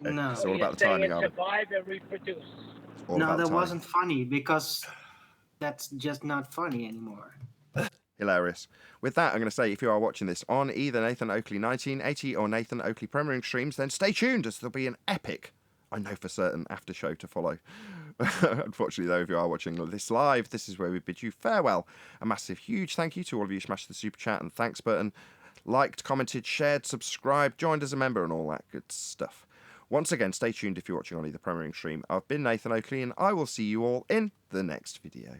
No. It's all about the timing, Arwin. Survive and reproduce. No, that wasn't funny because that's just not funny anymore. Hilarious. With that, I'm going to say, if you are watching this on either Nathan Oakley 1980 or Nathan Oakley premiering streams, then stay tuned as there'll be an epic, I know for certain, after show to follow. Unfortunately, though, if you are watching this live, this is where we bid you farewell. A massive, huge thank you to all of you who smashed the super chat and thanks button, liked, commented, shared, subscribed, joined as a member, and all that good stuff. Once again, stay tuned if you're watching on either premiering stream. I've been Nathan Oakley, and I will see you all in the next video.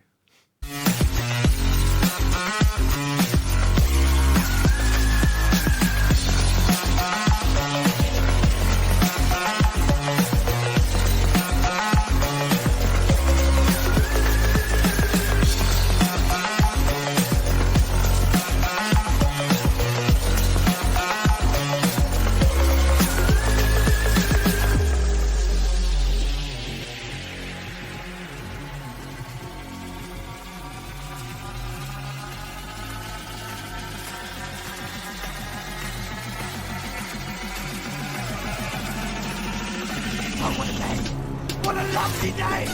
What a lovely day!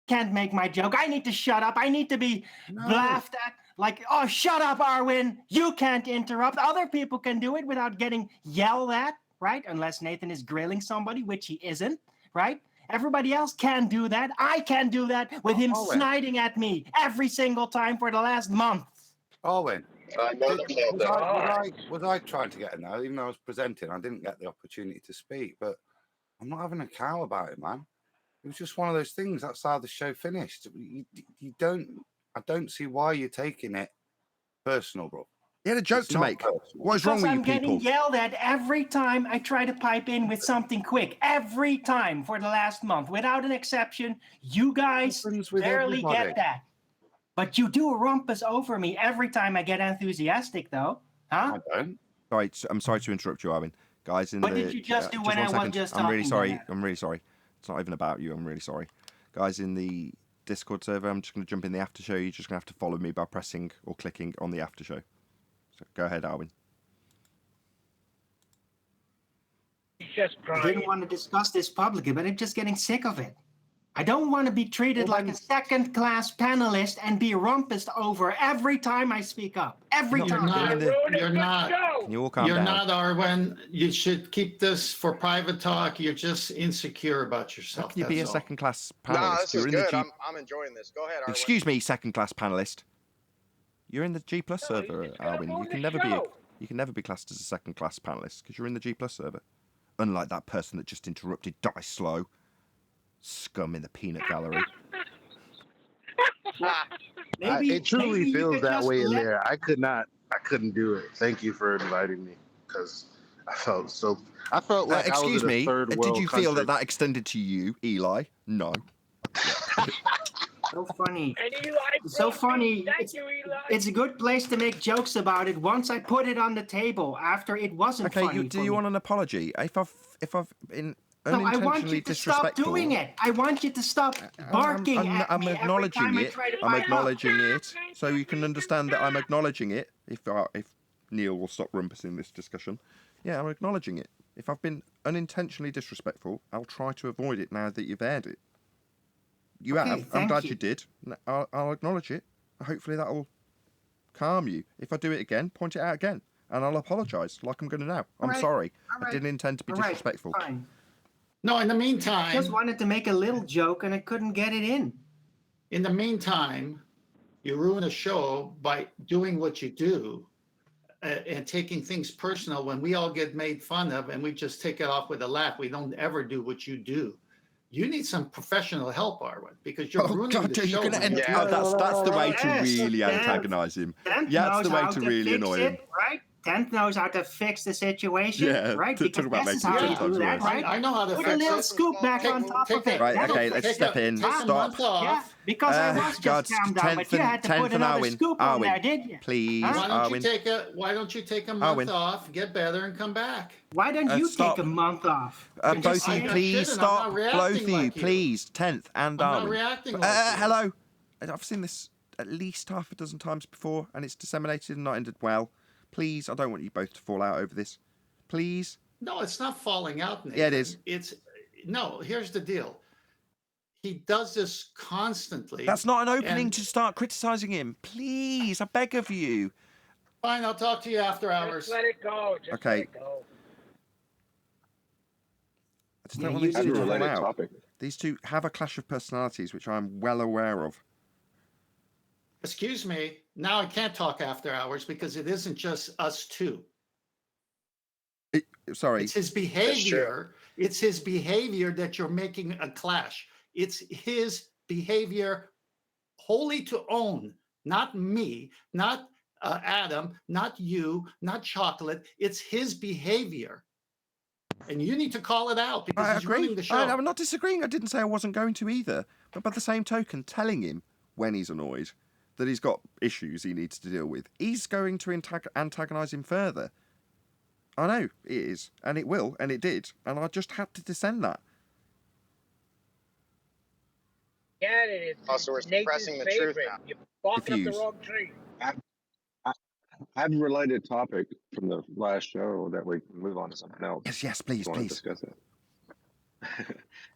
Can't make my joke. I need to shut up. I need to be laughed at. Like, oh, shut up, Arwin. You can't interrupt. Other people can do it without getting yelled at, right? Unless Nathan is grilling somebody, which he isn't, right? Everybody else can do that. I can do that with him sniding at me every single time for the last month. Arwin. Was I trying to get in there? Even though I was presenting, I didn't get the opportunity to speak. But I'm not having a cow about it, man. It was just one of those things. That's how the show finished. You don't. I don't see why you're taking it personal, bro. You had a joke to make. What is wrong with you people? I'm getting yelled at every time I try to pipe in with something quick. Every time for the last month, without an exception. You guys barely get that. But you do rumpus over me every time I get enthusiastic, though. Huh? I don't. Right, I'm sorry to interrupt you, Arwin. Guys, what did you just do when I was just talking? I'm really sorry. I'm really sorry. It's not even about you. I'm really sorry. Guys, in the Discord server, I'm just going to jump in the after show. You're just going to have to follow me by pressing or clicking on the after show. So go ahead, Arwin. just I crying. didn't want to discuss this publicly, but I'm just getting sick of it. I don't want to be treated like a second-class panelist and be rumpused over every time I speak up. Every time. You're not. Can you all calm down? You're not, Arwen. You should keep this for private talk. You're just insecure about yourself. How can you be a second-class panelist? No, this is good. I'm enjoying this. Go ahead, Arwen. Excuse me, second-class panelist. You're in the G Plus server, Alwyn. You can never be classed as a second-class panelist because you're in the G Plus server. Unlike that person that just interrupted Die Slow. Scum in the peanut gallery. It truly feels that way in there. I couldn't do it. Thank you for inviting me because I felt like excuse I was in me, a third world did you feel country. that extended to you, Eli? No. So funny. And Eli, It's so funny. Thank you, Eli. It's a good place to make jokes about it once I put it on the table after it wasn't funny. Do you want an apology? If I've been No, I want you to stop doing it. I want you to stop barking I'm at me acknowledging every time it. I try to I'm fight acknowledging it, so you can understand that I'm acknowledging it. If Neil will stop rumpusing this discussion, yeah, I'm acknowledging it. If I've been unintentionally disrespectful, I'll try to avoid it now that you've aired it. You have. I'm glad you did. I'll acknowledge it. Hopefully that'll calm you. If I do it again, point it out again, and I'll apologise like I'm going to now. I'm sorry. I didn't intend to be disrespectful. Fine. No, in the meantime... I just wanted to make a little joke and I couldn't get it in. In the meantime, you ruin a show by doing what you do and taking things personal when we all get made fun of and we just take it off with a laugh. We don't ever do what you do. You need some professional help, Arwen, because you're ruining the show. That's the way to really antagonise him. That's the way to really annoy him. Right? Tenth knows how to fix the situation, right? Talk about making it 10 times worse. Right? I know how to Put fix a little it. scoop back on top of it. Right, okay, let's step in. Stop. Yeah, because I was just calmed down, but you had to put another scoop on there, did you? Please, Why don't you take a month off, get better, and come back? Why don't you take a month off? Both of you, please stop. Both of you, please. 10th and Darwin. I'm not reacting like hello. I've seen this at least half a dozen times before, and it's disseminated and not ended well. Please, I don't want you both to fall out over this. Please. No, it's not falling out, Nathan. Yeah, it is. Here's the deal. He does this constantly. That's not an opening to start criticising him. Please, I beg of you. Fine, I'll talk to you after hours. Just let it go. Okay. Let it go. I just don't want these two to fall out. These two have a clash of personalities, which I'm well aware of. Excuse me. Now I can't talk after hours because it isn't just us two. Sorry. It's his behavior. It's his behavior that you're making a clash. It's his behavior wholly to own, not me, not Adam, not you, not Chocolate. It's his behavior. And you need to call it out because he's running the show. I'm not disagreeing. I didn't say I wasn't going to either. But by the same token, telling him when he's annoyed that he's got issues he needs to deal with, he's going to antagonise him further. I know it is, and it will, and it did, and I just had to descend that. Yeah, it is. Also, we're suppressing the truth now. You're barking up the wrong tree. I have a related topic from the last show that we can move on to something else. Yes, please. Discuss it.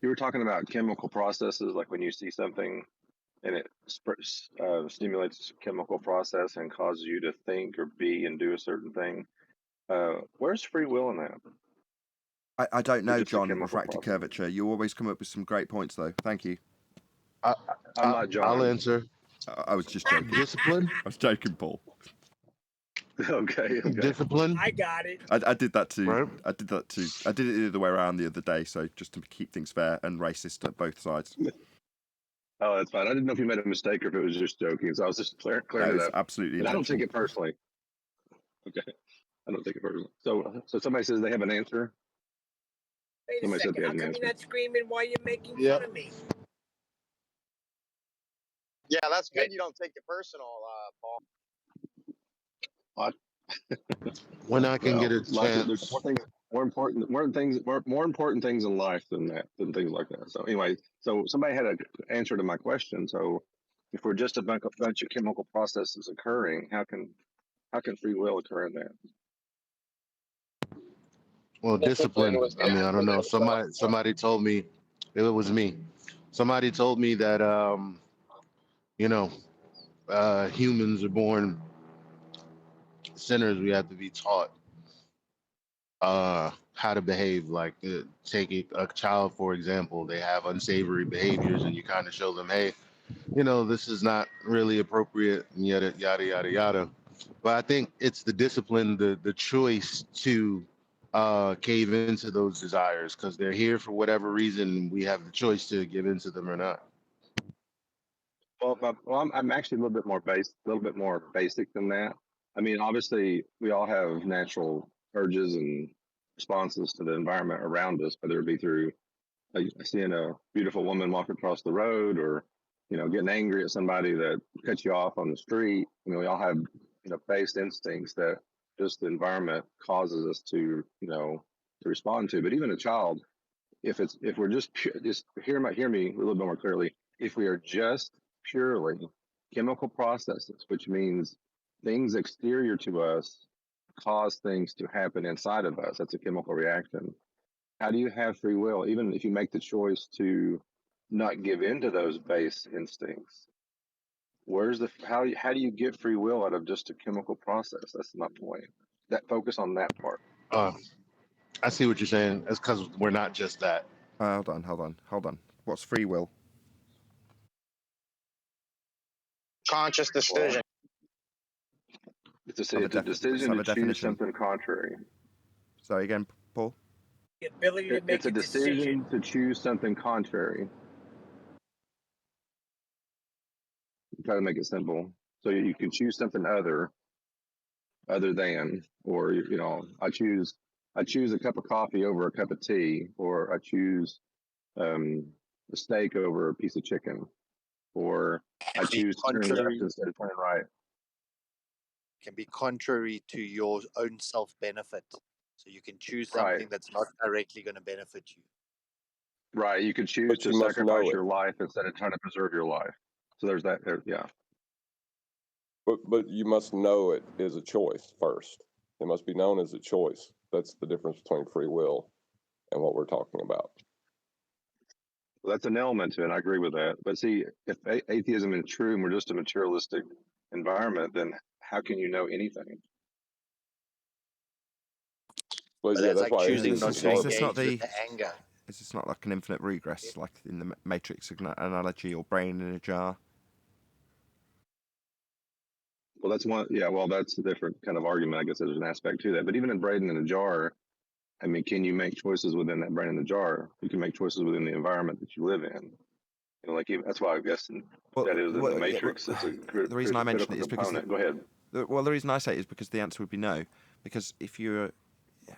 You were talking about chemical processes, like when you see something and it stimulates a chemical process and causes you to think or be and do a certain thing. Where's free will in that? I don't know, John. Refracted curvature. You always come up with some great points, though. Thank you. I'm not John. I'll answer. I was just joking. Discipline. I was joking, Paul. Okay. Discipline. I got it. I did that too. Right. I did that too. I did it the other way around the other day, so just to keep things fair and racist at both sides. Oh, that's fine. I didn't know if you made a mistake or if it was just joking, so I was just clearing it up. Absolutely. And I don't take it personally. Okay. I don't take it personally. So somebody says they have an answer. Wait a second. How come you're not screaming while you're making fun of me? Yeah, that's good. You don't take it personal, Paul. What? When I can get a chance. There's more important things in life than things like that. So anyway, so somebody had an answer to my question. So if we're just a bunch of chemical processes occurring, how can free will occur in that? Well, discipline. was I mean, I don't know. Somebody told me, it was me. Somebody told me that you know, humans are born sinners. We have to be taught how to behave. Like, take a child for example. They have unsavory behaviors, and you kind of show them, hey, this is not really appropriate, and yada yada yada yada. But I think it's the discipline, the choice to cave into those desires because they're here for whatever reason. We have the choice to give into them or not. Well, I'm actually a little bit more basic than that. I mean, obviously, we all have natural urges and responses to the environment around us, whether it be through seeing a beautiful woman walk across the road, or getting angry at somebody that cuts you off on the street. We all have base instincts that just the environment causes us to respond to. But even a child, if we're just hear me a little bit more clearly. If we are just purely chemical processes, which means things exterior to us cause things to happen inside of us. That's a chemical reaction. How do you have free will, even if you make the choice to not give in to those base instincts? How do you get free will out of just a chemical process? That's my point. That focus on that part. I see what you're saying. It's because we're not just that. Hold on. What's free will? Conscious decision. It's a decision to choose something contrary. Sorry again, Paul? The ability to make it's a decision to choose something contrary. Try to make it simple. So you can choose something other than, or I choose a cup of coffee over a cup of tea, or I choose a steak over a piece of chicken, or I choose to turn left instead of turning right. Can be contrary to your own self-benefit. So you can choose something that's not directly going to benefit you. Right. You could choose to sacrifice your life instead of trying to preserve your life. So there's that. Yeah. But you must know it is a choice first. It must be known as a choice. That's the difference between free will and what we're talking about. Well, that's an element to it. I agree with that. But see, if atheism is true and we're just a materialistic environment, then how can you know anything? Well, yeah, that's like why choosing not to engage with the anger. Is this not like an infinite regress, like in the Matrix analogy, or brain in a jar? Well, that's one. Yeah, well, that's a different kind of argument. I guess there's an aspect to that. But even in brain in a jar, I mean, can you make choices within that brain in the jar? You can make choices within the environment that you live in. That's why I guess that is in the Matrix. It's the reason I mention it is because go ahead. The reason I say it is because the answer would be no. Because if you're,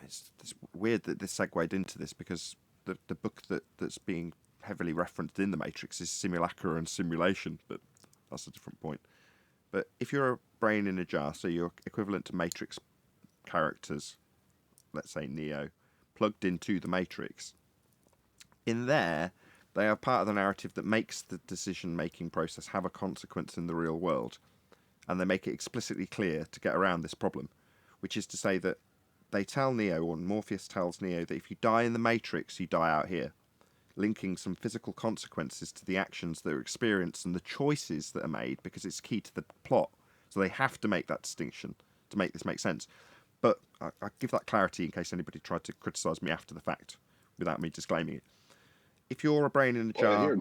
it's weird that this segued into this, because the book that's being heavily referenced in the Matrix is Simulacra and Simulation, but that's a different point. But if you're a brain in a jar, so you're equivalent to Matrix characters, let's say Neo, plugged into the Matrix, in there, they are part of the narrative that makes the decision-making process have a consequence in the real world. And they make it explicitly clear to get around this problem, which is to say that they tell Neo, or Morpheus tells Neo, that if you die in the Matrix, you die out here, linking some physical consequences to the actions that are experienced and the choices that are made, because it's key to the plot. So they have to make that distinction to make this make sense. But I give that clarity in case anybody tried to criticise me after the fact without me disclaiming it. If you're a brain in a jar,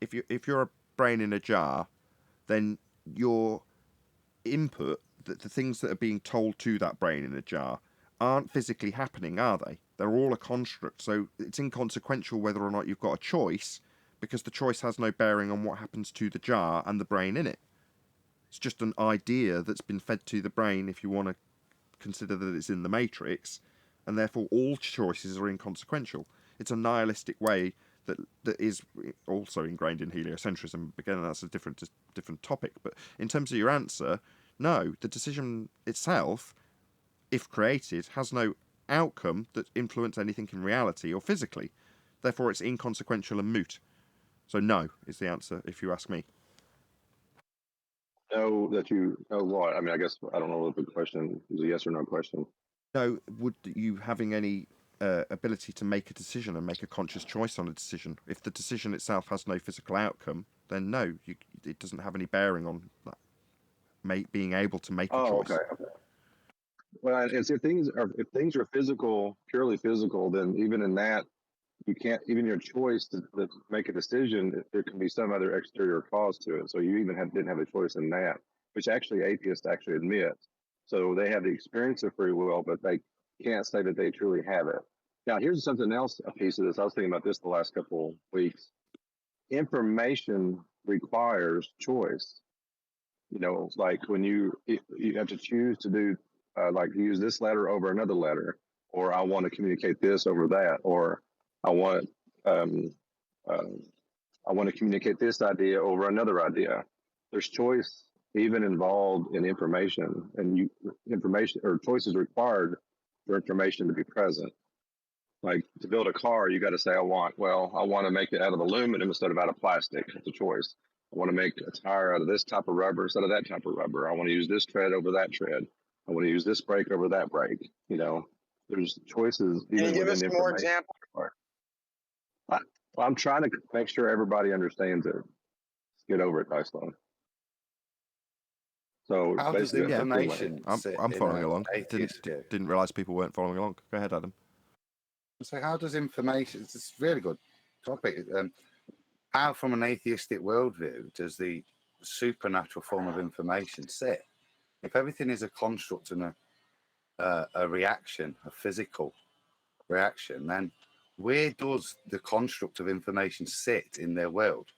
if you're a brain in a jar, then your input, the things that are being told to that brain in a jar, aren't physically happening, are they? They're all a construct, so it's inconsequential whether or not you've got a choice, because the choice has no bearing on what happens to the jar and the brain in it. It's just an idea that's been fed to the brain, if you want to consider that it's in the Matrix, and therefore all choices are inconsequential. It's a nihilistic way that is also ingrained in heliocentrism. Again, that's a different topic. But in terms of your answer, no, the decision itself, if created, has no outcome that influence anything in reality or physically. Therefore, it's inconsequential and moot. So no is the answer, if you ask me. No, that you know what? I mean, I guess I don't know what the question is. A yes or no question. No, would you having any ability to make a decision and make a conscious choice on a decision. If the decision itself has no physical outcome, then no, it doesn't have any bearing on that, being able to make a choice. Okay. Well, if things are physical, purely physical, then even in that, you can't, even your choice to make a decision, there can be some other exterior cause to it. So you even didn't have a choice in that, which actually atheists actually admit. So they have the experience of free will, but they can't say that they truly have it. Now, here's something else, a piece of this. I was thinking about this the last couple of weeks. Information requires choice. You know, like when you have to choose to do, like use this letter over another letter, or I want to communicate this over that, or I want to communicate this idea over another idea. There's choice even involved in information, and information or choice is required for information to be present. Like to build a car, you got to say, I want to make it out of aluminum instead of out of plastic. It's a choice. I want to make a tire out of this type of rubber instead of that type of rubber. I want to use this tread over that tread. I want to use this brake over that brake. You know, there's choices. Can you even give us within some more information. examples? Well, I'm trying to make sure everybody understands it. Get over it, Dyson. So how does basically, information? I'm following along. Didn't realize people weren't following along. Go ahead, Adam. So how does information? It's a really good topic. How, from an atheistic worldview, does the supernatural form of information sit? If everything is a construct and a reaction, a physical reaction, then where does the construct of information sit in their world?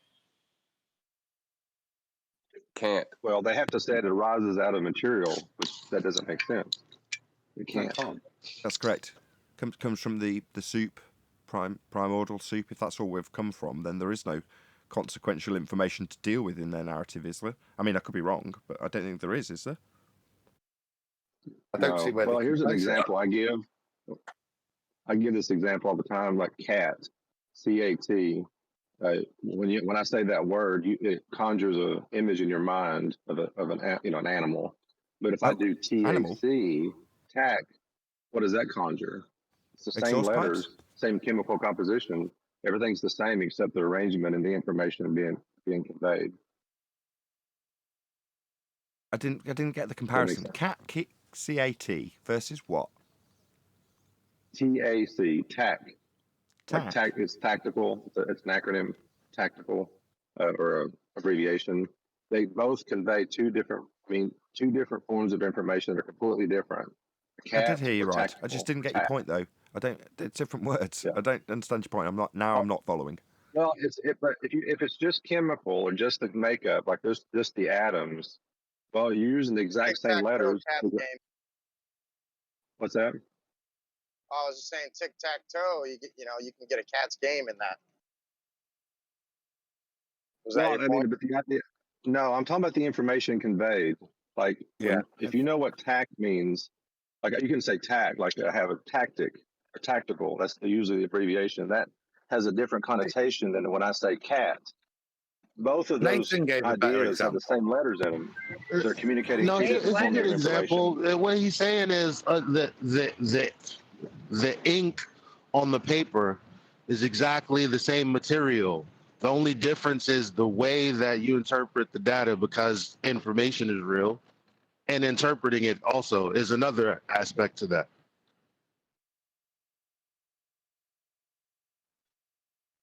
Can't. Well, they have to say it arises out of material, which that doesn't make sense. It can't. That's correct. Comes from the soup, primordial soup. If that's all we've come from, then there is no consequential information to deal with in their narrative, is there? I mean, I could be wrong, but I don't think there is there? I don't see where. Well, here's an example I give. I give this example all the time, like cat, C-A-T. When I say that word, it conjures an image in your mind of an animal. But if I do T-A-C, tac, what does that conjure? It's the same letters, same chemical composition. Everything's the same except the arrangement and the information being conveyed. I didn't get the comparison. Cat, C-A-T versus what? T-A-C, tac. Tac. Like tac is tactical. It's an acronym, tactical, or an abbreviation. They both convey two different forms of information that are completely different. I did hear you right. I just didn't get your point though. It's different words. Yeah. I don't understand your point. I'm not following. Well, but if it's just chemical or just the makeup, like just the atoms, well, you're using the exact same letters. What's that? I was just saying tic-tac-toe. You can get a cat's game in that. Was that your point? But the idea, no, I'm talking about the information conveyed. Like, if you know what tac means, like you can say tac, like I have a tactic or tactical. That's usually the abbreviation. That has a different connotation than when I say cat. Both of those ideas have the same letters in them. They're communicating. No, it's a good example. What he's saying is the ink on the paper is exactly the same material. The only difference is the way that you interpret the data, because information is real, and interpreting it also is another aspect to that.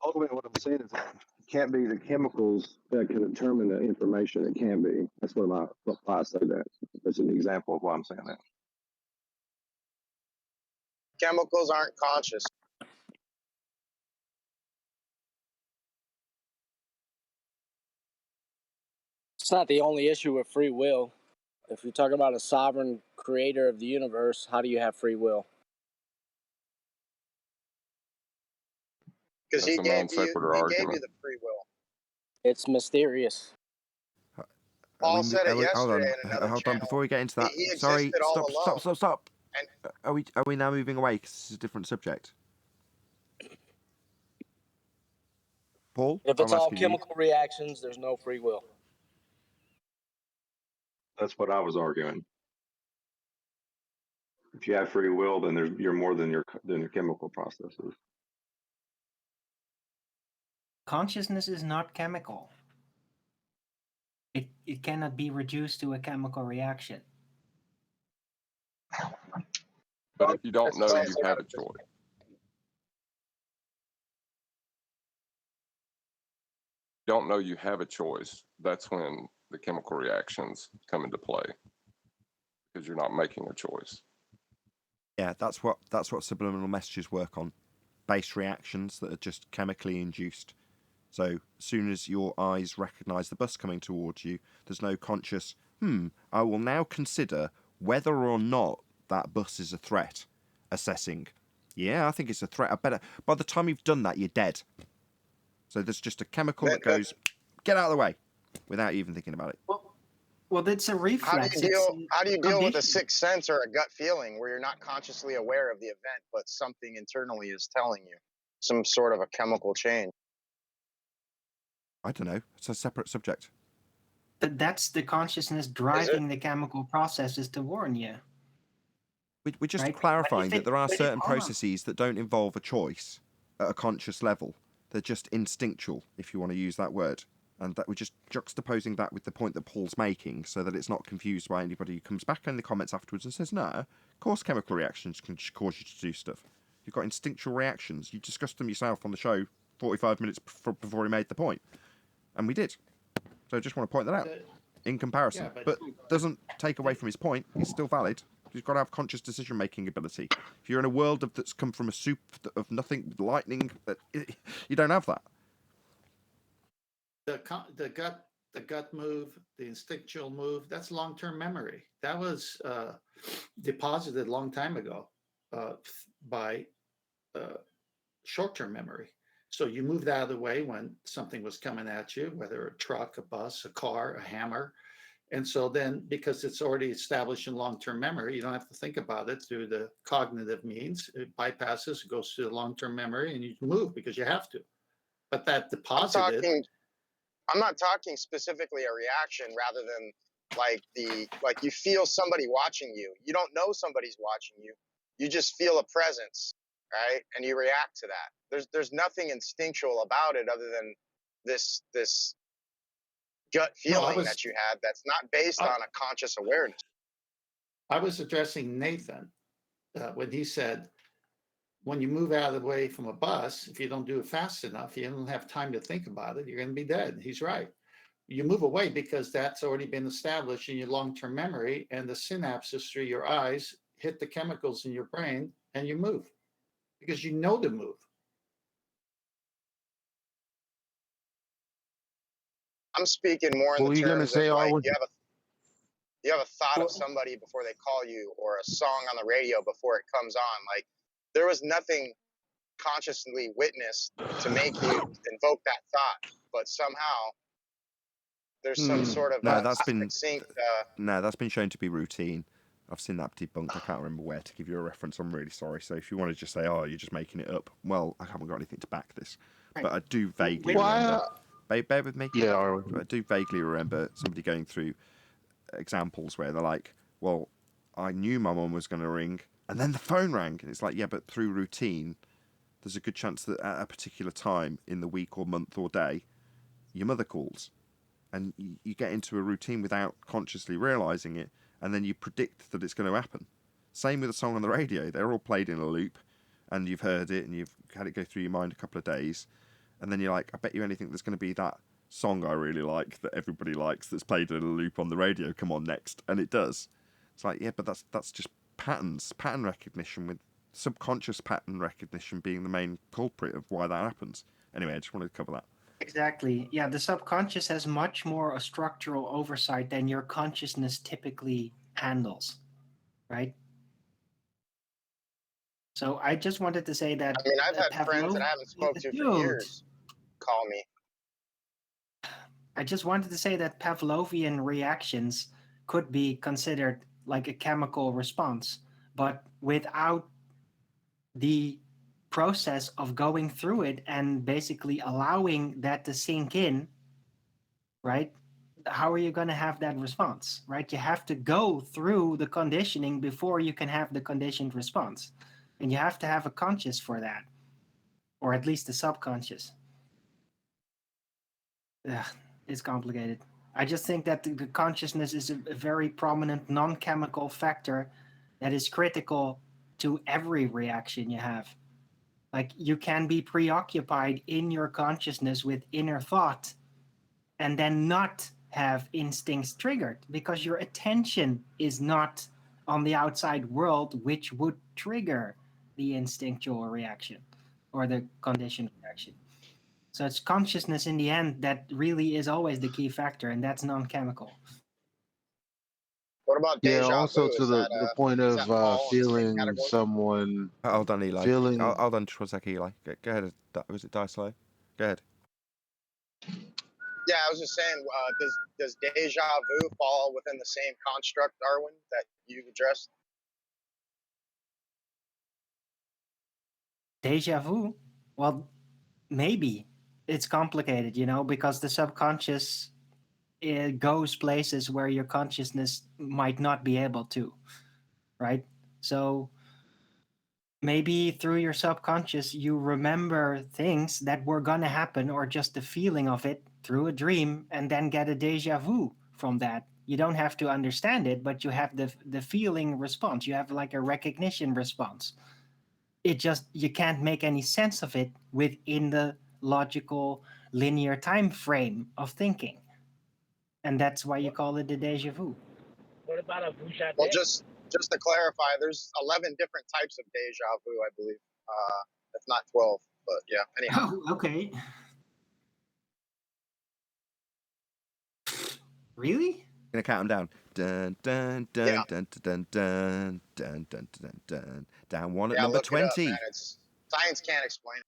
Ultimately, what I'm saying is that it can't be the chemicals that can determine the information. It can be. That's why I say that. That's an example of why I'm saying that. Chemicals aren't conscious. It's not the only issue with free will. If you talk about a sovereign creator of the universe, how do you have free will? Because he gave you the free will. It's mysterious. Paul said it yesterday in another Hold on, before we get into that. He Sorry, existed all alone. stop. Are we now moving away? Because this is a different subject. Paul? If it's all chemical reactions, there's no free will. That's what I was arguing. If you have free will, then you're more than your chemical processes. Consciousness is not chemical. It cannot be reduced to a chemical reaction. But if you don't know, you have a choice. Don't know you have a choice, that's when the chemical reactions come into play, because you're not making a choice. Yeah, that's what subliminal messages work on. Base reactions that are just chemically induced. So as soon as your eyes recognise the bus coming towards you, there's no conscious, I will now consider whether or not that bus is a threat. Assessing. Yeah, I think it's a threat. I better. By the time you've done that, you're dead. So there's just a chemical that goes, get out of the way, without even thinking about it. Well, that's a reflex. How do you deal with a sixth sense or a gut feeling where you're not consciously aware of the event, but something internally is telling you some sort of a chemical change? I don't know. It's a separate subject. That's the consciousness driving the chemical processes to warn you. We're just clarifying that there are certain processes that don't involve a choice at a conscious level. They're just instinctual, if you want to use that word. And that we're just juxtaposing that with the point that Paul's making so that it's not confused by anybody who comes back in the comments afterwards and says, no, of course chemical reactions can just cause you to do stuff. You've got instinctual reactions. You discussed them yourself on the show 45 minutes before he made the point. And we did. So I just want to point that out in comparison. Yeah, but doesn't take away from his point. It's still valid. You've got to have conscious decision-making ability. If you're in a world that's come from a soup of nothing, lightning, you don't have that. The gut move, the instinctual move, that's long-term memory. That was deposited a long time ago by short-term memory. So you moved out of the way when something was coming at you, whether a truck, a bus, a car, a hammer. And so then, because it's already established in long-term memory, you don't have to think about it through the cognitive means. It bypasses, it goes to the long-term memory, and you move because you have to. But that deposited... I'm not talking specifically a reaction rather than like you feel somebody watching you. You don't know somebody's watching you. You just feel a presence, right? And you react to that. There's nothing instinctual about it other than this gut feeling that you had that's not based on a conscious awareness. I was addressing Nathan when he said, when you move out of the way from a bus, if you don't do it fast enough, you don't have time to think about it, you're going to be dead. He's right. You move away because that's already been established in your long-term memory, and the synapses through your eyes hit the chemicals in your brain, and you move because you know to move. I'm speaking more in the terms of like you have a thought of somebody before they call you, or a song on the radio before it comes on. Like there was nothing consciously witnessed to make you invoke that thought, but somehow there's some sort of that's been shown to be routine. I've seen that debunked. I can't remember where to give you a reference. I'm really sorry. So if you want to just say, "Oh, you're just making it up," well, I haven't got anything to back this, but I do vaguely remember. Bear with me. Yeah, I do vaguely remember somebody going through examples where they're like, "Well, I knew my mum was going to ring, and then the phone rang," and it's like, "Yeah, but through routine, there's a good chance that at a particular time in the week or month or day, your mother calls, and you get into a routine without consciously realising it, and then you predict that it's going to happen." Same with a song on the radio. They're all played in a loop, and you've heard it, and you've had it go through your mind a couple of days, and then you're like, I bet you anything there's going to be that song I really like that everybody likes that's played in a loop on the radio. Come on, next. And it does. It's like, yeah, but that's just patterns, pattern recognition, with subconscious pattern recognition being the main culprit of why that happens. Anyway, I just wanted to cover that. Exactly. Yeah, the subconscious has much more a structural oversight than your consciousness typically handles, right? So I just wanted to say that... I mean, I've had friends that I haven't spoken to for years call me. I just wanted to say that Pavlovian reactions could be considered like a chemical response, but without the process of going through it and basically allowing that to sink in, right? how are you going to have that response, right? You have to go through the conditioning before you can have the conditioned response. And you have to have a conscious for that, or at least a subconscious. It's complicated. I just think that the consciousness is a very prominent non-chemical factor that is critical to every reaction you have. Like, you can be preoccupied in your consciousness with inner thought and then not have instincts triggered because your attention is not on the outside world, which would trigger the instinctual reaction or the conditioned reaction. So it's consciousness in the end that really is always the key factor, and that's non-chemical. What about Yeah, deja also vu? to the point Does of that fall in the same feeling category? someone Hold on, Eli. feeling. Hold on just one sec, Eli. Go ahead. Was it Die Slow? Go ahead. Yeah, I was just saying, does deja vu fall within the same construct, Darwin, that you addressed? Deja vu? Well, maybe. It's complicated, because the subconscious, it goes places where your consciousness might not be able to, right? So maybe through your subconscious, you remember things that were going to happen or just the feeling of it through a dream and then get a deja vu from that. You don't have to understand it, but you have the feeling response. You have like a recognition response. You can't make any sense of it within the logical linear time frame of thinking. And that's why you call it the deja vu. What about a vujade? Well, just to clarify, there's 11 different types of deja vu, I believe. If not 12, but yeah. Anyhow. Oh, okay. Really? Gonna count them down. Dun dun dun dun dun dun dun dun dun dun. Down one at number 20. Science can't explain it.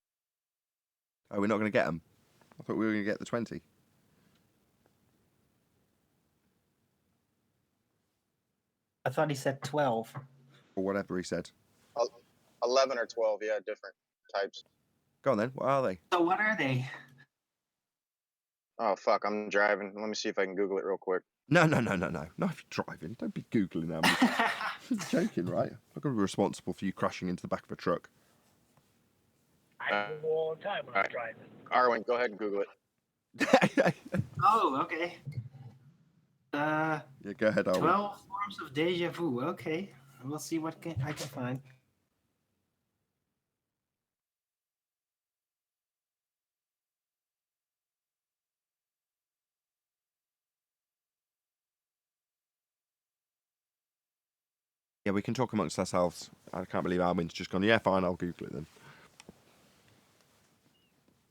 Oh, we're not gonna get them. I thought we were gonna get the 20. I thought he said 12. Or whatever he said. 11 or 12, yeah, different types. Go on then. What are they? So what are they? Oh, fuck, I'm driving. Let me see if I can Google it real quick. No. Not if you're driving. Don't be Googling them. You're joking, right? I'm not going to be responsible for you crashing into the back of a truck. I do all the time when I'm driving. Arwen, go ahead and Google it. Oh, okay. Yeah, go ahead, Arwen. 12 forms of deja vu. Okay. We'll see what I can find. Yeah, we can talk amongst ourselves. I can't believe Arwen's just gone, yeah, fine, I'll Google it then.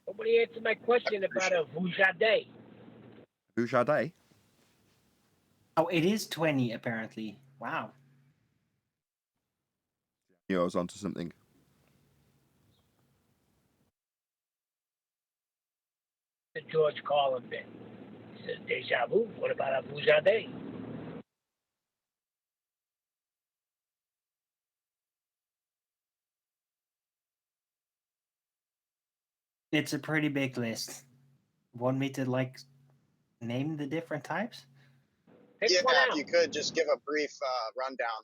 Nobody answered my question about a vujade. Vujade? Oh, it is 20, apparently. Wow. I was onto something. The George Carlin bit. He says, deja vu, what about a vujade? It's a pretty big list. Want me to, name the different types? Yeah, if you could, just give a brief rundown.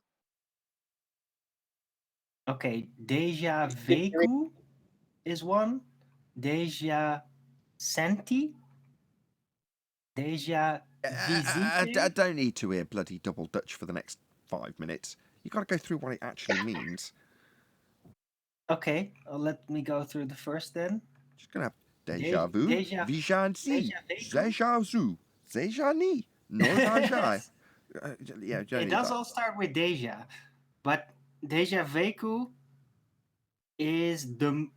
Okay, deja vu is one. Deja senti. Deja visite. I don't need to hear bloody double Dutch for the next 5 minutes. You got to go through what it actually means. Okay, let me go through the first then. Just gonna have deja vu, vijanzi, deja vu, deja ni, no deja. Yeah, it does all start with deja, but deja vu is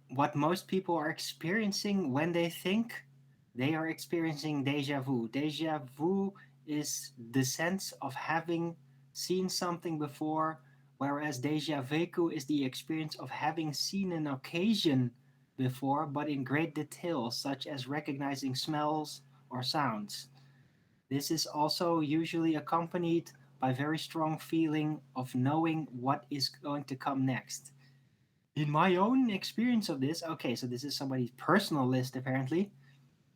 what most people are experiencing when they think they are experiencing deja vu. Deja vu is the sense of having seen something before, whereas deja vu is the experience of having seen an occasion before, but in great detail, such as recognizing smells or sounds. This is also usually accompanied by very strong feeling of knowing what is going to come next. In my own experience of this, okay, so this is somebody's personal list apparently.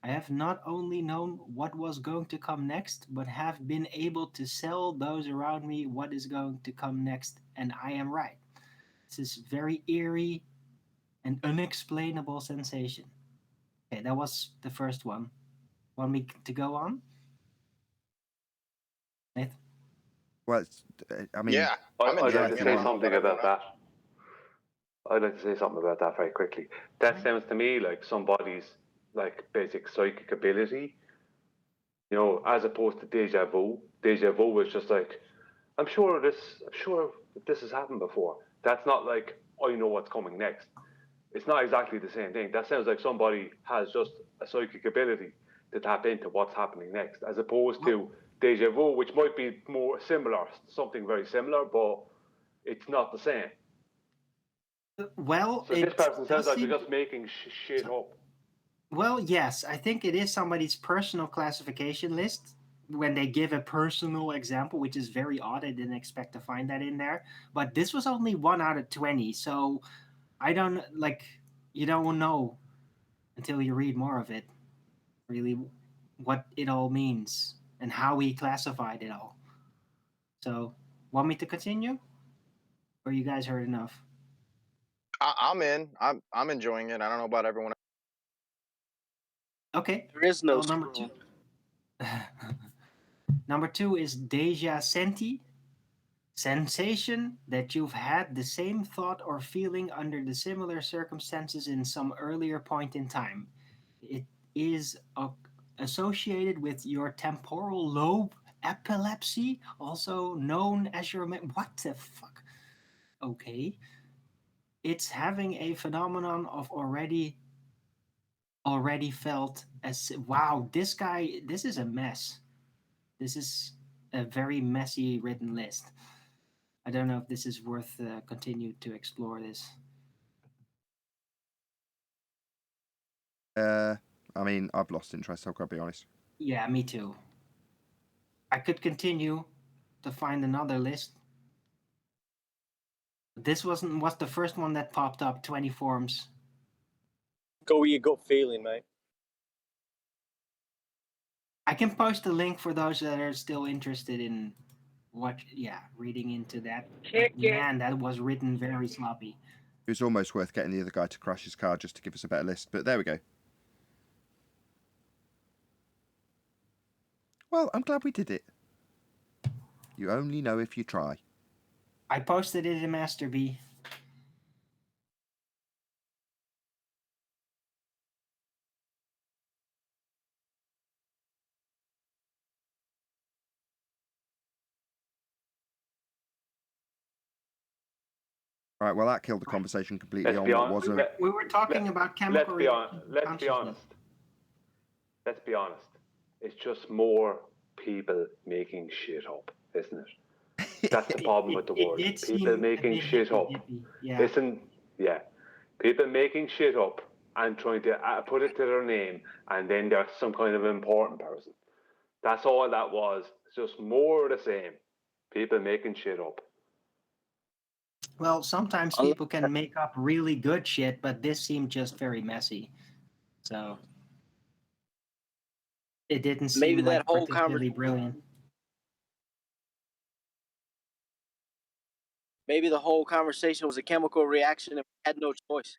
I have not only known what was going to come next, but have been able to sell those around me what is going to come next, and I am right. This is very eerie and unexplainable sensation. Okay, that was the first one. Want me to go on? Nathan? Well, I mean, yeah, I'd like to say something about that. I'd like to say something about that very quickly. That sounds to me like somebody's like basic psychic ability, you know, as opposed to deja vu. Deja vu was just like, I'm sure this has happened before. That's not like I know what's coming next. It's not exactly the same thing. That sounds like somebody has just a psychic ability to tap into what's happening next, as opposed to deja vu, which might be more similar, something very similar, but it's not the same. Well, so this person sounds like they're just making shit up. Well, yes, I think it is somebody's personal classification list when they give a personal example, which is very odd. I didn't expect to find that in there. But this was only 1 out of 20, so I don't you don't know until you read more of it, really, what it all means and how he classified it all. So, want me to continue? Or you guys heard enough? I'm in. I'm enjoying it. I don't know about everyone else. Okay. There is no number 2. Number 2 is deja senti. Sensation that you've had the same thought or feeling under the similar circumstances in some earlier point in time. It is associated with your temporal lobe epilepsy, also known as your... What the fuck? Okay. It's having a phenomenon of already felt as... Wow, this is a mess. This is a very messy written list. I don't know if this is worth continue to explore this. I mean, I've lost interest, I've got to be honest. Yeah, me too. I could continue to find another list. This was the first one that popped up, 20 forms. Go with your gut feeling, mate. I can post a link for those that are still interested in reading into that. Man, that was written very sloppy. It was almost worth getting the other guy to crash his car just to give us a better list, but there we go. Well, I'm glad we did it. You only know if you try. I posted it in Master B. Right, well, that killed the conversation completely on what was a... We were talking about chemical... Let's be honest. Let's be honest. It's just more people making shit up, isn't it? That's the problem with the world. People making shit up. Yeah. Listen, yeah. People making shit up and trying to put it to their name, and then they're some kind of important person. That's all that was. It's just more of the same. People making shit up. Well, sometimes people can make up really good shit, but this seemed just very messy. So it didn't seem maybe that like whole particularly brilliant. Maybe the whole conversation was a chemical reaction and we had no choice.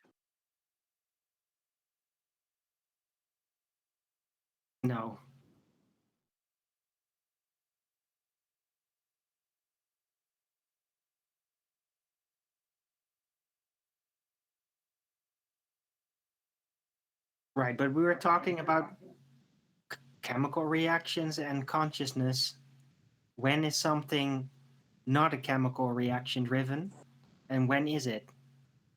No. Right, but we were talking about chemical reactions and consciousness. When is something not a chemical reaction driven? And when is it?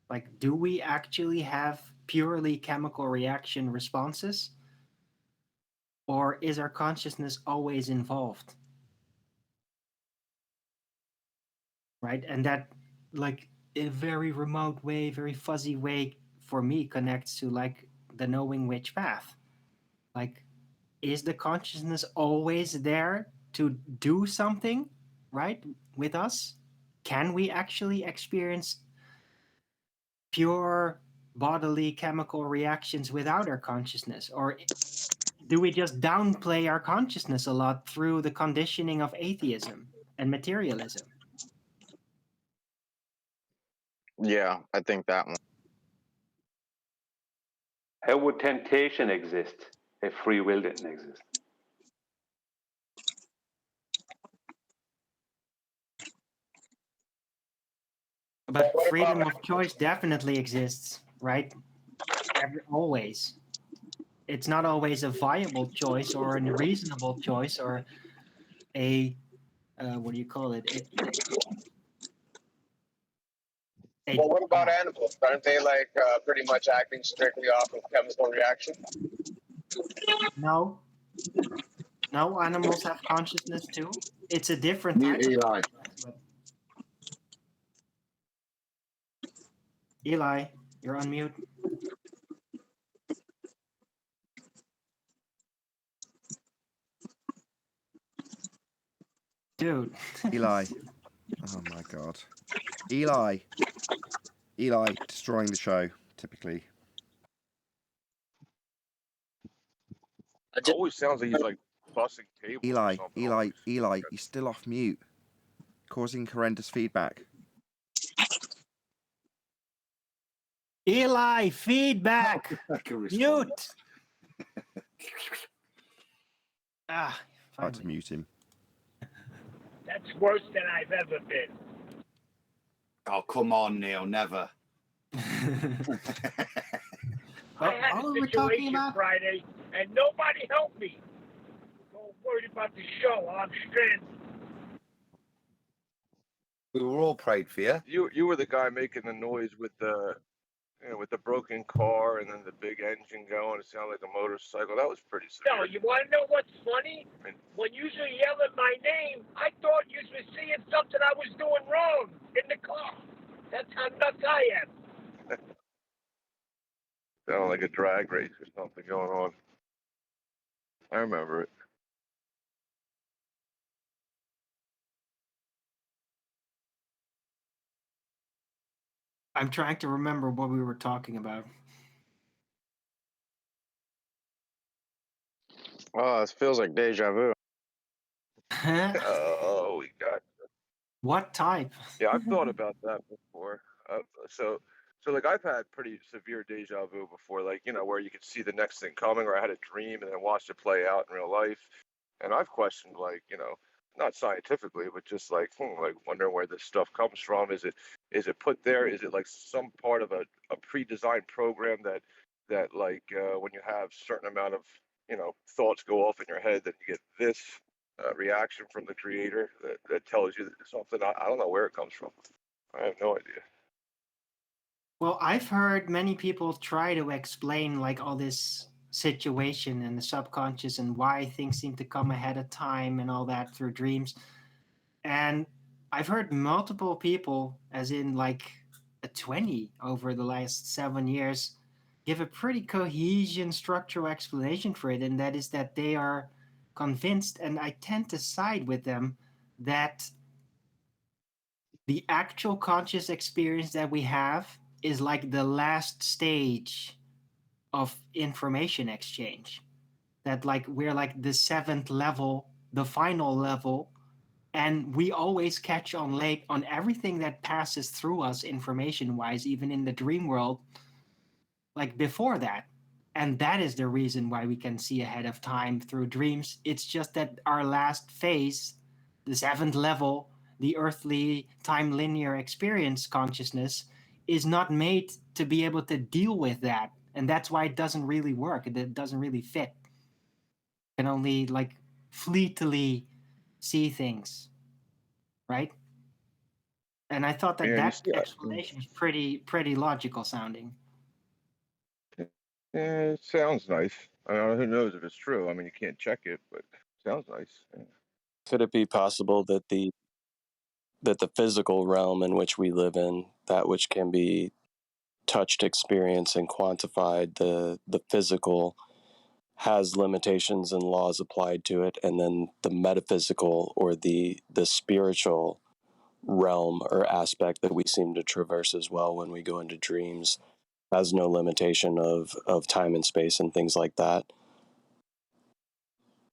Like, do we actually have purely chemical reaction responses? Or is our consciousness always involved? Right? And that, like, in a very remote way, very fuzzy way, for me, connects to, like, the knowing which path. Like, is the consciousness always there to do something, right, with us? Can we actually experience pure bodily chemical reactions without our consciousness? Or do we just downplay our consciousness a lot through the conditioning of atheism and materialism? Yeah, I think that one. How would temptation exist if free will didn't exist? But freedom of choice definitely exists, right? Always. It's not always a viable choice or a reasonable choice or a what do you call it? Well, what about animals? Aren't they like pretty much acting strictly off of chemical reaction? No. No, animals have consciousness too. It's a different type of consciousness. But... Eli, you're on mute. Dude. Eli. Oh my god. Eli. Eli destroying the show, typically. It always sounds like he's like bussing tables or something. Eli, you're still off mute. Causing horrendous feedback. Eli, feedback! Mute! Hard to mute him. That's worse than I've ever been. Oh, come on, Neil, never. I had a situation Friday, and nobody helped me. So worried about the show. I'm stranded. We were all prayed for you. You were the guy making the noise with the broken car and then the big engine going. It sounded like a motorcycle. That was pretty severe. No, you want to know what's funny? When you yell at my name, I thought you were seeing something I was doing wrong in the car. That's how nuts I am. Sounded like a drag race or something going on. I remember it. I'm trying to remember what we were talking about. Oh, it feels like deja vu. Oh, we got you. What type? Yeah, I've thought about that before. So like I've had pretty severe deja vu before, like, you know, where you could see the next thing coming, or I had a dream and then watched it play out in real life. And I've questioned, like, you know, not scientifically, but just like wondering where this stuff comes from. Is it put there? Is it like some part of a pre-designed program that like when you have certain amount of, you know, thoughts go off in your head, then you get this reaction from the creator that tells you something. I don't know where it comes from. I have no idea. Well, I've heard many people try to explain like all this situation and the subconscious and why things seem to come ahead of time and all that through dreams. And I've heard multiple people, as in like a 20 over the last 7 years, give a pretty cohesion structural explanation for it. And that is that they are convinced, and I tend to side with them, that the actual conscious experience that we have is like the last stage of information exchange. That like we're like the 7th level, the final level, and we always catch on late on everything that passes through us information-wise, even in the dream world, like before that. And that is the reason why we can see ahead of time through dreams. It's just that our last phase, the 7th level, the earthly time linear experience consciousness, is not made to be able to deal with that. And that's why it doesn't really work. It doesn't really fit. It can only like fleetly see things, right? And I thought that that explanation was pretty logical sounding. It sounds nice. I don't know, who knows if it's true. I mean, you can't check it, but it sounds nice. Yeah. Could it be possible that the physical realm in which we live in, that which can be touched, experienced, and quantified, the physical has limitations and laws applied to it, and then the metaphysical or the spiritual realm or aspect that we seem to traverse as well when we go into dreams has no limitation of time and space and things like that?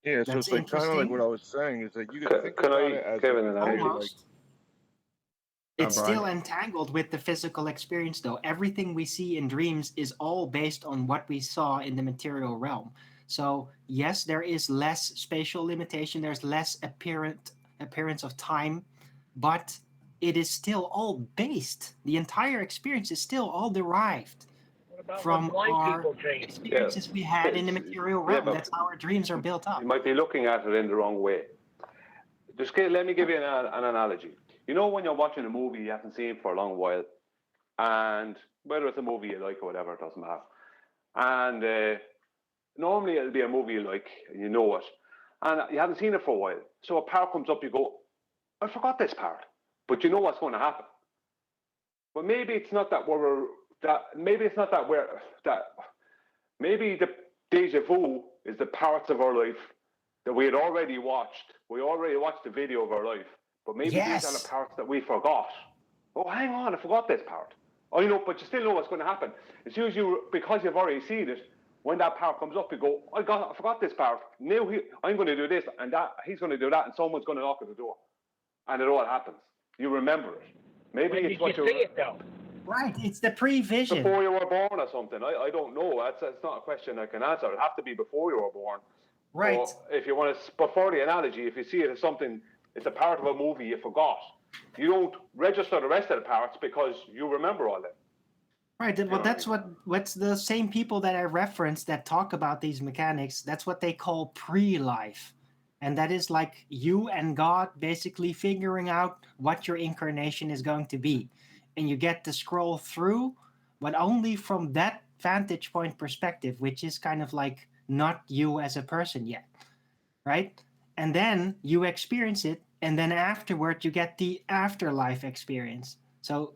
Yeah, so That's it's like kind of like what I was saying is that you could think about it as Kevin, if an it's analogy? like It's Brian. still entangled with the physical experience, though. Everything we see in dreams is all based on what we saw in the material realm. So yes, there is less spatial limitation. There's less appearance of time, but it is still all based. The entire experience is still all derived from our experiences we had in the material realm. That's how our dreams are built up. You might be looking at it in the wrong way. Let me give you an analogy. You know, when you're watching a movie you haven't seen for a long while, and whether it's a movie you like or whatever, it doesn't matter. And normally it'll be a movie you like, and you know it, and you haven't seen it for a while. So a part comes up, you go, I forgot this part, but you know what's going to happen. But maybe it's not that maybe the deja vu is the parts of our life that we had already watched. We already watched the video of our life, but maybe these are the parts that we forgot. Oh, hang on, I forgot this part. Oh, you know, but you still know what's going to happen. As soon as because you've already seen it, when that part comes up, you go, I forgot this part. Now I'm going to do this, and that he's going to do that, and someone's going to knock at the door, and it all happens. You remember it. Maybe it's what you see it though. Right, it's the prevision. Before you were born or something. I don't know. That's not a question I can answer. It'd have to be before you were born. Right. Or if you want to, before the analogy, if you see it as something, it's a part of a movie you forgot. You don't register the rest of the parts because you remember all that. Right, well, that's what's the same people that I referenced that talk about these mechanics. That's what they call pre-life. And that is like you and God basically figuring out what your incarnation is going to be. And you get to scroll through, but only from that vantage point perspective, which is kind of like not you as a person yet, right? And then you experience it, and then afterward you get the afterlife experience. So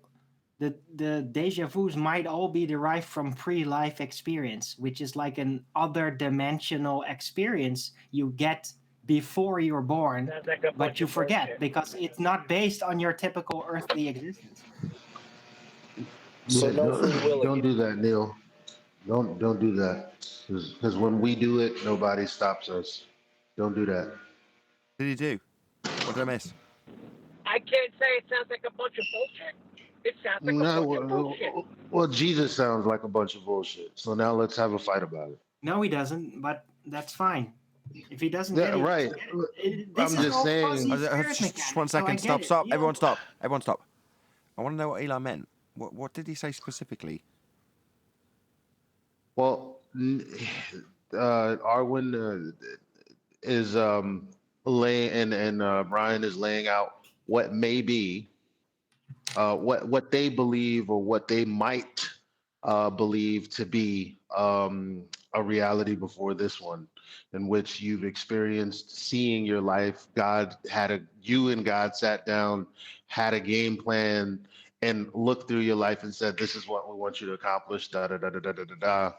the deja vus might all be derived from pre-life experience, which is like an other dimensional experience you get before you're born, but you forget because it's not based on your typical earthly existence. So don't do that, Neil. Don't do that. Because when we do it, nobody stops us. Don't do that. What did he do? What did I miss? I can't say it sounds like a bunch of bullshit. It sounds like a bunch of bullshit. Well, Jesus sounds like a bunch of bullshit. So now let's have a fight about it. No, he doesn't, but that's fine. If he doesn't Yeah, get it, right. This I'm is just all saying. fuzzy spirit mechanics, Just 1 second. so Stop. You Everyone stop. Everyone stop. I want to know what Eli meant. What did he say specifically? Well, Arwen is laying and Brian is laying out what may be, what they believe or what they might believe to be a reality before this one, in which you've experienced seeing your life. You and God sat down, had a game plan, and looked through your life and said, "This is what we want you to accomplish." Da da da da da da da da.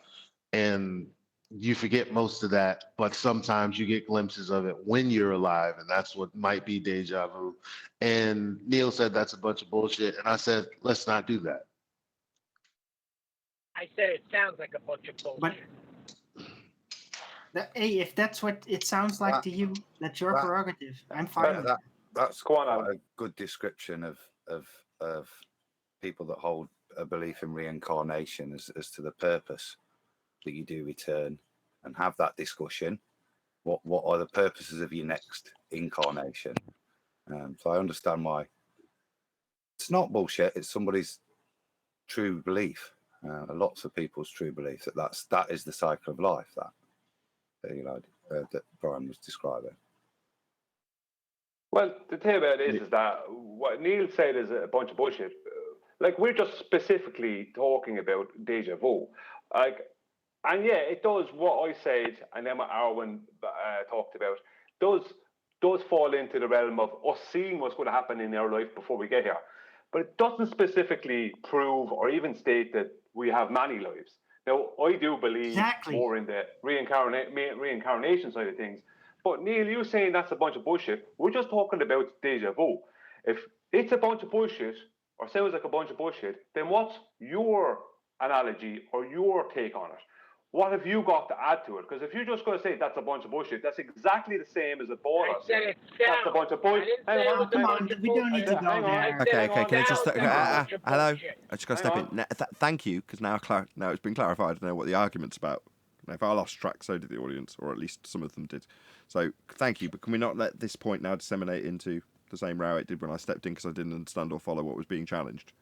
And you forget most of that, but sometimes you get glimpses of it when you're alive, and that's what might be deja vu. And Neil said that's a bunch of bullshit, and I said, let's not do that. I said it sounds like a bunch of bullshit. Hey, if that's what it sounds like to you, that's your prerogative. I'm fine with that. That's quite a good description of people that hold a belief in reincarnation as to the purpose that you do return and have that discussion. What are the purposes of your next incarnation? So I understand why it's not bullshit. It's somebody's true belief. Lots of people's true belief that is the cycle of life that Brian was describing. Well, the thing about it is that what Neil said is a bunch of bullshit. Like, we're just specifically talking about deja vu. And yeah, it does what I said, and then what Arwen talked about, does fall into the realm of us seeing what's going to happen in our life before we get here. But it doesn't specifically prove or even state that we have many lives. Now, I do believe more in the reincarnation side of things. But Neil, you saying that's a bunch of bullshit. We're just talking about deja vu. If it's a bunch of bullshit or sounds like a bunch of bullshit, then what's your analogy or your take on it? What have you got to add to it? Because if you're just going to say that's a bunch of bullshit, that's exactly the same as a baller saying that's a bunch of bullshit. Come on, we don't need to go there. Okay. Can I just hello? I just got to step Hang in. Thank you, because now it's been clarified. I know what the argument's about. Now, if I lost track, so did the audience, or at least some of them did. So thank you, but can we not let this point now disseminate into the same row it did when I stepped in because I didn't understand or follow what was being challenged?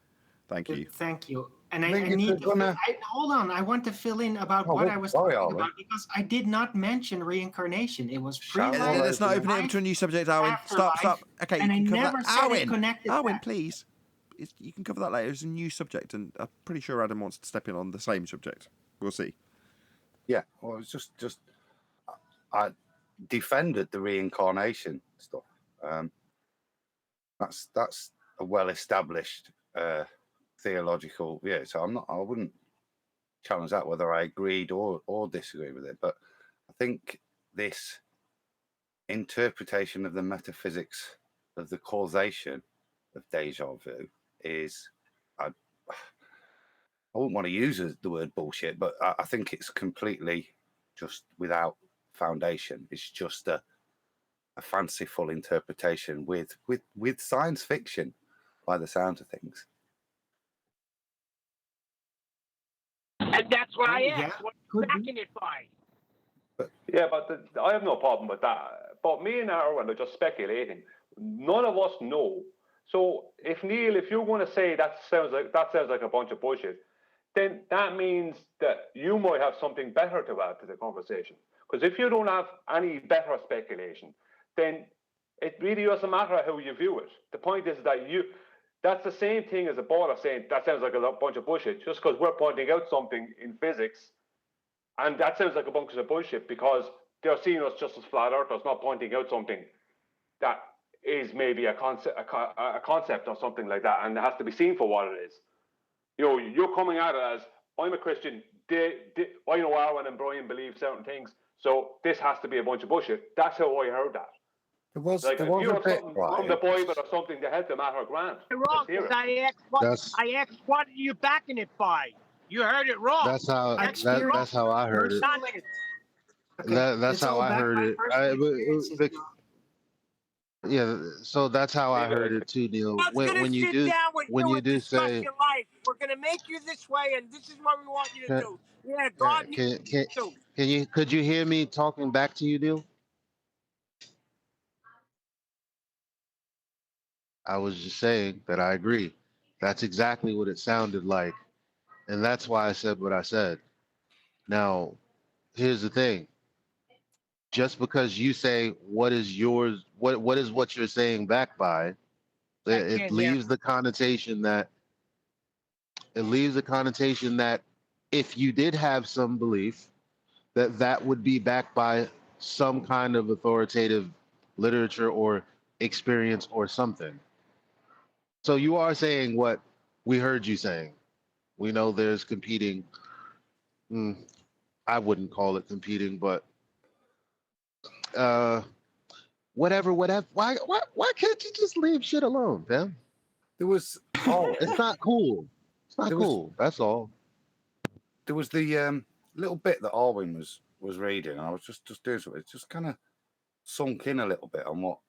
Thank you. Thank you. And I need to hold on. I want to fill in about what I was talking about because I did not mention reincarnation. It was let's not open it up to a new subject, Arwen. Stop. Okay, and you can I cover never that. said it connected. Arwen, please. You can cover that later. It's a new subject, and I'm pretty sure Adam wants to step in on the same subject. We'll see. Yeah, well, it's just I defended the reincarnation stuff. That's a well-established theological, so I wouldn't challenge that whether I agreed or disagree with it. But I think this interpretation of the metaphysics of the causation of deja vu is, I wouldn't want to use the word bullshit, but I think it's completely just without foundation. It's just a fanciful interpretation with science fiction by the sound of things. And that's what I asked. What are you backing it by? But I have no problem with that. But me and Arwen are just speculating. None of us know. So if Neil, if you're going to say that sounds like a bunch of bullshit, then that means that you might have something better to add to the conversation. Because if you don't have any better speculation, then it really doesn't matter how you view it. The point is that that's the same thing as a baller saying that sounds like a bunch of bullshit, just because we're pointing out something in physics, and that sounds like a bunch of bullshit because they're seeing us just as flat earthers, not pointing out something that is maybe a concept or something like that, and it has to be seen for what it is. You're coming at it as, I'm a Christian, I know Arwen and Brian believe certain things, so this has to be a bunch of bullshit. That's how I heard that. There was if you have something from the Bible or something to help them matter, grand. Wrong, because I asked what are you backing it by? You heard it wrong. That's how I heard it. That's how I heard it. So that's how I heard it too, Neil. When you do say, we're gonna make you this way, and this is what we want you to do. Yeah, God needs you to. Could you hear me talking back to you, Neil? I was just saying that I agree. That's exactly what it sounded like, and that's why I said what I said. Now, here's the thing. Just because you say what is yours, what is what you're saying back by, it leaves the connotation that if you did have some belief, that would be backed by some kind of authoritative literature or experience or something. So you are saying what we heard you saying. We know there's competing. I wouldn't call it competing, but whatever. Why can't you just leave shit alone, fam? There was it's not cool. It's not cool. That's all. There was the little bit that Arwen was reading, and I was just doing something. It just kind of sunk in a little bit on what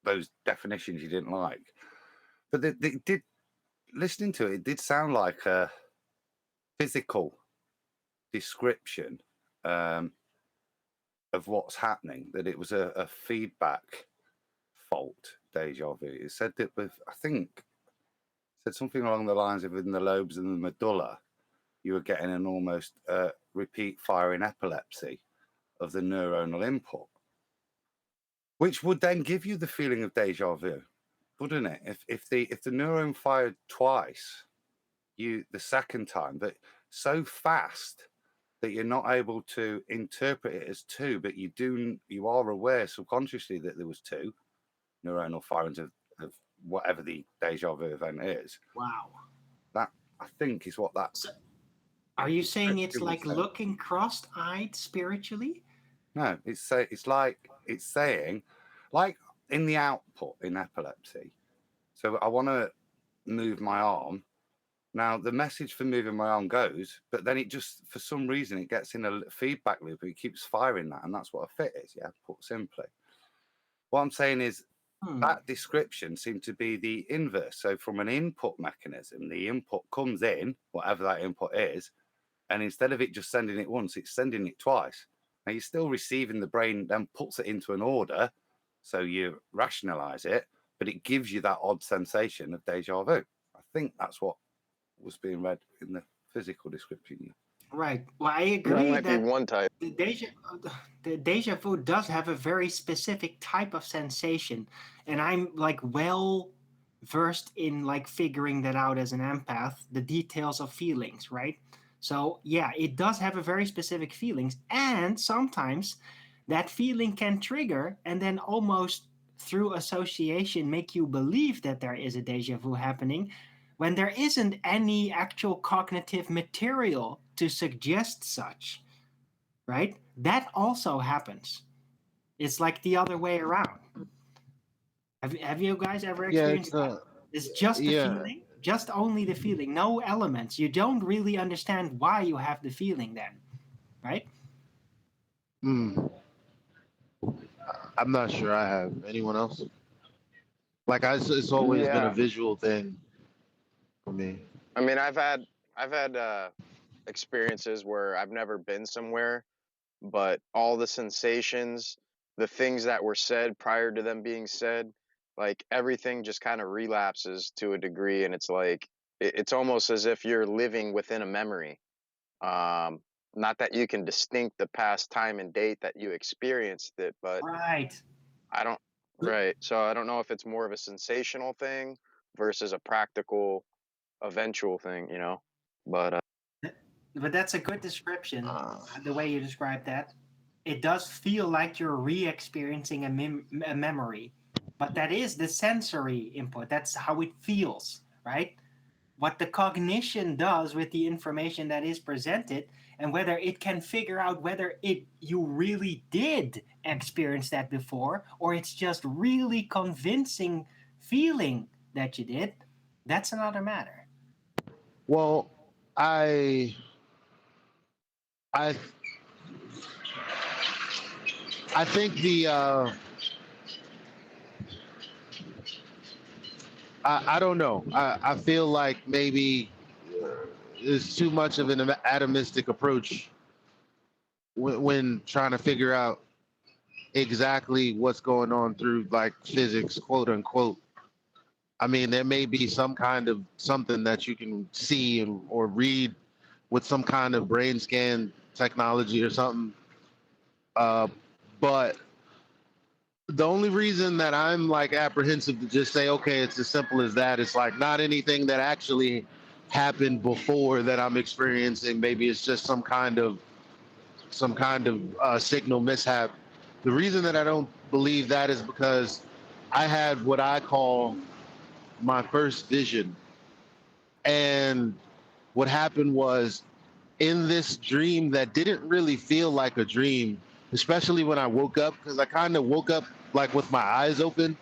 those definitions you didn't like. But they did, listening to it did sound like a physical description of what's happening, that it was a feedback fault, deja vu. It said that said something along the lines of within the lobes and the medulla, you were getting an almost repeat firing epilepsy of the neuronal input, which would then give you the feeling of deja vu, wouldn't it? If the neuron fired twice, the second time, but so fast that you're not able to interpret it as two, but you are aware subconsciously that there was two neuronal firings of whatever the deja vu event is. Wow. That, I think, is what that's. Are you saying it's like looking cross-eyed spiritually? No, it's saying, like in the output in epilepsy. So I want to move my arm, Now, the message for moving my arm goes, but then it just, for some reason, it gets in a feedback loop. It keeps firing that, and that's what a fit is, yeah, put simply. What I'm saying is that description seemed to be the inverse. So from an input mechanism, the input comes in, whatever that input is, and instead of it just sending it once, it's sending it twice. Now, you're still receiving, the brain then puts it into an order, so you rationalize it, but it gives you that odd sensation of deja vu. I think that's what was being read in the physical description. Right. Well, I agree that might be that one type. the deja vu does have a very specific type of sensation, and I'm like well versed in like figuring that out as an empath, the details of feelings, right? So yeah, it does have a very specific feelings, and sometimes that feeling can trigger and then almost through association make you believe that there is a deja vu happening when there isn't any actual cognitive material to suggest such, right? That also happens. It's like the other way around. Have you guys ever experienced that? It's just the feeling, just only the feeling, no elements. You don't really understand why you have the feeling then, right? I'm not sure I have. Anyone else? Like it's always been a visual thing for me. I mean, I've had experiences where I've never been somewhere, but all the sensations, the things that were said prior to them being said, like everything just kind of relapses to a degree, and it's like it's almost as if you're living within a memory. Not that you can distinct the past time and date that you experienced it, but right. So I don't know if it's more of a sensational thing versus a practical, eventual thing, you know. But that's a good description. The way you describe that, it does feel like you're re-experiencing a memory, but that is the sensory input. That's how it feels, right? What the cognition does with the information that is presented, and whether it can figure out whether you really did experience that before, or it's just really convincing feeling that you did, that's another matter. Well, I think I don't know. I feel like maybe it's too much of an atomistic approach when trying to figure out exactly what's going on through like physics, quote unquote. I mean, there may be some kind of something that you can see or read with some kind of brain scan technology or something. But the only reason that I'm like apprehensive to just say, okay, it's as simple as that. It's like not anything that actually happened before that I'm experiencing. Maybe it's just some kind of signal mishap. The reason that I don't believe that is because I had what I call my first vision. And what happened was in this dream that didn't really feel like a dream, especially when I woke up, because I kind of woke up like with my eyes open.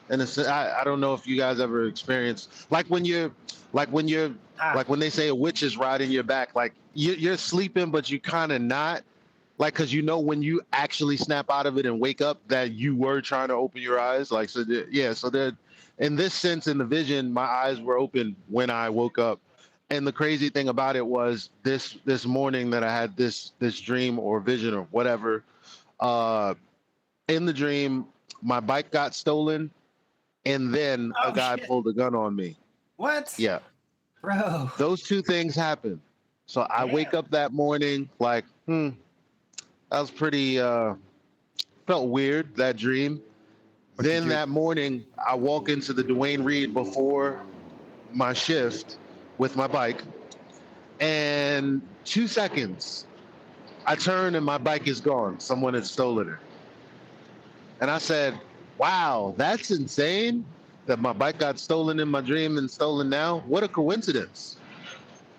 And it's, I don't know if you guys ever experienced like when they say a witch is riding your back, like you're sleeping, but you kind of not, like, because you know when you actually snap out of it and wake up that you were trying to open your eyes, like, so there, in this sense, in the vision, my eyes were open when I woke up. And the crazy thing about it was this morning that I had this dream or vision or whatever. In the dream, my bike got stolen, and then a guy pulled a gun on me. What? Yeah, bro. Those two things happened. So I wake up that morning like, that was pretty. Felt weird, that dream. Then that morning, I walk into the Dwayne Reed before my shift with my bike, and 2 seconds, I turn and my bike is gone. Someone had stolen it. And I said, wow, that's insane that my bike got stolen in my dream and stolen now. What a coincidence.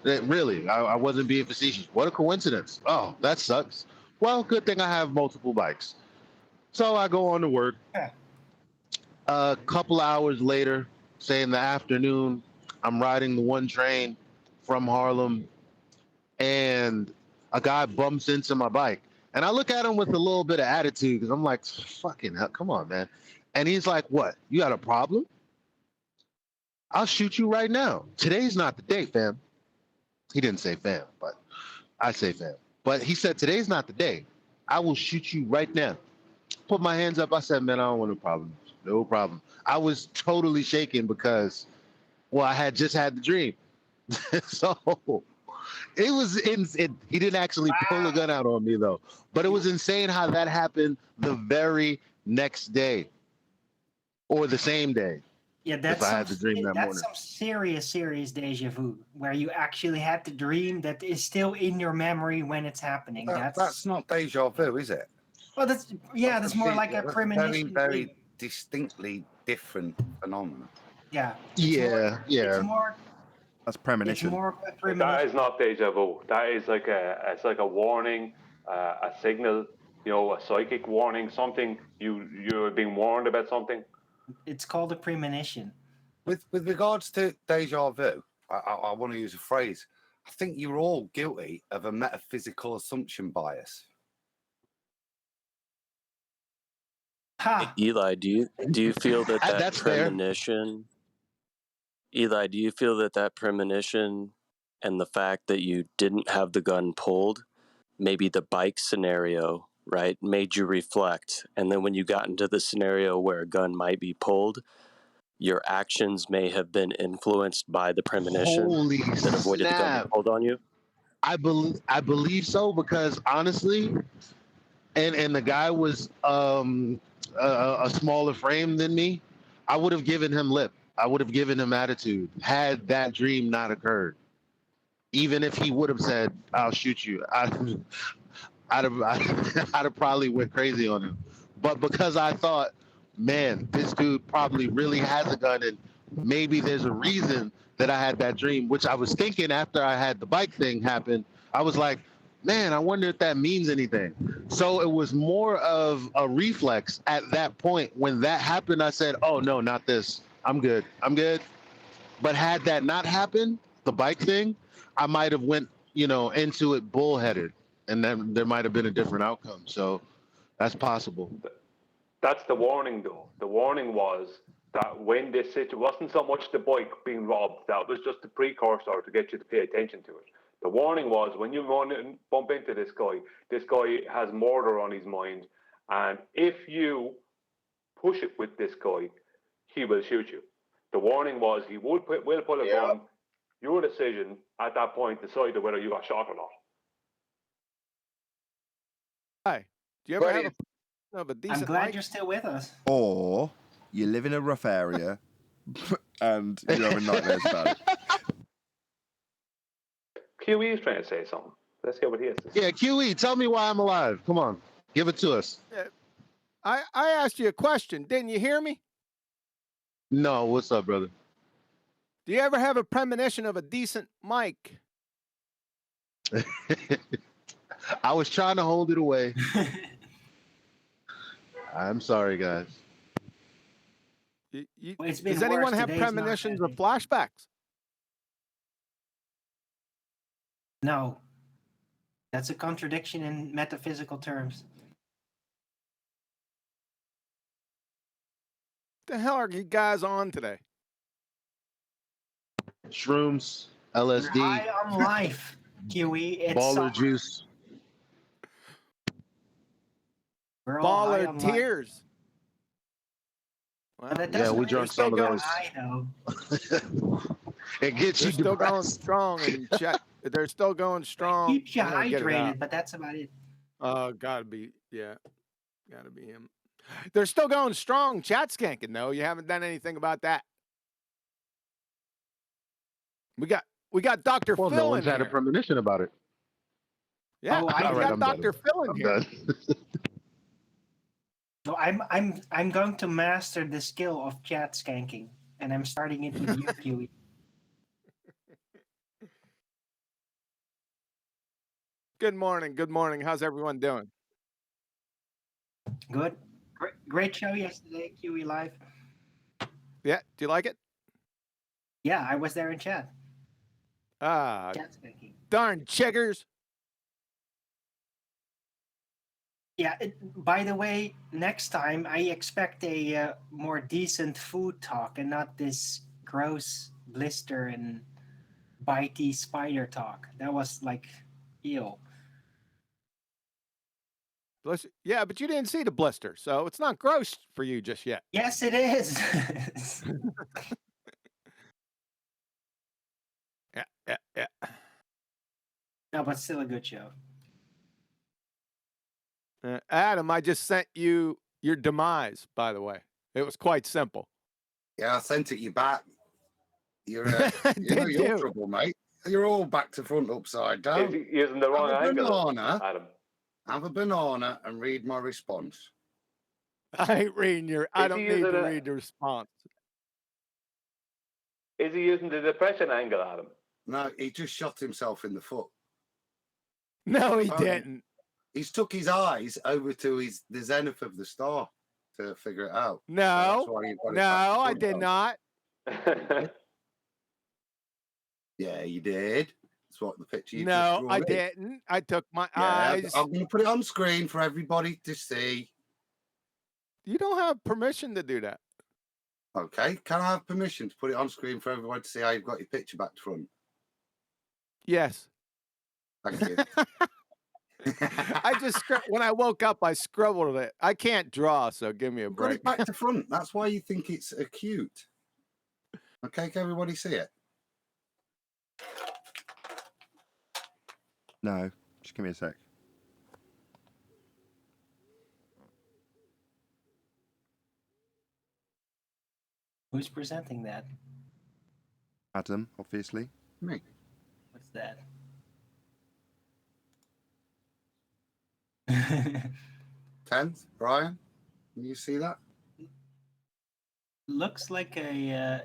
Really, I wasn't being facetious. What a coincidence. Oh, that sucks. Well, good thing I have multiple bikes. So I go on to work. A couple hours later, say in the afternoon, I'm riding the one train from Harlem, and a guy bumps into my bike. And I look at him with a little bit of attitude because I'm like, fucking hell, come on, man. And he's like, what? You got a problem? I'll shoot you right now. Today's not the day, fam. He didn't say fam, but I say fam. But he said, today's not the day. I will shoot you right now. Put my hands up. I said, man, I don't want no problem. No problem. I was totally shaken because, well, I had just had the dream. So it was he didn't actually pull a gun out on me, though. But it was insane how that happened the very next day or the same day. Yeah, that's if I had the dream that morning. Some serious deja vu, where you actually had the dream that is still in your memory when it's happening. That's not deja vu, is it? Well, that's more like a premonition. Very distinctly different phenomenon. Yeah. It's more. That's premonition. It's more of a premonition. That is not deja vu. That is like a warning, a signal, a psychic warning, something you're being warned about something. It's called a premonition. With regards to deja vu, I want to use a phrase. I think you're all guilty of a metaphysical assumption bias. Eli, do you feel that that's premonition? Fair. Eli, do you feel that premonition and the fact that you didn't have the gun pulled, maybe the bike scenario, right, made you reflect, and then when you got into the scenario where a gun might be pulled, your actions may have been influenced by the premonition that avoided the gun being pulled on you? I believe so, because honestly, and the guy was a smaller frame than me, I would have given him lip. I would have given him attitude had that dream not occurred. Even if he would have said, I'll shoot you, I'd have probably went crazy on him. But because I thought, man, this dude probably really has a gun, and maybe there's a reason that I had that dream, which I was thinking after I had the bike thing happen. I was like, man, I wonder if that means anything. So it was more of a reflex at that point. When that happened, I said, oh, no, not this. I'm good. But had that not happened, the bike thing, I might have went, into it bullheaded, and then there might have been a different outcome. So that's possible. That's the warning, though. The warning was that when this situation wasn't so much the bike being robbed, that was just the precursor to get you to pay attention to it. The warning was when you run and bump into this guy has murder on his mind, and if you push it with this guy, he will shoot you. The warning was he will pull a gun. Your decision at that point decided whether you got shot or not. Hi. Do you ever have a decent I'm glad mic? you're still with us. Or you live in a rough area and you're having nightmares about it. QE is trying to say something. Let's hear what he has to say. Yeah, QE, tell me why I'm alive. Come on, give it to us. I asked you a question. Didn't you hear me? No, what's up, brother? Do you ever have a premonition of a decent mic? I was trying to hold it away. I'm sorry, guys. Does anyone have premonitions or flashbacks? No. That's a contradiction in metaphysical terms. What the hell are you guys on today? Shrooms, LSD. You're high on life, QE. It's baller summer. juice. We're all high Baller on tears. Well, Yeah, we drunk some of those. I know. It gets They're you still going depressed. strong and they're still going strong. Keeps you I'm gonna get it out. hydrated, but that's about it. Gotta be him. They're still going strong, chat skanking though. You haven't done anything about that. We got Dr. Well, Phil no in one's had a here. premonition about it. Yeah, Oh, we All right, got I'm Dr. done. Phil in I'm here. done. So I'm going to master the skill of chat skanking, and I'm starting it with you, QE. Good morning. Good morning. How's everyone doing? Good. Great show yesterday, QE Live. Yeah. Do you like it? Yeah, I was there in chat. Ah, darn chiggers. Yeah, by the way, next time I expect a more decent food talk and not this gross blister and bitey spider talk. That was like, ew. Yeah, but you didn't see the blister, so it's not gross for you just yet. Yes, it is. Yeah. No, but still a good show. Adam, I just sent you your demise, by the way. It was quite simple. Yeah, I sent it you back. You're you're trouble, mate. You're all back to front upside down. Is he using the wrong angle, Adam? Have a banana and read my response. I ain't reading your. I don't need to read the response. Is he using the depression angle, Adam? No, he just shot himself in the foot. No, he didn't. He's took his eyes over to the zenith of the star to figure it out. No, I did not. Yeah, you did. That's what the picture you No, just I drew is. didn't. I took my eyes. I'm going to put it on screen for everybody to see. You don't have permission to do that. Okay, can I have permission to put it on screen for everybody to see how you've got your picture back to front? Yes. Thank you. I just when I woke up, I scribbled it. I can't draw, so give me a break. Put it back to front. That's why you think it's acute. Okay, can everybody see it? No, just give me a sec. Who's presenting that? Adam, obviously. Me. What's that? Tenth, Brian, can you see that? Looks like a.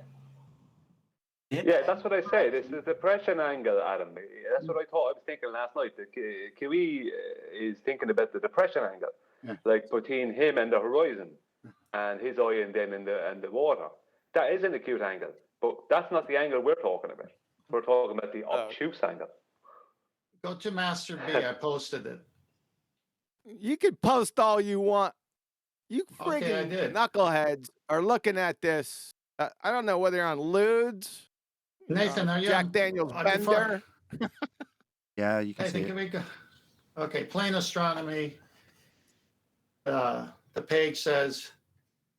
Yeah, that's what I said. It's the depression angle, Adam. That's what I thought. I was thinking last night. Kiwi is thinking about the depression angle, like between him and the horizon, and his eye and then in the water. That is an acute angle, but that's not the angle we're talking about. We're talking about the obtuse angle. Go to Master B. I posted it. You can post all you want. You friggin' knuckleheads are looking at this. I don't know whether you're on Ludes. Nathan, are you Jack Daniels Bender? Yeah, you can Nathan, see can it. we go? Okay, plain astronomy. The page says,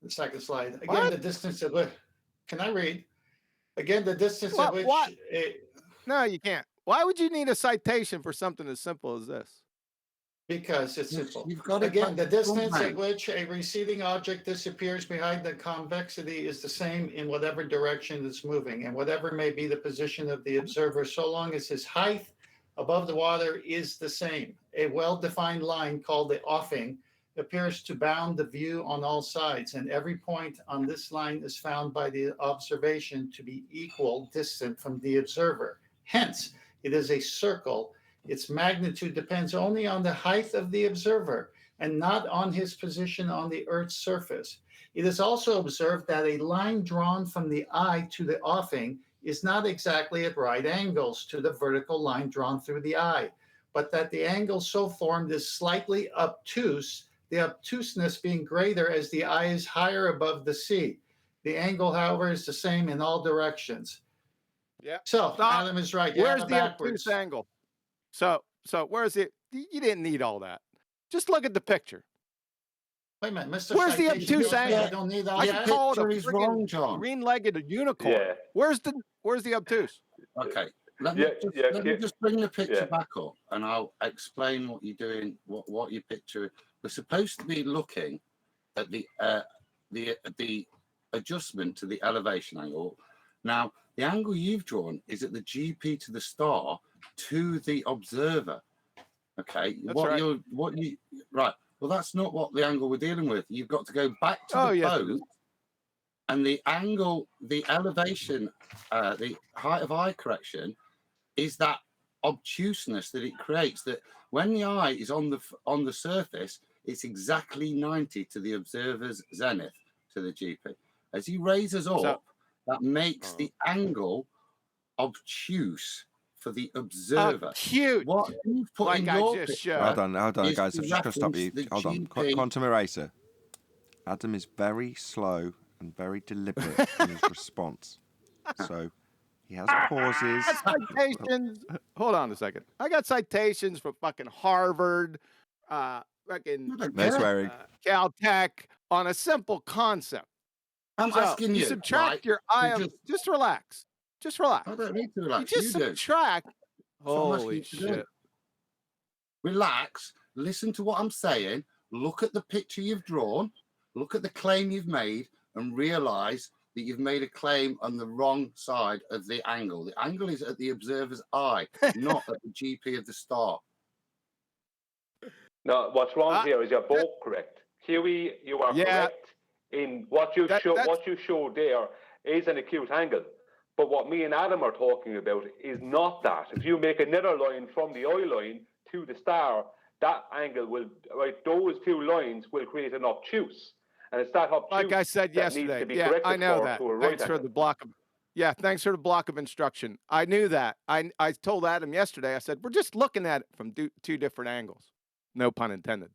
the second slide. Again, the distance at which, can I read? Again, the distance at which. No, you can't. Why would you need a citation for something as simple as this? Because it's simple. You've got Again, the distance at which a receding object disappears behind the convexity is the same in whatever direction it's moving, and whatever may be the position of the observer, so long as his height above the water is the same. A well-defined line called the offing appears to bound the view on all sides, and every point on this line is found by the observation to be equal distant from the observer. Hence, it is a circle. Its magnitude depends only on the height of the observer and not on his position on the Earth's surface. It is also observed that a line drawn from the eye to the offing is not exactly at right angles to the vertical line drawn through the eye, but that the angle so formed is slightly obtuse, the obtuseness being greater as the eye is higher above the sea. The angle, however, is the same in all directions. Yeah. So Adam is right. Where's the obtuse angle? So where's it? You didn't need all that. Just look at the picture. Wait a minute, Mr. Where's the Citation, obtuse angle? I don't need all I that. can call it a Picture is wrong, John. green-legged unicorn. Yeah. Where's the obtuse? Okay. Let me just bring the picture back up, and I'll explain what you're doing. What your picture. We're supposed to be looking at the adjustment to the elevation angle. Now, the angle you've drawn is at the GP to the star to the observer. Okay. That's right. Well, that's not what the angle we're dealing with. You've got to go back to the boat, and the angle, the elevation, the height of eye correction is that obtuseness that it creates. That when the eye is on the surface, it's exactly 90 to the observer's zenith to the GP. As he raises up, that makes the angle obtuse for the observer. Acute. What you've put Like in I your just picture showed. Hold on, guys. I've just got to stop you. the Hold on. GP. Quantum Eraser. Adam is very slow and very deliberate in his response. So he has pauses. I got citations. Hold on a second. I got citations from fucking Harvard, fucking No swearing. Caltech on a simple concept. I'm asking you. Subtract right, your eye of. Just relax. Just relax. I don't need to relax. You just subtract. Holy shit. Relax. Listen to what I'm saying. Look at the picture you've drawn. Look at the claim you've made and realize that you've made a claim on the wrong side of the angle. The angle is at the observer's eye, not at the GP of the star. No, what's wrong here is you're both correct. Huey, you are correct in what you showed there is an acute angle. But what me and Adam are talking about is not that. If you make another line from the eye line to the star, that angle will, right, those two lines will create an obtuse. And it's that obtuse like I said yesterday. Yeah, I know that. Thanks for the block of. Yeah, thanks for the block of instruction. I knew that. I told Adam yesterday. I said we're just looking at it from two different angles. No pun intended.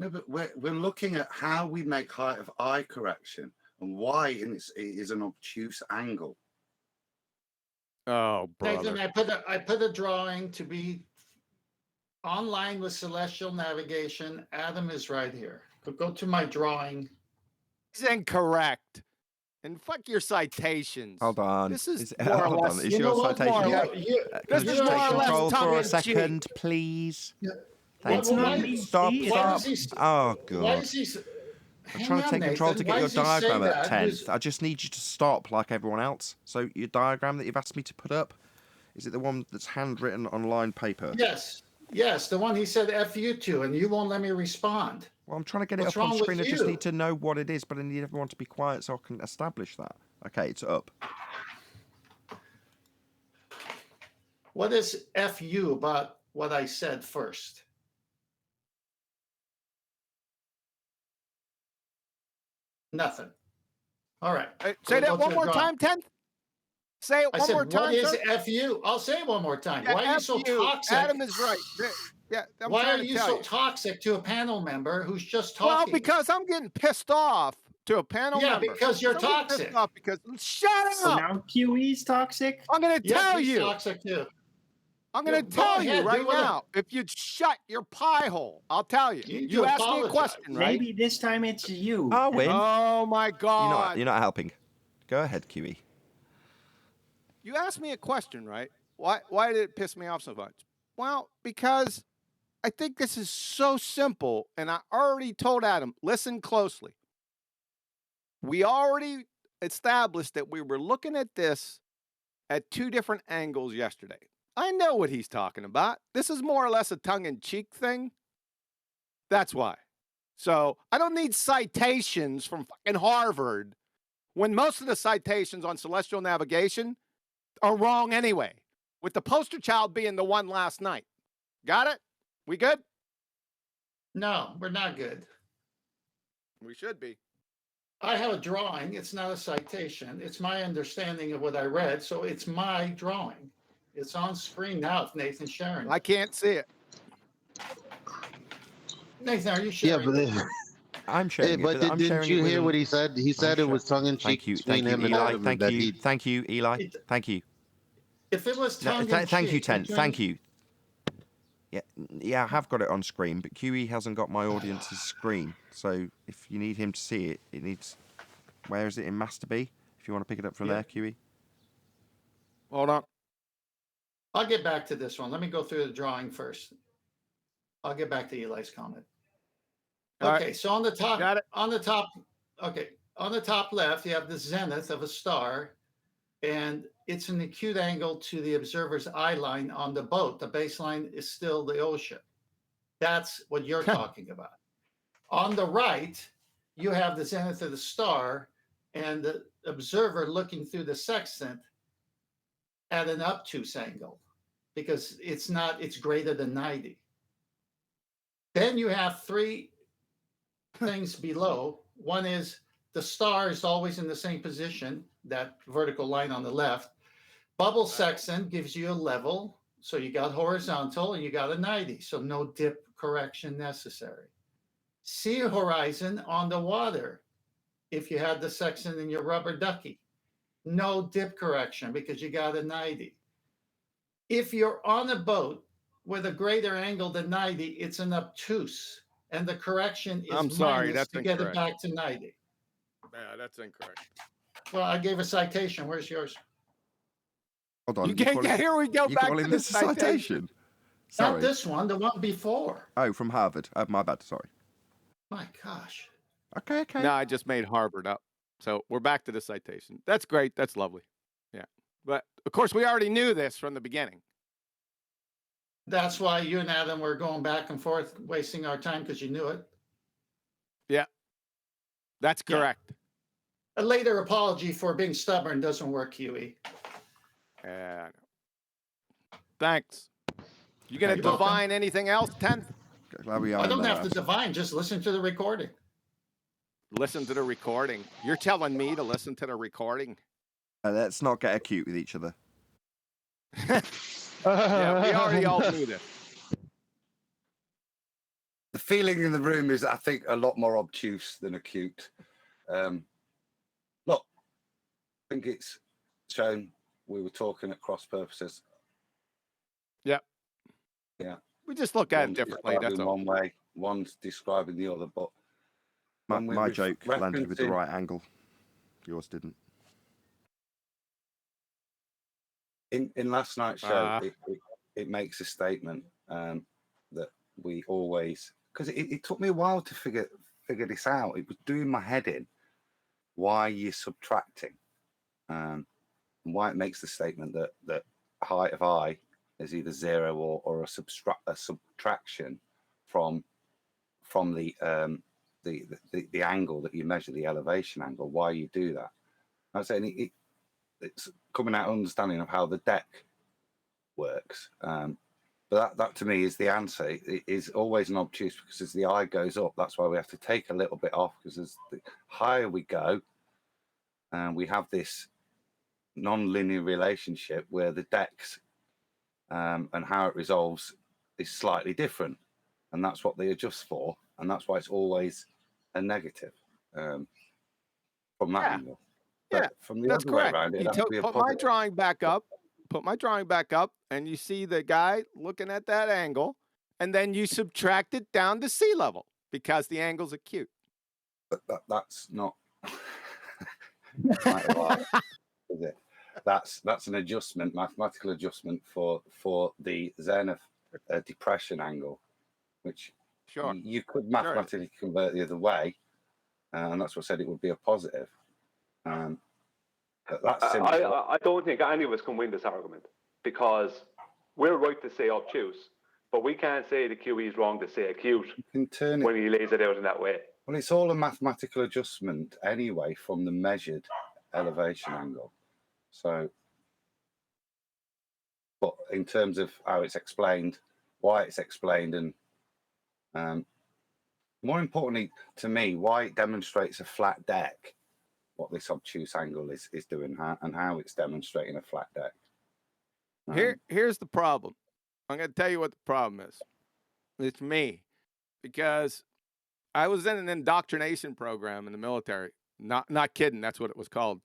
No, but we're looking at how we make height of eye correction and why it is an obtuse angle. Oh, brother. Nathan, I put a drawing to be online with celestial navigation. Adam is right here. Go to my drawing. It's incorrect. And fuck your citations. Hold on. This is hold on. Is your citation? Can I just take control for a second, please? Yeah. Thanks. Stop. Oh, God. I'm trying to take control to get your diagram at 10th. I just need you to stop like everyone else. So your diagram that you've asked me to put up, is it the one that's handwritten on lined paper? Yes, the one he said F you to, and you won't let me respond. Well, I'm trying to get it up on screen. I just need to know what it is, but I need everyone to be quiet so I can establish that. Okay, it's up. What is F you about what I said first? Nothing. All right. Say that one more time, 10th. Say it one more time. What is FU? I'll say it one more time. Yeah, why are you so toxic? Adam is right. Yeah. Why are you so toxic to a panel member who's just talking? Well, because I'm getting pissed off to a panel member. Yeah, because you're toxic. Shut up. So now QE's toxic? I'm going to tell you. Toxic too. I'm going to tell you right now. If you'd shut your pie hole, I'll tell you. You asked me a question, right? Maybe this time it's you. I'll win. Oh, my God. You're not helping. Go ahead, QE. You asked me a question, right? Why did it piss me off so much? Well, because I think this is so simple, and I already told Adam, listen closely. We already established that we were looking at this at two different angles yesterday. I know what he's talking about. This is more or less a tongue-in-cheek thing. That's why. So I don't need citations from fucking Harvard when most of the citations on celestial navigation are wrong anyway, with the poster child being the one last night. Got it? We good? No, we're not good. We should be. I have a drawing. It's not a citation. It's my understanding of what I read, so it's my drawing. It's on screen now if Nathan's sharing. I can't see it. Nathan, are you sharing? Yeah, but I'm sharing but didn't you hear what he said? He said it was tongue-in-cheek between him and Adam. Thank you, Eli. Thank you. If it was tongue-in-cheek... Thank you, Ten. Thank you. Yeah, I have got it on screen, but QE hasn't got my audience's screen. So if you need him to see it, it needs... Where is it in Master B? If you want to pick it up from there, QE. Hold on. I'll get back to this one. Let me go through the drawing first. I'll get back to Eli's comment. Okay, so on the top, on the top left, you have the zenith of a star, and it's an acute angle to the observer's eye line on the boat. The baseline is still the ocean. That's what you're talking about. On the right, you have the zenith of the star and the observer looking through the sextant at an obtuse angle because it's greater than 90. Then you have three things below. One is the star is always in the same position, that vertical line on the left. Bubble section gives you a level. So you got horizontal and you got a 90. So no dip correction necessary. Sea horizon on the water. If you had the section in your rubber ducky, no dip correction because you got a 90. If you're on a boat with a greater angle than 90, it's an obtuse. And the correction is I'm sorry, minus that's to get it incorrect. back to 90. Yeah, that's incorrect. Well, I gave a citation. Where's yours? Hold on. Here we go back to the citation. Sorry. Not this one, the one before. Oh, from Harvard. My bad. Sorry. My gosh. Okay. No, I just made Harvard up. So we're back to the citation. That's great. That's lovely. Yeah. But of course, we already knew this from the beginning. That's why you and Adam were going back and forth, wasting our time because you knew it. Yeah. That's correct. Yeah. A later apology for being stubborn doesn't work, Huey. Yeah. Thanks. You going to divine anything else, 10th? I don't have to divine. Just listen to the recording. Listen to the recording. You're telling me to listen to the recording? Let's not get acute with each other. Yeah, we already all knew this. The feeling in the room is, I think, a lot more obtuse than acute. Look, I think it's shown we were talking at cross purposes. Yeah. Yeah. We just look at it differently. That's all. One way, one's describing the other, but my joke landed with the right angle. Yours didn't. In last night's show, it makes a statement that we always, because it took me a while to figure this out. It was doing my head in why you're subtracting, and why it makes the statement that height of I is either 0 or a subtraction from the angle that you measure, the elevation angle. Why you do that? I'm saying it's coming out understanding of how the deck works. But that to me is the answer. It is always an obtuse, because as the eye goes up, that's why we have to take a little bit off, because as the higher we go, we have this non-linear relationship where the decks and how it resolves is slightly different, and that's what they adjust for, and that's why it's always a negative from that angle. But from the other way around, it has to be a put positive. my drawing back up. Put my drawing back up, and you see the guy looking at that angle, and then you subtract it down to sea level because the angle's acute. But that's not is it? That's an adjustment, mathematical adjustment for the zenith depression angle, which you could mathematically convert the other way, and that's what I said it would be a positive. That's simple. I don't think any of us can win this argument, because we're right to say obtuse, but we can't say the QE is wrong to say acute when he lays it out in that way. Well, it's all a mathematical adjustment anyway from the measured elevation angle. So, but in terms of how it's explained, why it's explained, and more importantly to me, why it demonstrates a flat deck, what this obtuse angle is doing, and how it's demonstrating a flat deck. Here's the problem. I'm going to tell you what the problem is. It's me, because I was in an indoctrination program in the military. Not kidding. That's what it was called.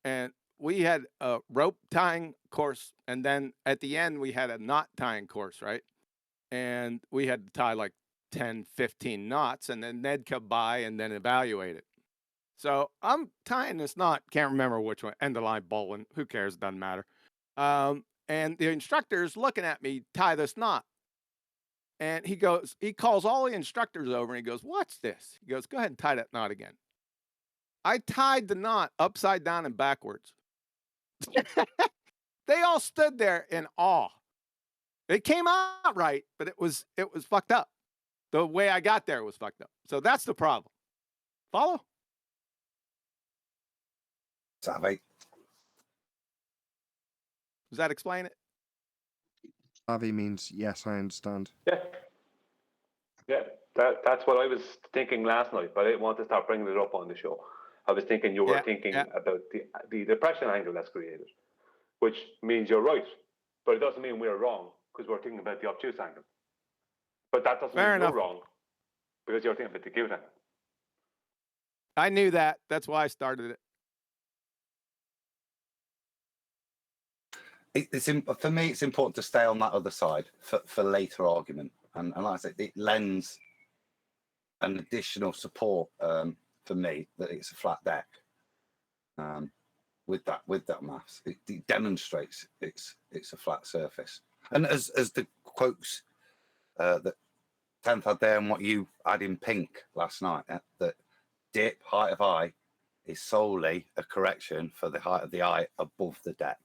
And we had a rope tying course, and then at the end we had a knot tying course, right? And we had to tie like 10, 15 knots, and then they'd come by and then evaluate it. So I'm tying this knot, can't remember which one, end of line bowling, who cares, doesn't matter. And the instructor's looking at me tie this knot. And he calls all the instructors over and he goes, "What's this?" He goes, "Go ahead and tie that knot again." I tied the knot upside down and backwards. They all stood there in awe. It came out right, but it was fucked up. The way I got there was fucked up. So that's the problem. Follow? Savvy. Does that explain it? Savvy means yes, I understand. Yeah, that's what I was thinking last night, but I didn't want to start bringing it up on the show. I was thinking you were thinking about the depression angle that's created. which means you're right. But it doesn't mean we're wrong because we're thinking about the obtuse angle. But that doesn't mean you're wrong because you're thinking about the acute angle. I knew that. That's why I started it. For me, it's important to stay on that other side for later argument. And like I said, it lends an additional support for me that it's a flat deck. With that maths, it demonstrates it's a flat surface. And as the quotes that 10th had there and what you had in pink last night, that dip height of eye is solely a correction for the height of the eye above the deck.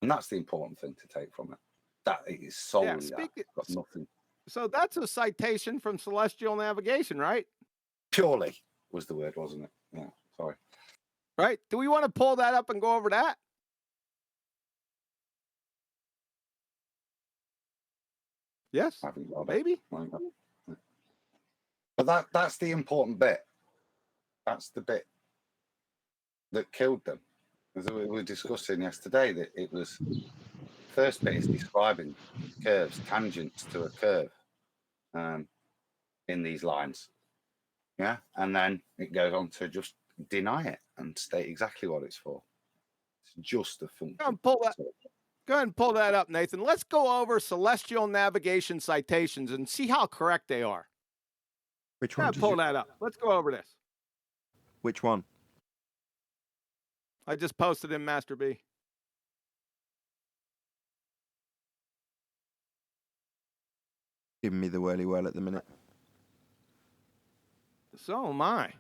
And that's the important thing to take from it. That it is solely that. Got nothing. So that's a citation from celestial navigation, right? Purely was the word, wasn't it? Yeah, sorry. Right. Do we want to pull that up and go over that? Yes, maybe. But that's the important bit. That's the bit that killed them. As we were discussing yesterday, that it was first bit is describing curves, tangents to a curve in these lines. Yeah, and then it goes on to just deny it and state exactly what it's for. It's just a function. Go ahead and pull that up, Nathan. Let's go over celestial navigation citations and see how correct they are. Which one? Pull that up. Let's go over this. Which one? I just posted in Master B. Giving me the whirly whirl at the minute. So am I.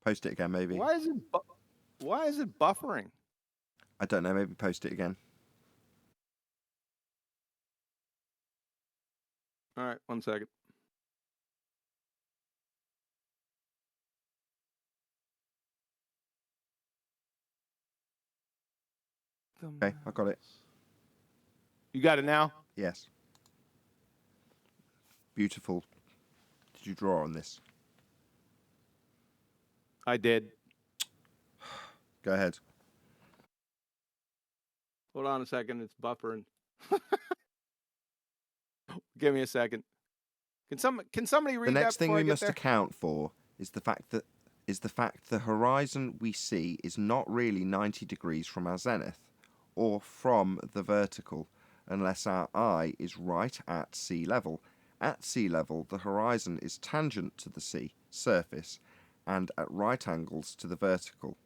Post it again, maybe. Why is it buffering? I don't know. Maybe post it again. All right, 1 second. Okay, I got it. You got it now? Yes. Beautiful. Did you draw on this? I did. Go ahead. Hold on a second. It's buffering. Give me a second. Can somebody read that? The next thing we must account for is the fact that the horizon we see is not really 90 degrees from our zenith or from the vertical unless our eye is right at sea level. At sea level, the horizon is tangent to the sea surface and at right angles to the vertical.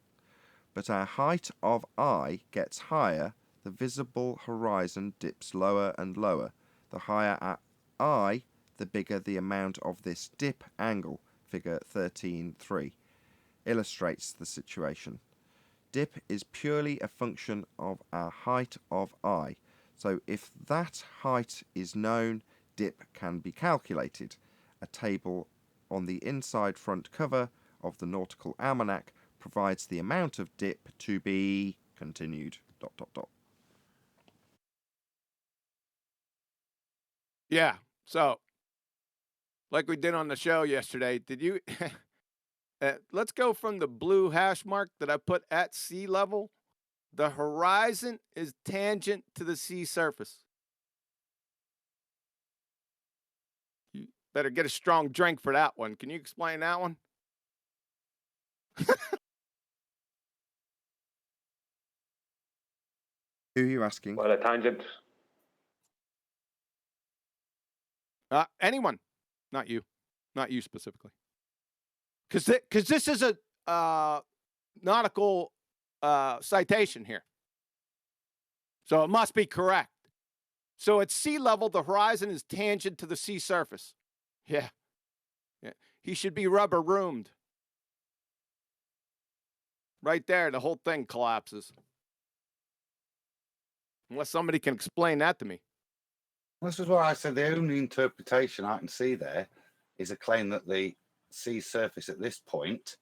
But our height of eye gets higher, the visible horizon dips lower and lower. The higher our eye, the bigger the amount of this dip angle. Figure 13.3 illustrates the situation. Dip is purely a function of our height of eye. So if that height is known, dip can be calculated. A table on the inside front cover of the Nautical Almanac provides the amount of dip to be continued. ... Yeah. So, like we did on the show yesterday, did you? Let's go from the blue hash mark that I put at sea level. The horizon is tangent to the sea surface. You better get a strong drink for that one. Can you explain that one? Who are you asking? Well, a tangent. Anyone, not you specifically, because this is a nautical citation here, so it must be correct. So at sea level, the horizon is tangent to the sea surface. Yeah. He should be rubber roomed. Right there, the whole thing collapses. Unless somebody can explain that to me. This is why I said the only interpretation I can see there is a claim that the sea surface at this point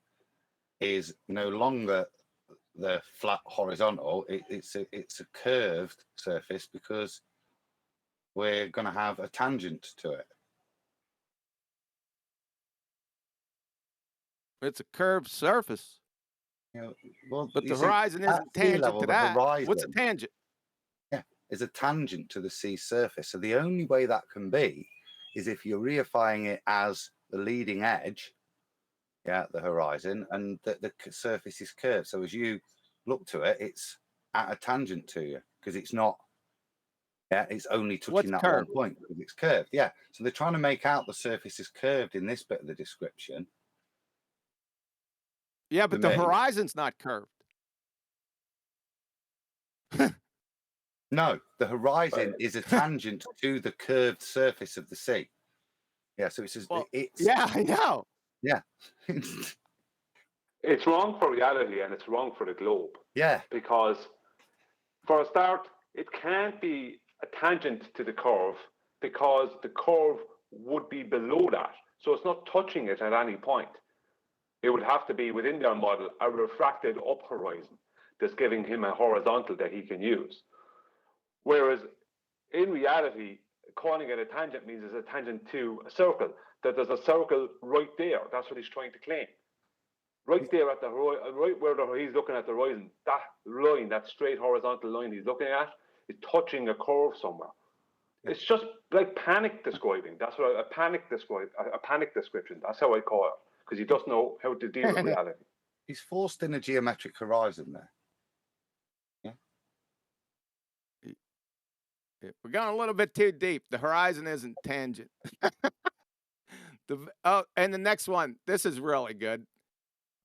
is no longer the flat horizontal. It's a curved surface because we're going to have a tangent to it. It's a curved surface. but the horizon isn't tangent to that. What's a tangent? Yeah, is a tangent to the sea surface. So the only way that can be is if you're reifying it as the leading edge, the horizon, and the surface is curved. So as you look to it, it's at a tangent to you because it's not. Yeah, it's only touching that one point because it's curved. Yeah, so they're trying to make out the surface is curved in this bit of the description. Yeah, but the horizon's not curved. No, the horizon is a tangent to the curved surface of the sea. Yeah, so it's yeah, I know. Yeah. It's wrong for reality and it's wrong for the globe. Yeah. Because for a start, it can't be a tangent to the curve because the curve would be below that. So it's not touching it at any point. It would have to be within their model a refracted up horizon that's giving him a horizontal that he can use. Whereas in reality, calling it a tangent means it's a tangent to a circle, that there's a circle right there. That's what he's trying to claim. Right there at the right where he's looking at the horizon, that line, that straight horizontal line he's looking at, is touching a curve somewhere. It's just like panic describing. That's what a panic description. That's how I call it, because he doesn't know how to deal with reality. He's forced in a geometric horizon there. We're going a little bit too deep. The horizon isn't tangent. And the next one, this is really good.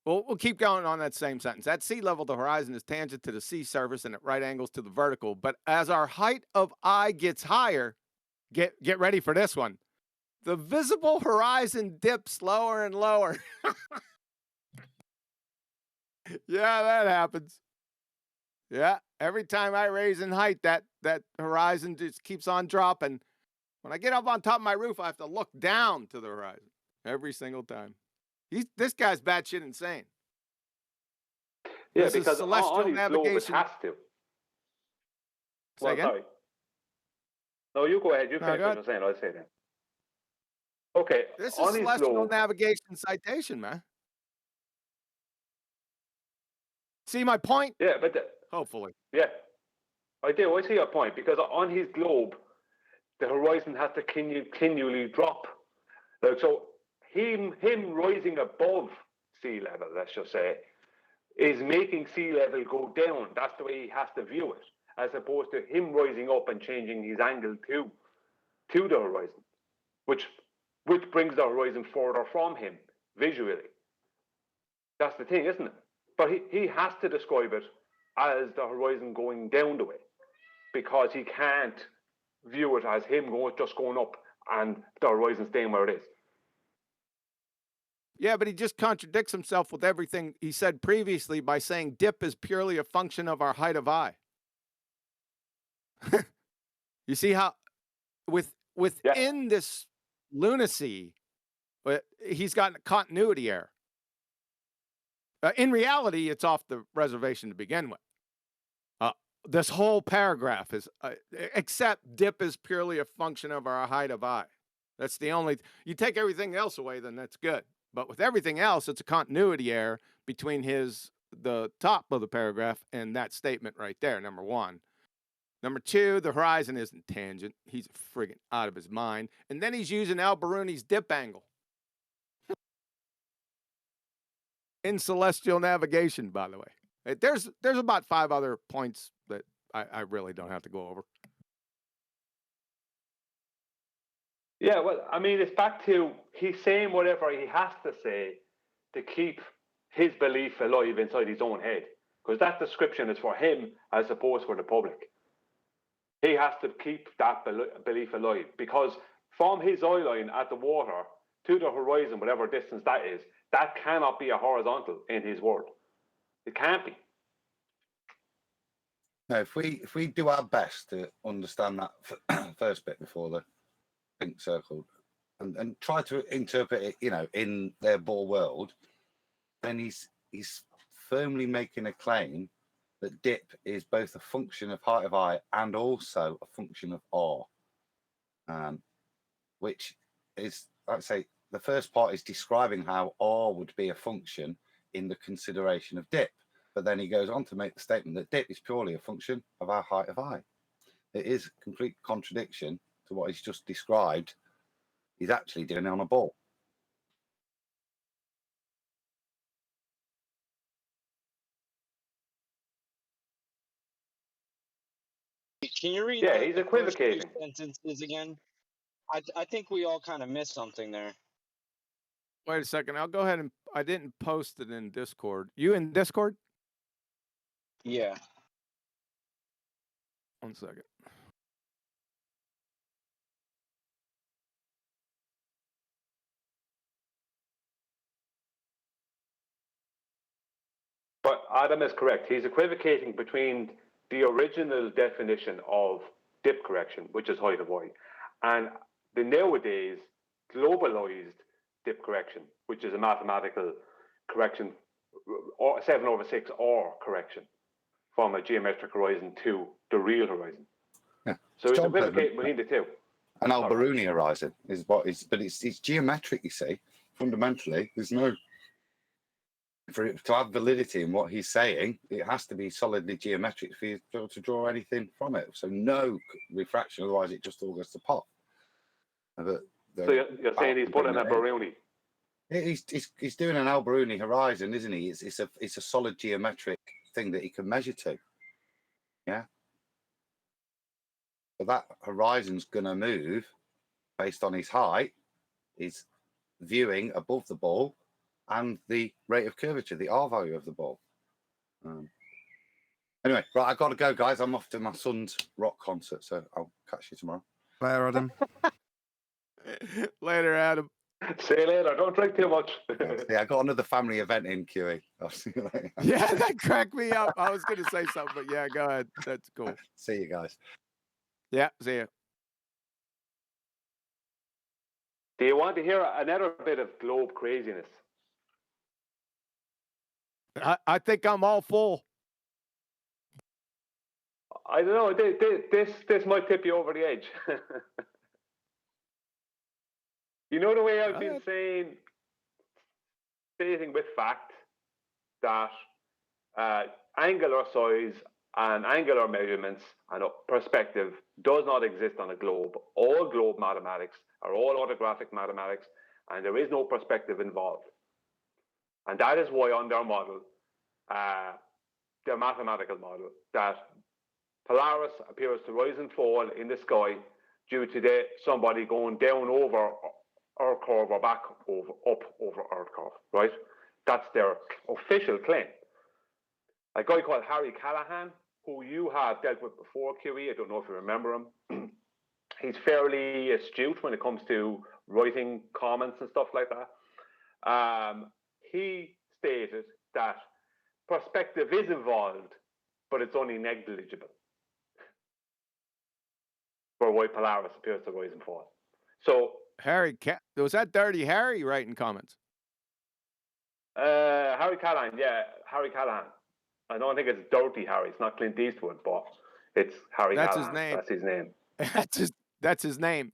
We'll keep going on that same sentence. At sea level, the horizon is tangent to the sea surface and at right angles to the vertical. But as our height of eye gets higher, get ready for this one. The visible horizon dips lower and lower. Yeah, that happens. Yeah, every time I raise in height, that horizon just keeps on dropping. When I get up on top of my roof, I have to look down to the horizon every single time. This guy's batshit insane. Yeah, this because is celestial navigation. It has to. Well, sorry. No, you go ahead. You finish what you're saying. I'll say that. Okay. This is celestial navigation citation, man. See my point? Yeah, but hopefully. Yeah, I do. I see your point because on his globe, the horizon has to continually drop. Like so, him rising above sea level, let's just say, is making sea level go down. That's the way he has to view it, as opposed to him rising up and changing his angle to the horizon, which brings the horizon further from him visually. That's the thing, isn't it? But he has to describe it as the horizon going down the way, because he can't view it as him just going up and the horizon staying where it is. Yeah, but he just contradicts himself with everything he said previously by saying dip is purely a function of our height of eye. You see how within this lunacy, he's got a continuity error. In reality, it's off the reservation to begin with. This whole paragraph is, except dip is purely a function of our height of eye. That's the only, you take everything else away, then that's good. But with everything else, it's a continuity error between the top of the paragraph and that statement right there, number one. Number two, the horizon isn't tangent. He's friggin' out of his mind. And then he's using Al-Biruni's dip angle. In celestial navigation, by the way. There's about 5 other points that I really don't have to go over. Yeah, well, I mean, it's back to he's saying whatever he has to say to keep his belief alive inside his own head, because that description is for him as opposed for the public. He has to keep that belief alive, because from his eye line at the water to the horizon, whatever distance that is, that cannot be a horizontal in his world. It can't be. No, if we do our best to understand that first bit before the pink circle and try to interpret it, in their Bohr world, then he's firmly making a claim that dip is both a function of height of eye and also a function of awe, which is, like I say, the first part is describing how awe would be a function in the consideration of dip. But then he goes on to make the statement that dip is purely a function of our height of eye. It is a complete contradiction to what he's just described. He's actually doing it on a ball. Can you read Yeah, he's the first equivocating. 3 sentences again? I think we all kind of missed something there. Wait a second. I'll go ahead and I didn't post it in Discord. You in Discord? Yeah. 1 second. But Adam is correct. He's equivocating between the original definition of dip correction, which is height of eye, and the nowadays globalized dip correction, which is a mathematical correction, or 7/6 or correction from a geometric horizon to the real horizon. Yeah. So it's equivocating between the two. An Alberuni horizon is what is, but it's geometric. You see, fundamentally, there's no. For it to have validity in what he's saying, it has to be solidly geometric for you to be able to draw anything from it. So no refraction, otherwise it just all goes to pot. So you're saying he's putting a Alberuni? He's doing an Alberuni horizon, isn't he? It's a solid geometric thing that he can measure to. Yeah. So that horizon's going to move based on his height, his viewing above the ball, and the rate of curvature, the R value of the ball. Anyway, right, I've got to go, guys. I'm off to my son's rock concert, so I'll catch you tomorrow. Later, Adam. Later, Adam. See you later. Don't drink too much. Yeah, I got another family event in QE. I'll see you later. Yeah, that cracked me up. I was going to say something, but yeah, go ahead. That's cool. See you guys. Yeah, see you. Do you want to hear another bit of globe craziness? I think I'm all full. I don't know. This might tip you over the edge. You know the way I've been stating with fact that angular size and angular measurements and perspective does not exist on a globe. All globe mathematics are all orthographic mathematics, and there is no perspective involved. And that is why on their model, their mathematical model, that Polaris appears to rise and fall in the sky due to somebody going down over Earth curve or back up over Earth curve, right? That's their official claim. A guy called Harry Callahan, who you have dealt with before, QE, I don't know if you remember him. He's fairly astute when it comes to writing comments and stuff like that. He stated that perspective is involved, but it's only negligible for why Polaris appears to rise and fall. So was that Dirty Harry writing comments? Harry Callahan, yeah, Harry Callahan. I don't think it's Dirty Harry. It's not Clint Eastwood, but it's Harry Callahan. His name. That's his name. That's his name.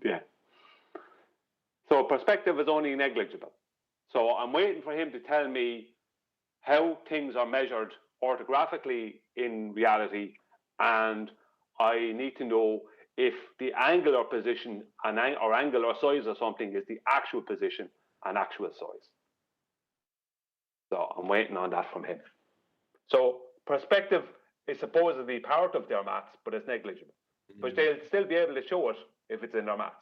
Yeah. So perspective is only negligible. So I'm waiting for him to tell me how things are measured orthographically in reality, and I need to know if the angular position or angular size of something is the actual position and actual size. So I'm waiting on that from him. So perspective is supposedly part of their maths, but it's negligible. But they'll still be able to show it if it's in their maths.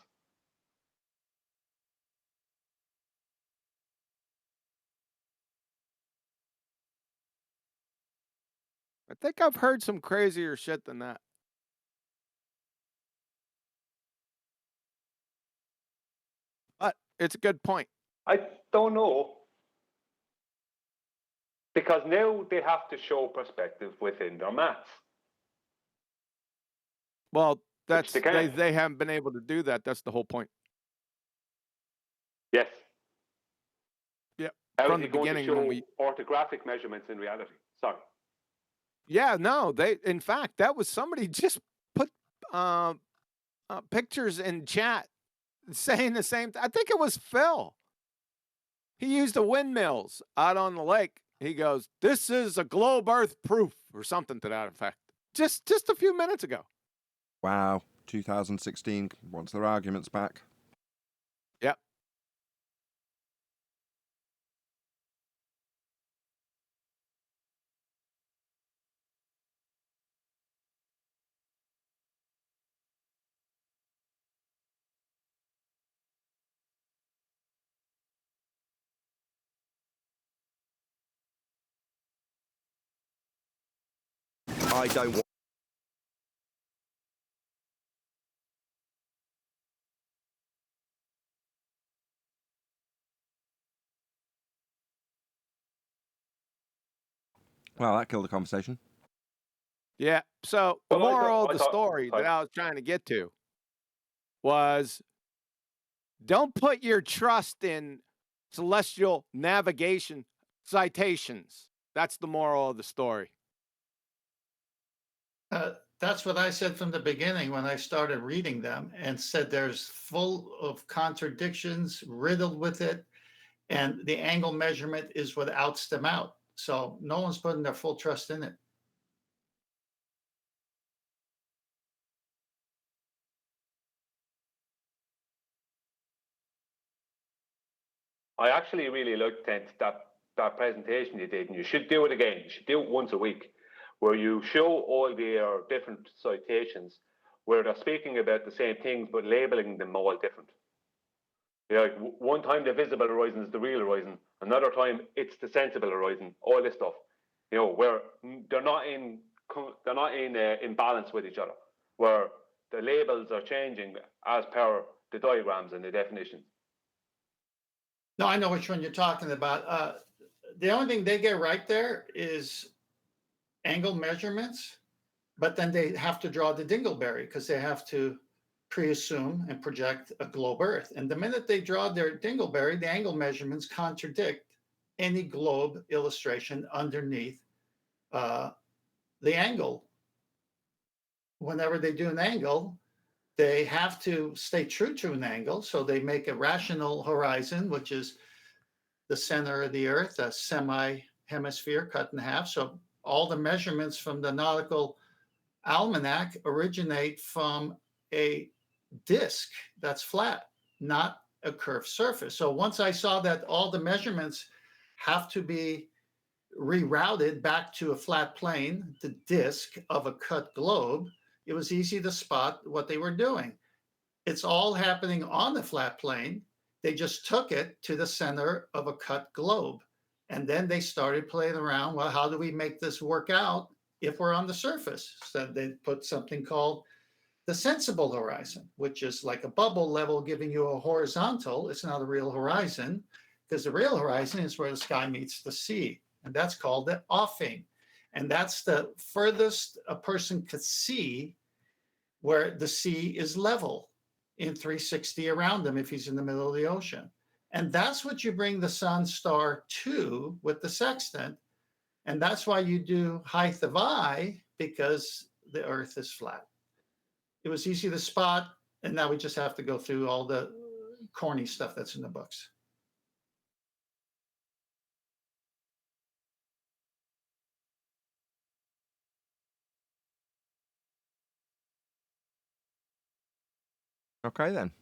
I think I've heard some crazier shit than that. But it's a good point. I don't know. Because now they have to show perspective within their maths. Well, they haven't been able to do that. That's the whole point. Yes. Yeah. From the beginning, when we orthographic measurements in reality. Sorry. Yeah, no, in fact, that was somebody just put pictures in chat saying the same thing. I think it was Phil. He used the windmills out on the lake. He goes, "This is a globe Earth proof," or something to that effect. Just a few minutes ago. Wow, 2016 wants their arguments back. Yep. I don't want. Well, that killed the conversation. Yeah. So the moral of the story that I was trying to get to was, don't put your trust in celestial navigation citations. That's the moral of the story. That's what I said from the beginning when I started reading them, and said there's full of contradictions, riddled with it, and the angle measurement is what outs them out. So no one's putting their full trust in it. I actually really liked that presentation you did, and you should do it again. You should do it once a week, where you show all their different citations, where they're speaking about the same things but labeling them all different. Yeah, like one time the visible horizon is the real horizon, another time it's the sensible horizon. All this stuff, where they're not in balance with each other, where the labels are changing as per the diagrams and the definitions. No, I know which one you're talking about. The only thing they get right there is angle measurements, but then they have to draw the dingleberry because they have to pre-assume and project a globe Earth. And the minute they draw their dingleberry, the angle measurements contradict any globe illustration underneath the angle. Whenever they do an angle, they have to stay true to an angle. So they make a rational horizon, which is the center of the Earth, a semi-hemisphere cut in half. So all the measurements from the nautical almanac originate from a disk that's flat, not a curved surface. So once I saw that all the measurements have to be rerouted back to a flat plane, the disk of a cut globe, it was easy to spot what they were doing. It's all happening on the flat plane. They just took it to the center of a cut globe. And then they started playing around. Well, how do we make this work out if we're on the surface? So they put something called the sensible horizon, which is like a bubble level giving you a horizontal. It's not a real horizon, because the real horizon is where the sky meets the sea. And that's called the offing. And that's the furthest a person could see where the sea is level in 360 around him if he's in the middle of the ocean. And that's what you bring the sun star to with the sextant. And that's why you do height of eye, because the Earth is flat. It was easy to spot, and now we just have to go through all the corny stuff that's in the books. Okay, then.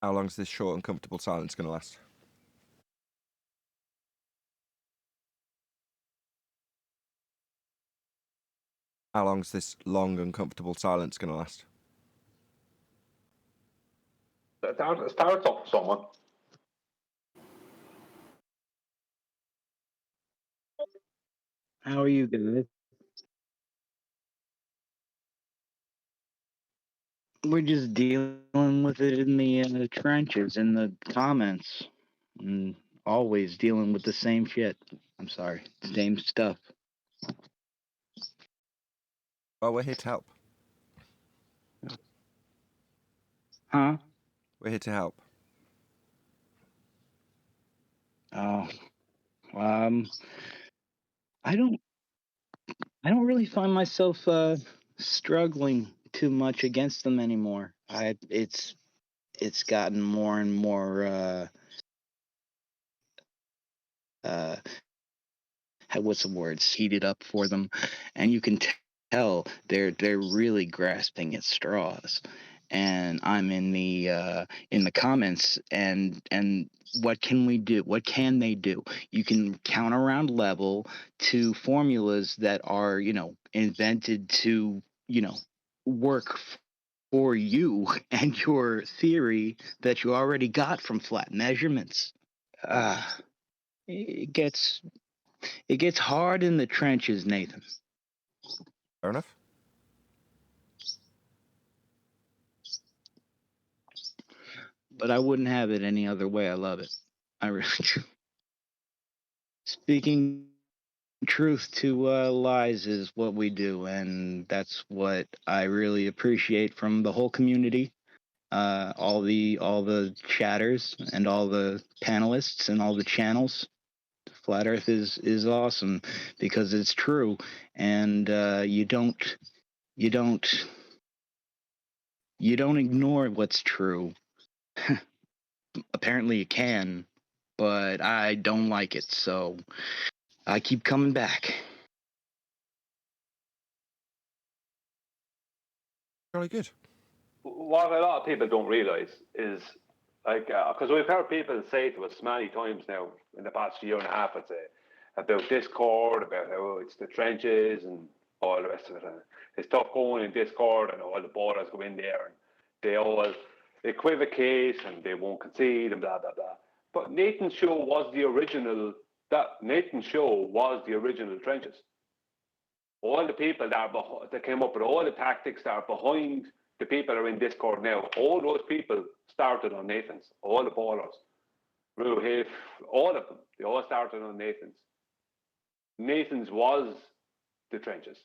How long is this short and comfortable silence going to last? How long is this long and comfortable silence going to last? It starts up someone. How are you guys? We're just dealing with it in the trenches, in the comments, and always dealing with the same shit. I'm sorry, same stuff. Well, we're here to help. Huh? We're here to help. Oh, I don't really find myself struggling too much against them anymore. It's gotten more and more what's the word, heated up for them, and you can tell they're really grasping at straws. And I'm in the comments, and what can we do? What can they do? You can count around level to formulas that are, invented to, work for you and your theory that you already got from flat measurements. It gets hard in the trenches, Nathan. Fair enough. But I wouldn't have it any other way. I love it. I really do. Speaking truth to lies is what we do, and that's what I really appreciate from the whole community. All the chatters and all the panelists and all the channels. Flat Earth is awesome because it's true, and you don't ignore what's true. Apparently you can, but I don't like it, so I keep coming back. Very good. What a lot of people don't realise is, like, because we've heard people say to us many times now in the past year and a half, I'd say, about Discord, about how it's the trenches and all the rest of it. And it's tough going in Discord, and all the ballers go in there and they all equivocate and they won't concede and blah, blah, blah. But Nathan's show was the original trenches. All the people that came up with all the tactics that are behind the people that are in Discord now, all those people started on Nathan's. All the ballers, Ruhif, all of them, they all started on Nathan's. Nathan's was the trenches.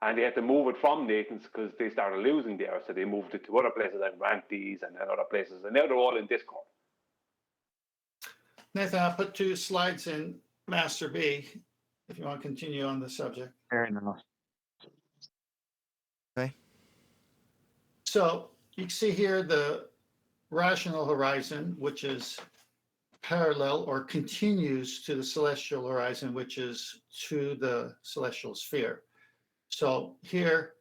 And they had to move it from Nathan's because they started losing there. So they moved it to other places like Ranties and other places. And now they're all in Discord. Nathan, I'll put 2 slides in Master B if you want to continue on the subject. Fair enough. Okay. So you can see here the rational horizon, which is parallel or continues to the celestial horizon, which is to the celestial sphere. So here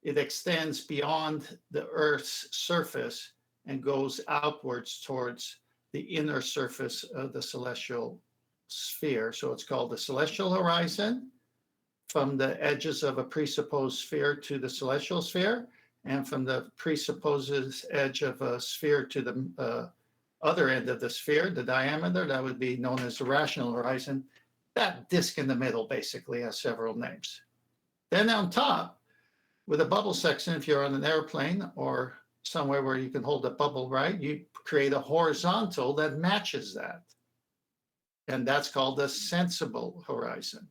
it extends beyond the Earth's surface and goes outwards towards the inner surface of the celestial sphere. So it's called the celestial horizon, from the edges of a presupposed sphere to the celestial sphere, and from the presupposed edge of a sphere to the other end of the sphere, the diameter, that would be known as the rational horizon. That disk in the middle basically has several names. Then on top, with a bubble section, if you're on an airplane or somewhere where you can hold a bubble, right, you create a horizontal that matches that. And that's called the sensible horizon.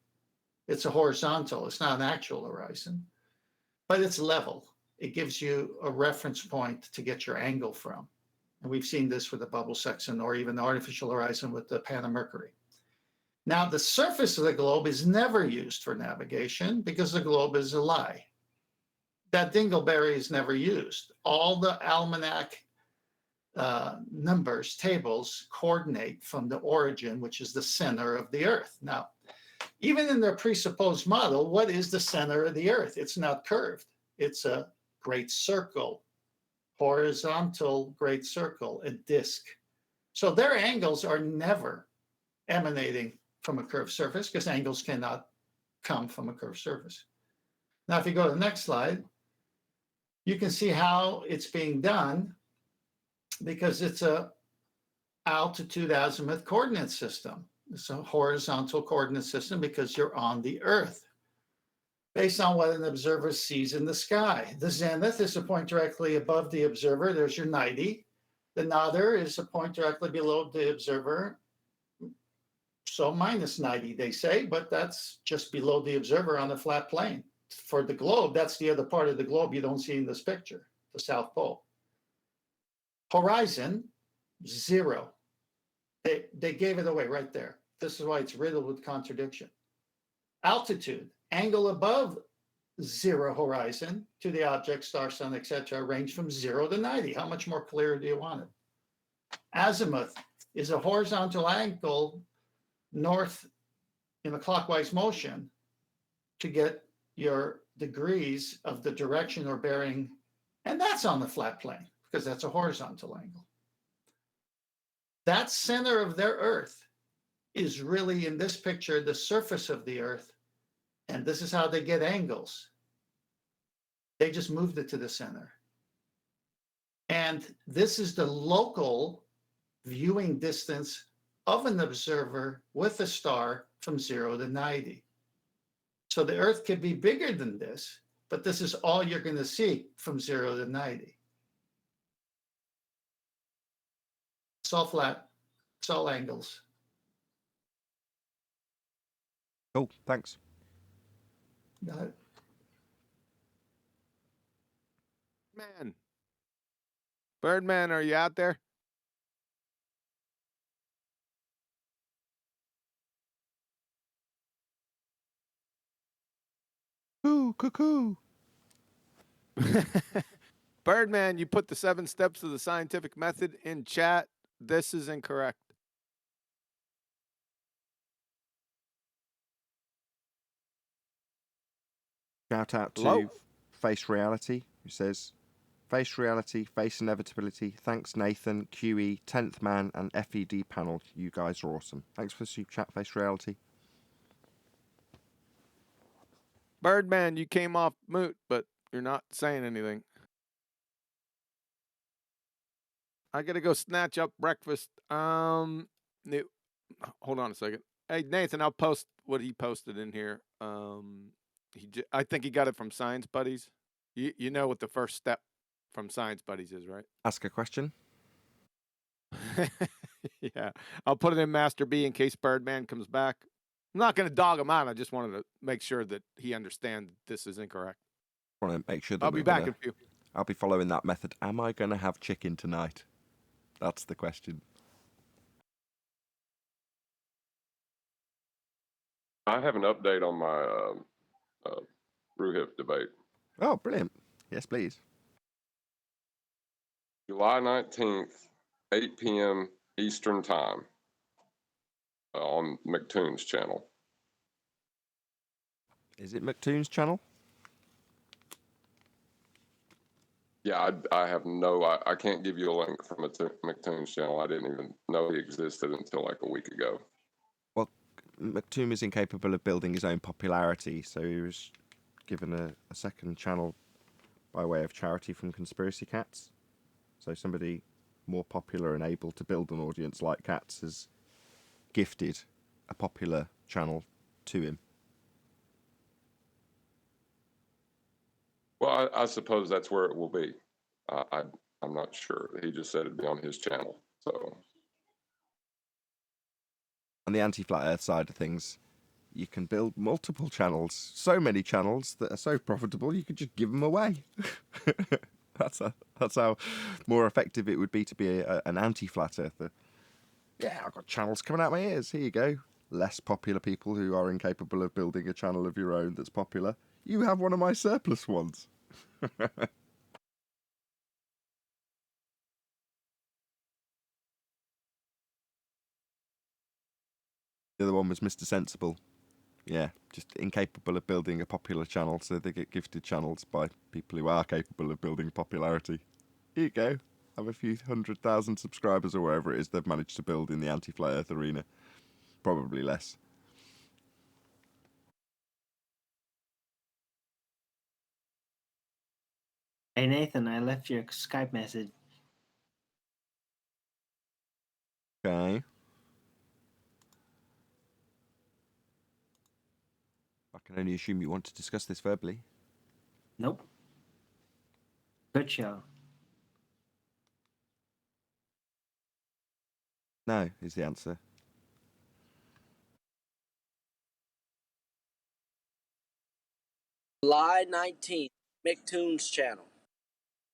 It's a horizontal. It's not an actual horizon, but it's level. It gives you a reference point to get your angle from. And we've seen this with the bubble section or even the artificial horizon with the Pan of Mercury. Now, the surface of the globe is never used for navigation because the globe is a lie. That dingleberry is never used. All the almanac numbers, tables, coordinate from the origin, which is the center of the Earth. Now, even in their presupposed model, what is the center of the Earth? It's not curved. It's a great circle, horizontal great circle, a disk. So their angles are never emanating from a curved surface because angles cannot come from a curved surface. Now, if you go to the next slide, you can see how it's being done because it's a altitude azimuth coordinate system. It's a horizontal coordinate system because you're on the Earth, based on what an observer sees in the sky. The zenith is a point directly above the observer. There's your 90. The nadir is a point directly below the observer. So minus 90, they say, but that's just below the observer on a flat plane. For the globe, that's the other part of the globe you don't see in this picture, the South Pole. Horizon, 0. They gave it away right there. This is why it's riddled with contradiction. Altitude, angle above 0 horizon to the object, star, sun, etc., range from 0 to 90. How much more clear do you want it? Azimuth is a horizontal angle north in a clockwise motion to get your degrees of the direction or bearing, and that's on the flat plane because that's a horizontal angle. That center of their Earth is really, in this picture, the surface of the Earth, and this is how they get angles. They just moved it to the center. And this is the local viewing distance of an observer with a star from 0 to 90. So the Earth could be bigger than this, but this is all you're going to see from 0 to 90. It's all flat. It's all angles. Cool, thanks. Got it. Man. Birdman, are you out there? Cuckoo. Birdman, you put the 7 steps of the scientific method in chat. This is incorrect. Shout out to Face Reality, who says, Face Reality, Face Inevitability. Thanks, Nathan, QE, 10th Man, and FED panel. You guys are awesome. Thanks for the super chat, Face Reality. Birdman, you came off mute, but you're not saying anything. I gotta go snatch up breakfast. Hold on a second. Hey, Nathan, I'll post what he posted in here. I think he got it from Science Buddies. You know what the first step from Science Buddies is, right? Ask a question. Yeah, I'll put it in Master B in case Birdman comes back. I'm not going to dog him out. I just wanted to make sure that he understands this is incorrect. I want to make sure that I'll be back in a few. I'll be following that method. Am I going to have chicken tonight? That's the question. I have an update on my Ruhif debate. Oh, brilliant. Yes, please. July 19th, 8 p.m. Eastern Time on McToon's channel. Is it McToon's channel? Yeah, I have I can't give you a link from McToon's channel. I didn't even know he existed until like a week ago. Well, McToon is incapable of building his own popularity, so he was given a second channel by way of charity from Conspiracy Cats. So somebody more popular and able to build an audience like Cats has gifted a popular channel to him. Well, I suppose that's where it will be. I'm not sure. He just said it'd be on his channel. So, on the anti-flat Earth side of things, you can build multiple channels, so many channels that are so profitable you could just give them away. That's how more effective it would be to be an anti-flat earther. Yeah, I've got channels coming out my ears. Here you go. Less popular people who are incapable of building a channel of your own that's popular. You have one of my surplus ones. The other one was Mr. Sensible. Yeah, just incapable of building a popular channel, so they get gifted channels by people who are capable of building popularity. Here you go. Have a few 100,000 subscribers or wherever it is they've managed to build in the anti-flat Earth arena. Probably less. Hey Nathan, I left you a Skype message. Okay. I can only assume you want to discuss this verbally. Nope. Good show. No, is the answer. July 19th, McToon's channel.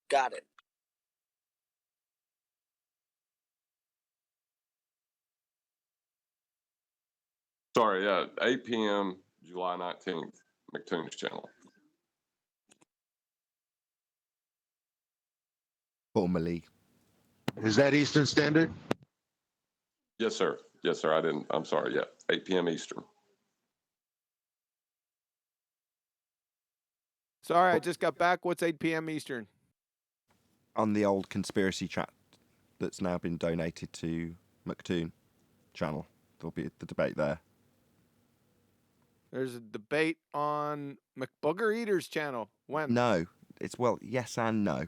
Got it. Sorry, yeah, 8 p.m. July 19th, McToon's channel. Formerly. Is that Eastern Standard? Yes, sir. Yes, sir. I'm sorry. Yeah, 8 p.m. Eastern. Sorry, I just got back. What's 8 p.m. Eastern? On the old conspiracy chat that's now been donated to McToon channel. There'll be the debate there. There's a debate on McBooger Eater's channel. When? No. It's, well, yes and no.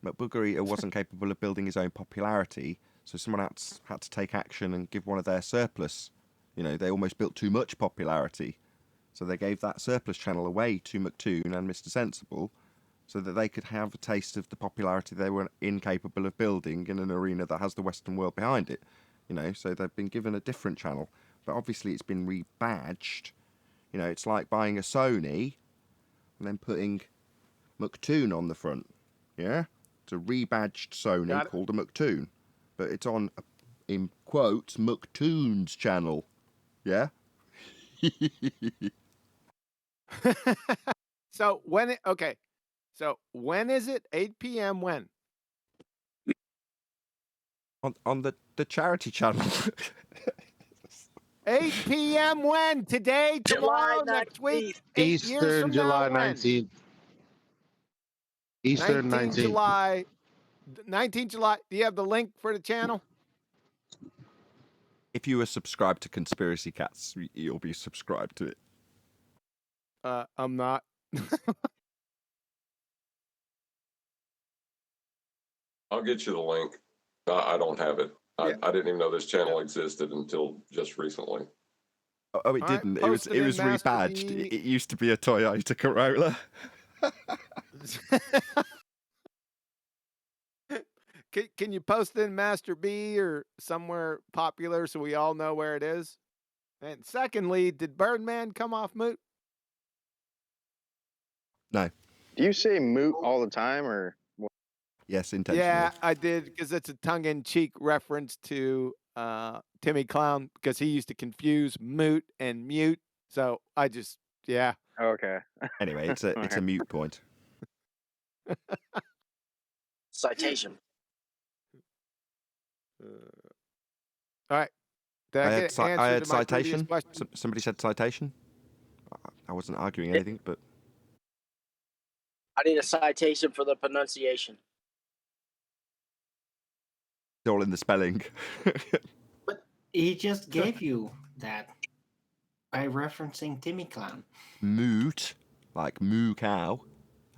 McBooger Eater wasn't capable of building his own popularity, so someone had to take action and give one of their surplus. You know, they almost built too much popularity. So they gave that surplus channel away to McToon and Mr. Sensible so that they could have a taste of the popularity they were incapable of building in an arena that has the Western world behind it. You know, so they've been given a different channel. But obviously it's been rebadged. You know, it's like buying a Sony and then putting McToon on the front. Yeah? It's a rebadged Sony called a McToon. But it's on, in quotes, McToon's channel. Yeah? So when is it? 8 p.m. when? On the charity channel. 8 p.m. when? Today, tomorrow, next week? 8 years Eastern from July now, when? 19th. Eastern 19 19th. July. 19 July. Do you have the link for the channel? If you are subscribed to Conspiracy Cats, you'll be subscribed to it. I'm not. I'll get you the link. I don't have it. I didn't even know this channel existed until just recently. Oh, it didn't. It was rebadged. It used to be a Toyota Corolla. Can you post it in Master B or somewhere popular so we all know where it is? And secondly, did Birdman come off mute? No. Do you say moot all the time, or? Yes, intentionally. Yeah, I did, because it's a tongue-in-cheek reference to Timmy Clown, because he used to confuse moot and mute. So I just, yeah. Okay. Anyway, it's a mute point. Citation. All right. Did I get an I answer had to my previous citation. question? Somebody said citation. I wasn't arguing anything, but I need a citation for the pronunciation. it's all in the spelling. But he just gave you that by referencing Timmy Clown. Moot, like moo cow,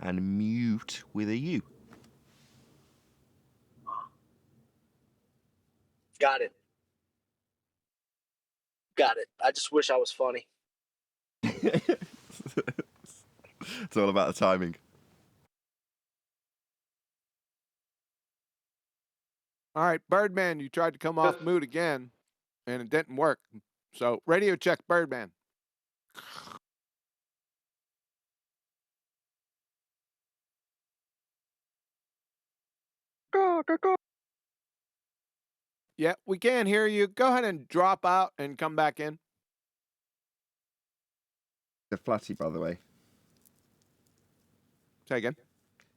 and mute with a U. Got it. I just wish I was funny. It's all about the timing. All right, Birdman, you tried to come off mute again, and it didn't work. So radio check, Birdman. Go. Yeah, we can hear you. Go ahead and drop out and come back in. A flatty, by the way. Say again.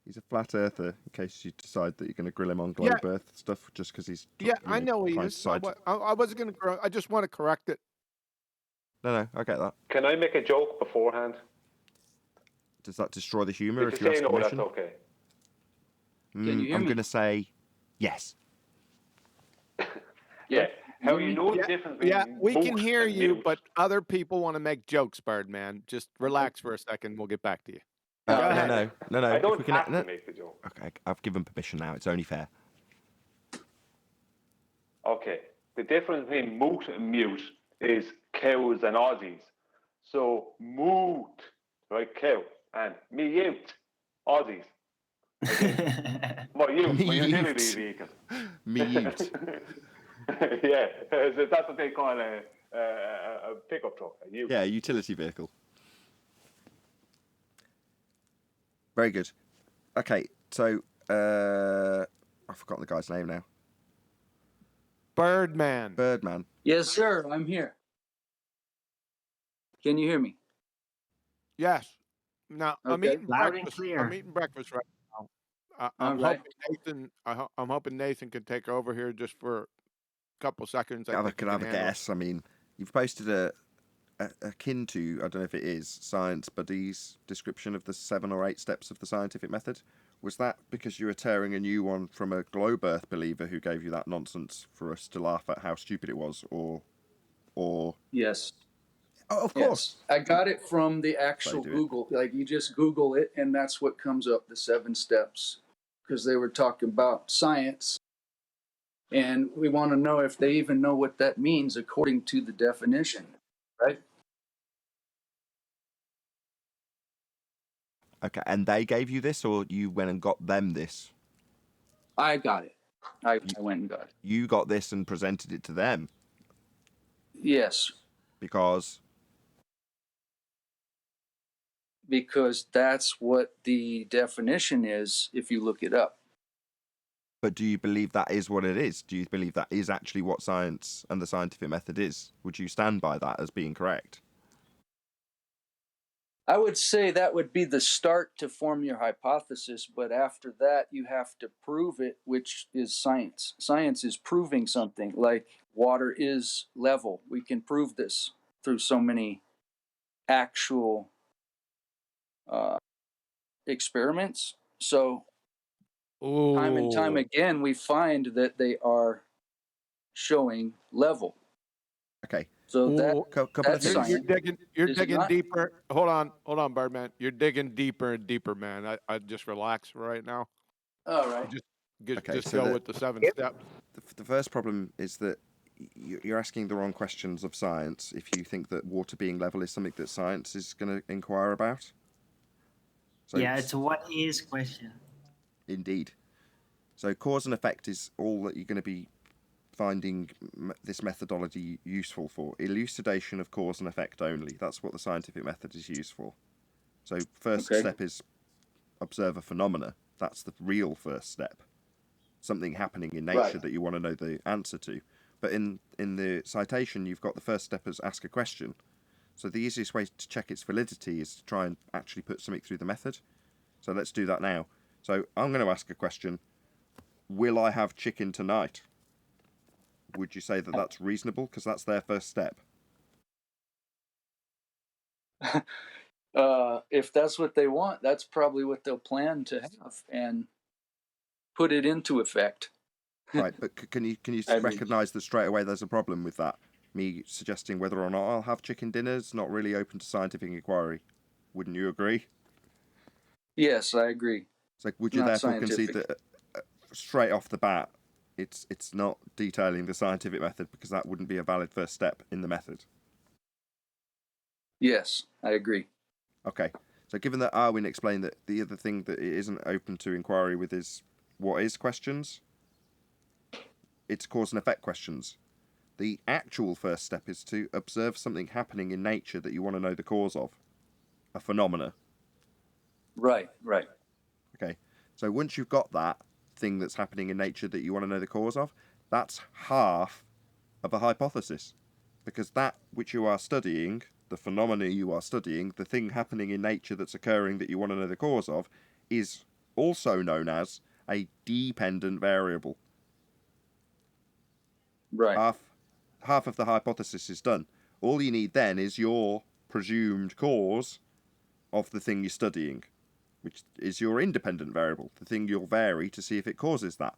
He's a flat earther, in case you decide that you're going to grill him on globe earth stuff, just because he's... Yeah, I know he is. I wasn't going to... I just want to correct it. No, I get that. Can I make a joke beforehand? Does that destroy the humour if you you say ask no, that's permission? okay. I'm going to say yes. Yeah. How you know the difference between Yeah, we can moot hear and you, mute? but other people want to make jokes, Birdman. Just relax for a second. We'll get back to you. No. I If don't we can, have to make the joke. Okay, I've given permission now. It's only fair. Okay. The difference between moot and mute is cows and Aussies. So moot, right, cow, and mute, Aussies. My utility vehicle. Mute. Yeah, that's what they call a pickup truck. Yeah, a utility vehicle. Very good. Okay, so I've forgotten the guy's name now. Birdman. Birdman. Yes, sir. I'm here. Can you hear me? Yes. Now I'm Okay. eating Loud and breakfast. clear. I'm eating breakfast right now. All I'm right. hoping Nathan. I'm hoping Nathan can take over here just for a couple seconds. I I think he could can have a handle it. guess. I mean, you've posted a akin to, I don't know if it is, Science Buddy's description of the 7 or 8 steps of the scientific method. Was that because you were tearing a new one from a globe Earth believer who gave you that nonsense for us to laugh at how stupid it was, or? Yes. Oh, of course. Yes. I got it from the actual do it. Google. Like you just Google it, and that's what comes up, the 7 steps, because they were talking about science. And we want to know if they even know what that means according to the definition, right? Okay, and they gave you this, or you went and got them this? I got it. I went and got it. You got this and presented it to them? Yes. Because that's what the definition is if you look it up. But do you believe that is what it is? Do you believe that is actually what science and the scientific method is? Would you stand by that as being correct? I would say that would be the start to form your hypothesis, but after that, you have to prove it, which is science. Science is proving something, like water is level. We can prove this through so many actual experiments. So, time and time again, we find that they are showing level. Okay. So couple of things. You're digging deeper. Hold on, Birdman. You're digging deeper and deeper, man. I just relax right now. All right. Just go with the 7 steps. The first problem is that you're asking the wrong questions of science if you think that water being level is something that science is going to inquire about. So yeah, it's a what is question. Indeed. So cause and effect is all that you're going to be finding this methodology useful for. Elucidation of cause and effect only. That's what the scientific method is used for. So first step is observe a phenomena. That's the real first step. Something happening in nature that you want to know the answer to. But in the citation, you've got the first step as ask a question. So the easiest way to check its validity is to try and actually put something through the method. So let's do that now. So I'm going to ask a question. Will I have chicken tonight? Would you say that that's reasonable? Because that's their first step. If that's what they want, that's probably what they'll plan to have and put it into effect. Right, but can you recognise that straight away there's a problem with that? Me suggesting whether or not I'll have chicken dinner's not really open to scientific inquiry. Wouldn't you agree? Yes, I agree. So would you therefore concede that straight off the bat, it's not detailing the scientific method because that wouldn't be a valid first step in the method? Yes, I agree. Okay, so given that Arwin explained that the other thing that it isn't open to inquiry with is what is questions, it's cause and effect questions. The actual first step is to observe something happening in nature that you want to know the cause of, a phenomena. Right. Okay, so once you've got that thing that's happening in nature that you want to know the cause of, that's half of a hypothesis, because that which you are studying, the phenomena you are studying, the thing happening in nature that's occurring that you want to know the cause of, is also known as a dependent variable. Right. Half of the hypothesis is done. All you need then is your presumed cause of the thing you're studying, which is your independent variable, the thing you'll vary to see if it causes that.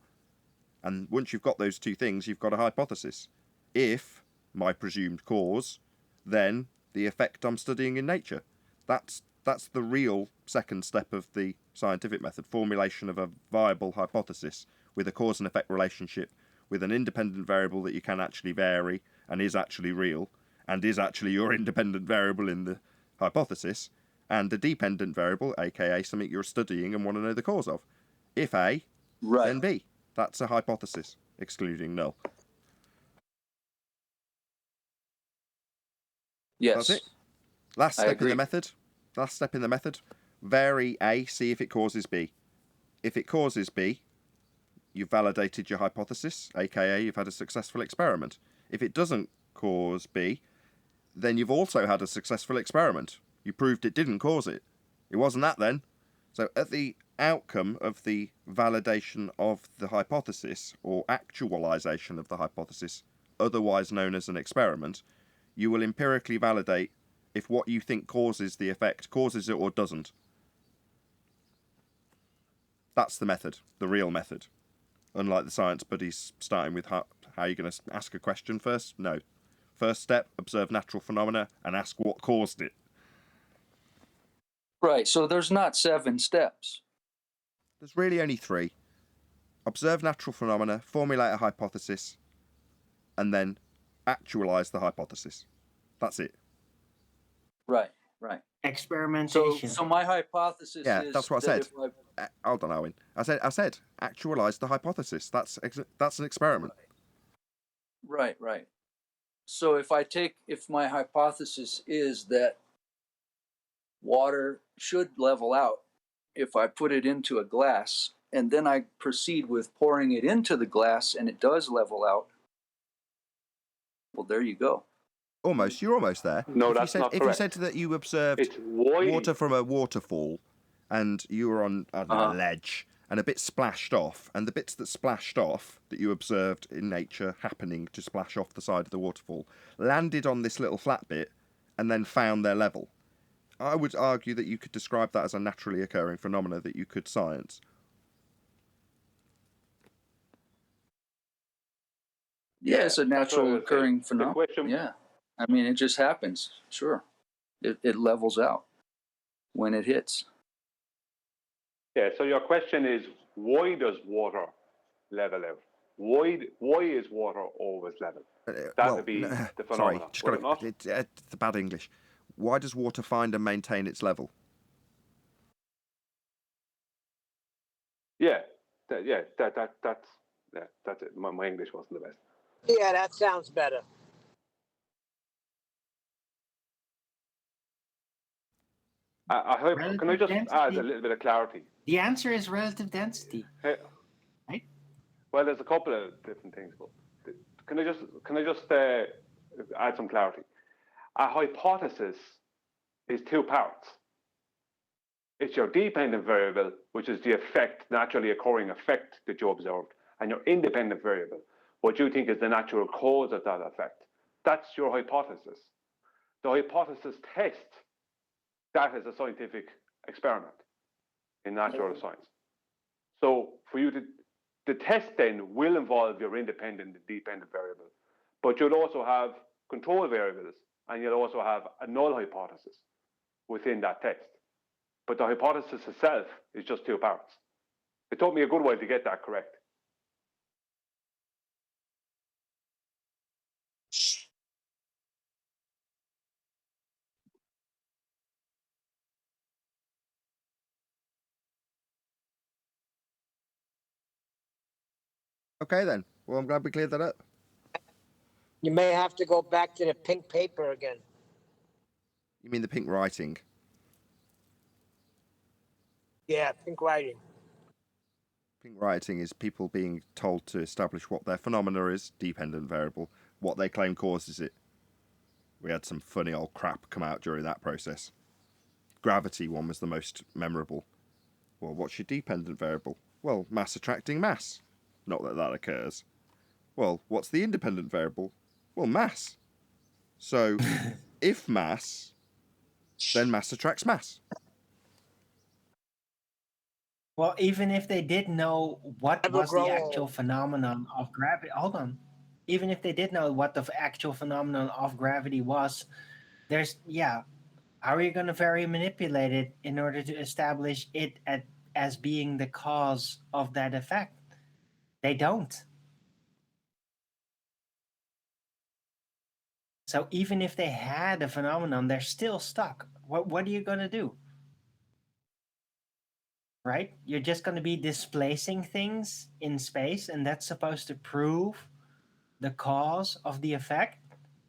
And once you've got those two things, you've got a hypothesis. If my presumed cause, then the effect I'm studying in nature. That's the real second step of the scientific method, formulation of a viable hypothesis with a cause and effect relationship, with an independent variable that you can actually vary and is actually real, and is actually your independent variable in the hypothesis, and the dependent variable, aka something you're studying and want to know the cause of. If A, then B. That's a hypothesis, excluding null. Yes. That's it. Last step in the method. Vary A, see if it causes B. If it causes B, you've validated your hypothesis, aka you've had a successful experiment. If it doesn't cause B, then you've also had a successful experiment. You proved it didn't cause it. It wasn't that then. So at the outcome of the validation of the hypothesis, or actualization of the hypothesis, otherwise known as an experiment, you will empirically validate if what you think causes the effect causes it or doesn't. That's the method, the real method. Unlike the science buddies starting with how you're going to ask a question first. No. First step, observe natural phenomena and ask what caused it. Right, so there's not 7 steps. There's really only 3. Observe natural phenomena, formulate a hypothesis, and then actualize the hypothesis. That's it. Right. Experimentation. So my hypothesis Yeah, is that's what I that said. Hold on, Owen. I said actualize the hypothesis. That's an experiment. Right. So if my hypothesis is that water should level out if I put it into a glass, and then I proceed with pouring it into the glass and it does level out, well, there you go. Almost. You're almost there. No, if that's not correct. If you said that you observed water from a waterfall and you were on a ledge and a bit splashed off, and the bits that splashed off that you observed in nature happening to splash off the side of the waterfall landed on this little flat bit and then found their level, I would argue that you could describe that as a naturally occurring phenomena that you could science. Yeah, it's a natural occurring phenomenon. Yeah. I mean, it just happens. Sure. It levels out when it hits. Yeah, so your question is, why does water level out? Why is water always level? That would be the phenomenon. Sorry, it's the bad English. Why does water find and maintain its level? That's it. My English wasn't the best. Yeah, that sounds better. I hope. Can I just add a little bit of clarity? The answer is relative density. Right? Well, there's a couple of different things, but can I just add some clarity? A hypothesis is 2 parts. It's your dependent variable, which is the effect, naturally occurring effect that you observed, and your independent variable, what you think is the natural cause of that effect. That's your hypothesis. The hypothesis test, that is a scientific experiment in natural science. So for you the test then will involve your independent and dependent variable, but you'll also have control variables, and you'll also have a null hypothesis within that test. But the hypothesis itself is just 2 parts. It took me a good while to get that correct. Okay then. Well, I'm glad we cleared that up. You may have to go back to the pink paper again. You mean the pink writing? Yeah, pink writing. Pink writing is people being told to establish what their phenomena is, dependent variable, what they claim causes it. We had some funny old crap come out during that process. Gravity one was the most memorable. Well, what's your dependent variable? Well, mass attracting mass. Not that that occurs. Well, what's the independent variable? Well, mass. So, if mass, then mass attracts mass. Well, even if they did know what was the actual phenomenon of gravity, hold on. Even if they did know what the actual phenomenon of gravity was, how are you going to very manipulate it in order to establish it as being the cause of that effect? They don't. So even if they had a phenomenon, they're still stuck. What are you going to do? Right? You're just going to be displacing things in space, and that's supposed to prove the cause of the effect?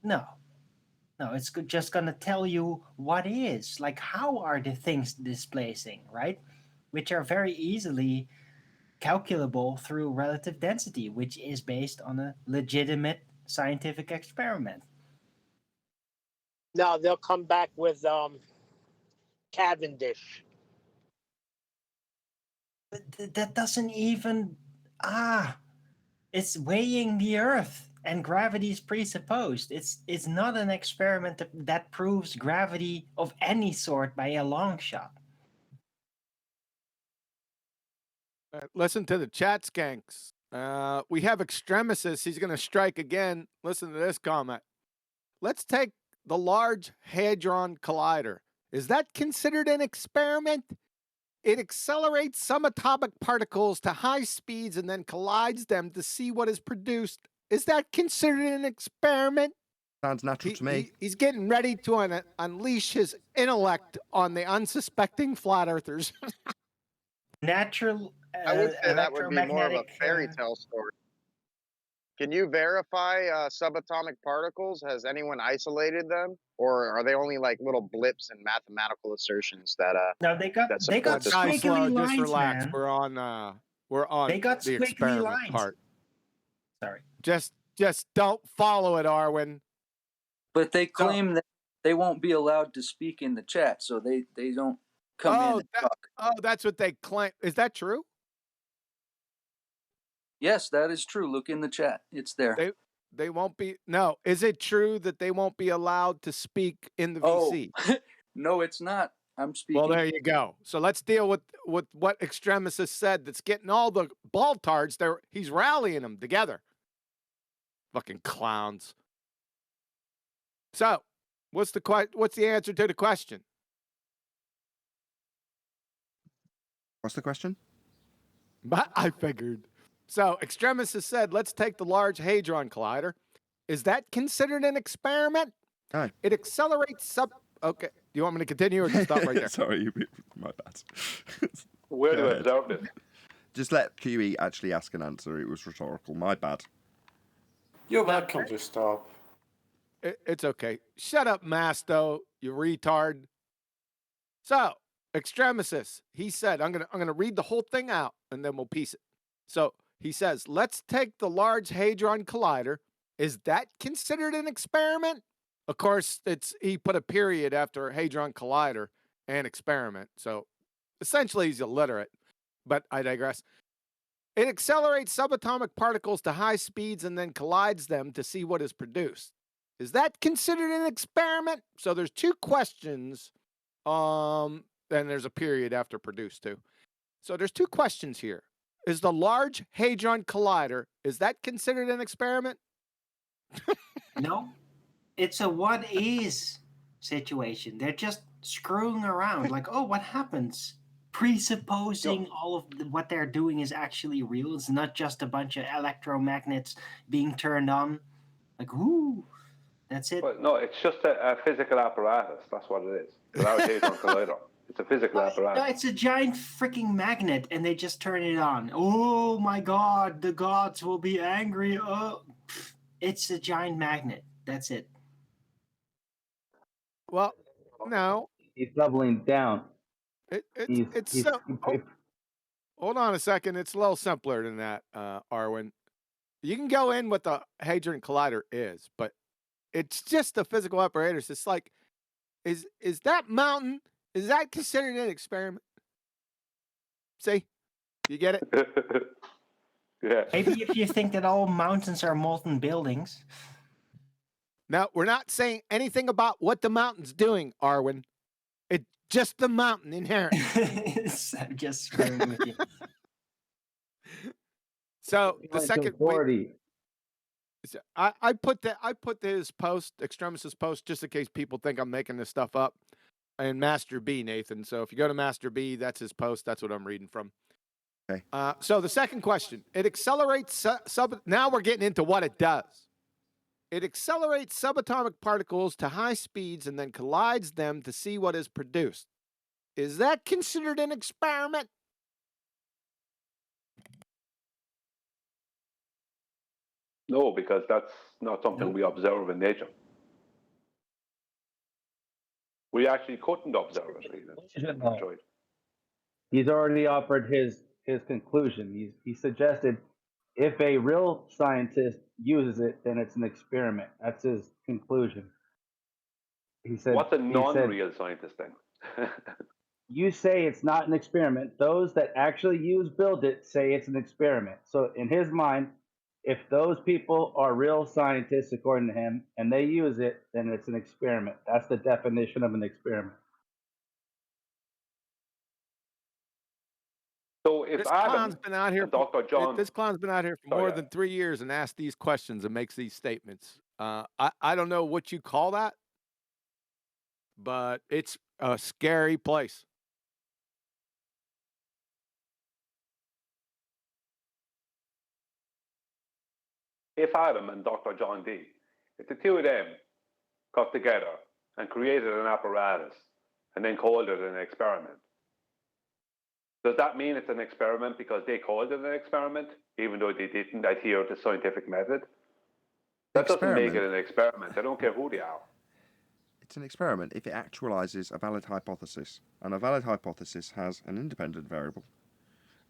No, it's just going to tell you what is. Like, how are the things displacing, right? Which are very easily calculable through relative density, which is based on a legitimate scientific experiment. No, they'll come back with Cavendish. But that doesn't even it's weighing the Earth, and gravity is presupposed. It's not an experiment that proves gravity of any sort by a long shot. Listen to the chat, skanks. We have Extremistus. He's going to strike again. Listen to this comment. Let's take the Large Hadron Collider. Is that considered an experiment? It accelerates subatomic particles to high speeds and then collides them to see what is produced. Is that considered an experiment? Sounds natural to me. He's getting ready to unleash his intellect on the unsuspecting flat earthers. Natural. I would say that would be more of a fairy tale story. Can you verify subatomic particles? Has anyone isolated them, or are they only like little blips and mathematical assertions that? No, they got squiggly lines. Just relax. Man. We're on. They got the squiggly experiment lines. part. Sorry. Just don't follow it, Arwen. But they claim that they won't be allowed to speak in the chat, so they don't come in and talk. Oh, that's what they claim. Is that true? Yes, that is true. Look in the chat. It's there. They won't be. No, is it true that they won't be allowed to speak in the VC? No, it's not. I'm speaking. Well, there you go. So let's deal with what Extremistus said. That's getting all the baltards there. He's rallying them together. Fucking clowns. So, what's the answer to the question? What's the question? I figured. So, Extremistus said, let's take the Large Hadron Collider. Is that considered an experiment? No. It accelerates Okay. Do you want me to continue or just stop right there? Sorry, my bad. Where do I observe it? Just let QE actually ask an answer. It was rhetorical. My bad. You're welcome to stop. It's okay. Shut up, Masto, you retard. So, Extremistus, he said, I'm gonna read the whole thing out and then we'll piece it. So he says, let's take the Large Hadron Collider. Is that considered an experiment? Of course, he put a period after Hadron Collider and experiment. So essentially he's illiterate, but I digress. It accelerates subatomic particles to high speeds and then collides them to see what is produced. Is that considered an experiment? So there's two questions. And there's a period after produced too. So there's two questions here. Is the Large Hadron Collider, is that considered an experiment? No. It's a what is situation. They're just screwing around. Like, oh, what happens? Presupposing all of what they're doing is actually real. It's not just a bunch of electromagnets being turned on. Like, whoo, that's it. But no, it's just a physical apparatus. That's what it is. Without a Hadron Collider. It's a physical apparatus. No, it's a giant freaking magnet, and they just turn it on. Oh my God, the gods will be angry. Oh, it's a giant magnet. That's it. Well, no. He's doubling down. Hold on a second. It's a little simpler than that, Arwen. You can go in what the Hadron Collider is, but it's just a physical apparatus. It's like, is that mountain, is that considered an experiment? See? You get it? Yeah. Maybe if you think that all mountains are molten buildings. Now, we're not saying anything about what the mountain's doing, Arwen. It's just the mountain inherent. I'm just screwing with you. So the second I put his post, Extremistus post, just in case people think I'm making this stuff up. And Master B, Nathan. So if you go to Master B, that's his post. That's what I'm reading from. Okay. So the second question, it accelerates now we're getting into what it does. It accelerates subatomic particles to high speeds and then collides them to see what is produced. Is that considered an experiment? No, because that's not something we observe in nature. We actually couldn't observe it. He's already offered his conclusion. He suggested if a real scientist uses it, then it's an experiment. That's his conclusion. he said. What's a he said, non-real scientist then? you say it's not an experiment. Those that actually build it say it's an experiment. So in his mind, if those people are real scientists, according to him, and they use it, then it's an experiment. That's the definition of an experiment. So if This Adam clown's been out here and Dr. John, this clown's been out here for more than 3 years and asked these questions and makes these statements. I don't know what you call that, but it's a scary place. if Adam and Dr. John D, if the two of them got together and created an apparatus and then called it an experiment, does that mean it's an experiment because they called it an experiment, even though they didn't adhere to scientific method? That doesn't make it an experiment. I don't care who they are. It's an experiment if it actualizes a valid hypothesis, and a valid hypothesis has an independent variable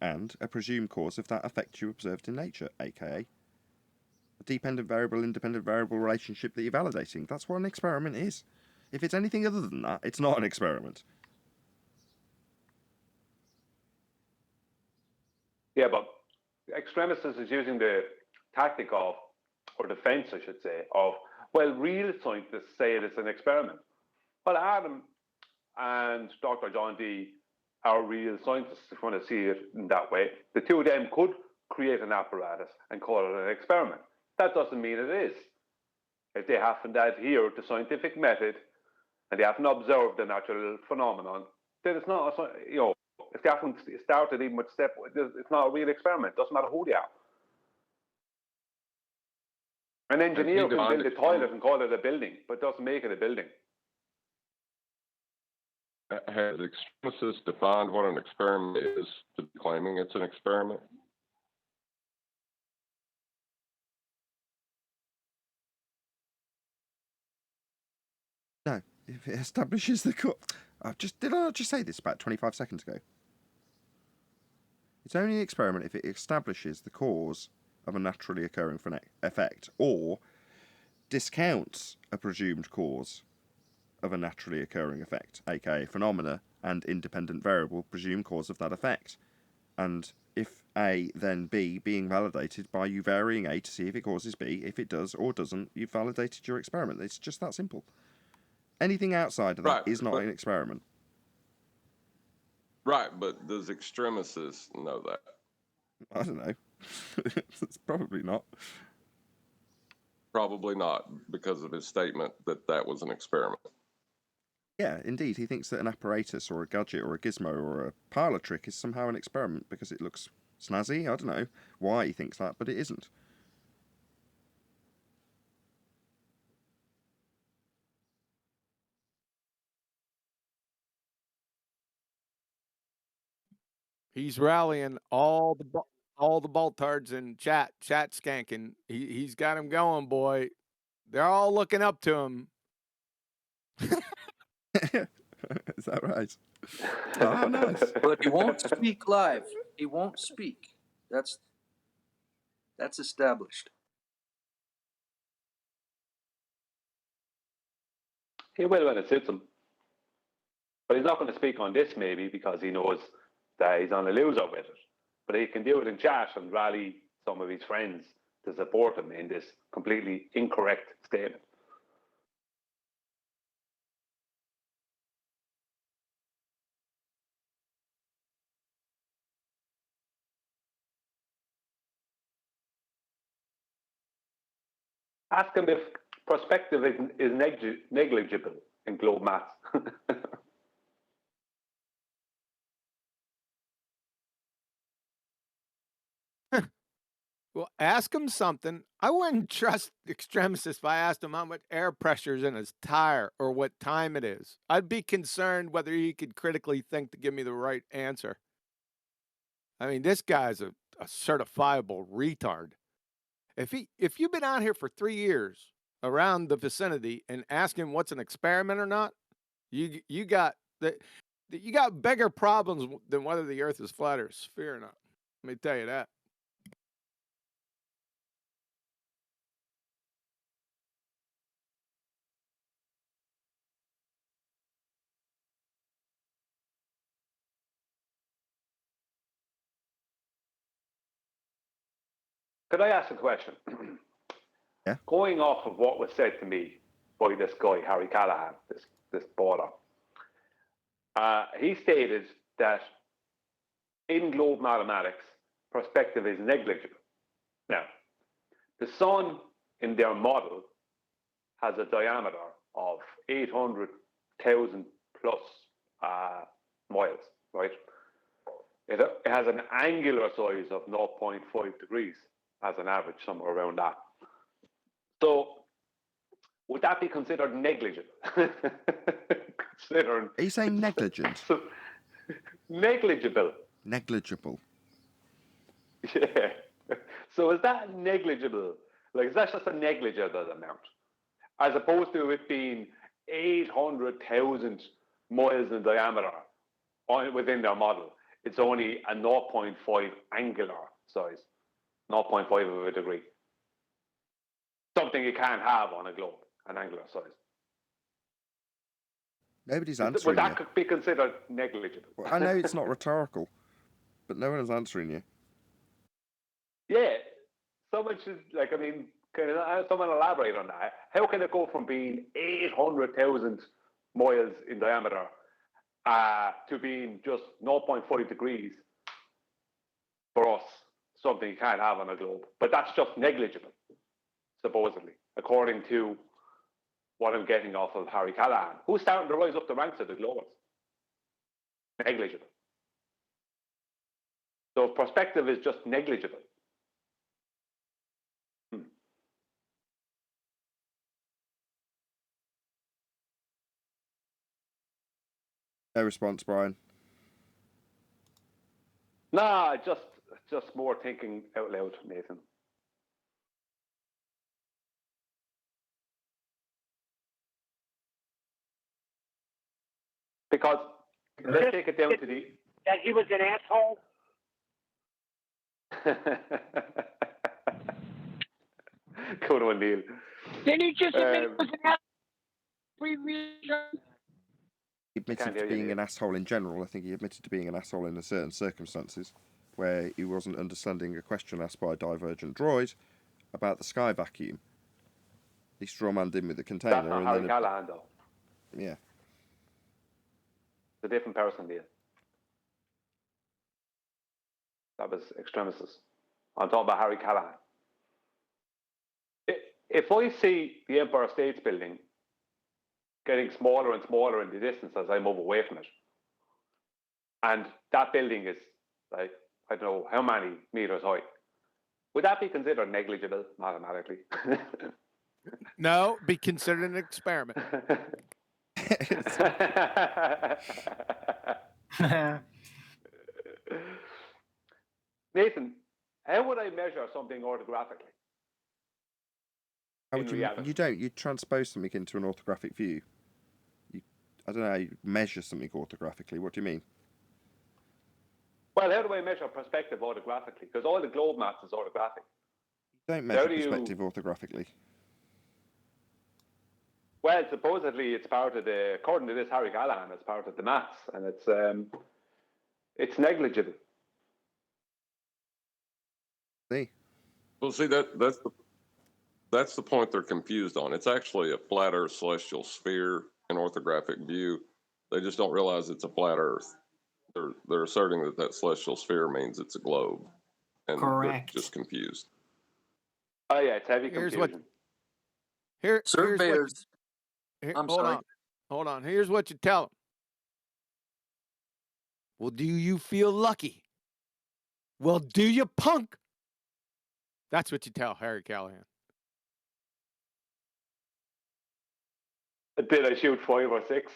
and a presumed cause of that effect you observed in nature, aka a dependent variable, independent variable relationship that you're validating. That's what an experiment is. If it's anything other than that, it's not an experiment. Yeah, but extremists is using the tactic of, or defense, I should say, of, well, real scientists say it is an experiment. Well, Adam and Dr. John D are real scientists, if you want to see it in that way. The two of them could create an apparatus and call it an experiment. That doesn't mean it is. If they haven't adhered to scientific method and they haven't observed the natural phenomenon, then it's not, you know, if they haven't started even with step, it's not a real experiment. It doesn't matter who they are. An engineer can build a toilet and call it a building, but doesn't make it a building. Has extremists defined what an experiment is to be claiming it's an experiment? No, if it establishes the cause. Did I not just say this about 25 seconds ago? It's only an experiment if it establishes the cause of a naturally occurring effect, or discounts a presumed cause of a naturally occurring effect, aka phenomena and independent variable presumed cause of that effect. And if A, then B, being validated by you varying A to see if it causes B, if it does or doesn't, you've validated your experiment. It's just that simple. Anything outside of that is not an experiment. Right, but does extremists know that? I don't know. It's probably not. Probably not, because of his statement that that was an experiment. Yeah, indeed. He thinks that an apparatus or a gadget or a gizmo or a parlor trick is somehow an experiment because it looks snazzy. I don't know why he thinks that, but it isn't. He's rallying all the baltards in chat skanking. He's got him going, boy. They're all looking up to him. Is that right? Oh, nice. But he won't speak live. He won't speak. That's established. He will when it suits him. But he's not going to speak on this maybe because he knows that he's on a loser with it. But he can do it in chat and rally some of his friends to support him in this completely incorrect statement. Ask him if perspective is negligible in globe maths. Well, ask him something. I wouldn't trust extremists if I asked him how much air pressure is in his tire or what time it is. I'd be concerned whether he could critically think to give me the right answer. I mean, this guy's a certifiable retard. If you've been out here for 3 years around the vicinity and ask him what's an experiment or not, you got bigger problems than whether the Earth is flat or sphere or not. Let me tell you that. Could I ask a question? Yeah. Going off of what was said to me by this guy, Harry Callahan, this border, he stated that in globe mathematics, perspective is negligible. Now, the sun in their model has a diameter of 800,000 plus miles, right? It has an angular size of 0.5 degrees as an average, somewhere around that. So, would that be considered negligible? Considering Are you saying negligent? Negligible. Negligible. Yeah. So is that negligible? Like, is that just a negligible amount? As opposed to it being 800,000 miles in diameter within their model. It's only a 0.5 angular size, 0.5 of a degree. Something you can't have on a globe, an angular size. Nobody's answering Would that you. be considered negligible? Well, I know it's not rhetorical, but no one is answering you. Yeah. Someone should, like, I mean, can someone elaborate on that? How can it go from being 800,000 miles in diameter to being just 0.5 degrees for us, something you can't have on a globe? But that's just negligible, supposedly, according to what I'm getting off of Harry Callahan, who's starting to rise up the ranks of the globals. Negligible. So perspective is just negligible. No response, Brian. Nah, just more thinking out loud, Nathan. Because let's take it down to the that he was an asshole. Good one, Neil. Didn't he just admit he was an asshole? He admitted to being an asshole in general. I think he admitted to being an asshole in certain circumstances where he wasn't understanding a question asked by a divergent droid about the sky vacuum. He strawmanned in with the container. That's not Harry Callahan, though. Yeah. It's a different person, Neil. That was extremists. I'm talking about Harry Callahan. If I see the Empire State Building getting smaller and smaller in the distance as I move away from it, and that building is, like, I don't know how many meters high, would that be considered negligible mathematically? No, be considered an experiment. Nathan, how would I measure something orthographically? How would you don't. You transpose something into an orthographic view. I don't know, you measure something orthographically. What do you mean? Well, how do I measure perspective orthographically? Because all the globe maths is orthographic. You don't measure perspective orthographically. Well, supposedly it's part of the, according to this Harry Callahan, it's part of the maths, and it's negligible. See? Well, see, that's the point they're confused on. It's actually a flat Earth celestial sphere in orthographic view. They just don't realize it's a flat Earth. They're asserting that celestial sphere means it's a globe, and correct. They're just confused. Oh yeah, it's heavy confusion. Surveyors. Hold on. Here's what you tell them. Well, do you feel lucky? Well, do you, punk? That's what you tell Harry Callahan. Did I shoot 5 or 6?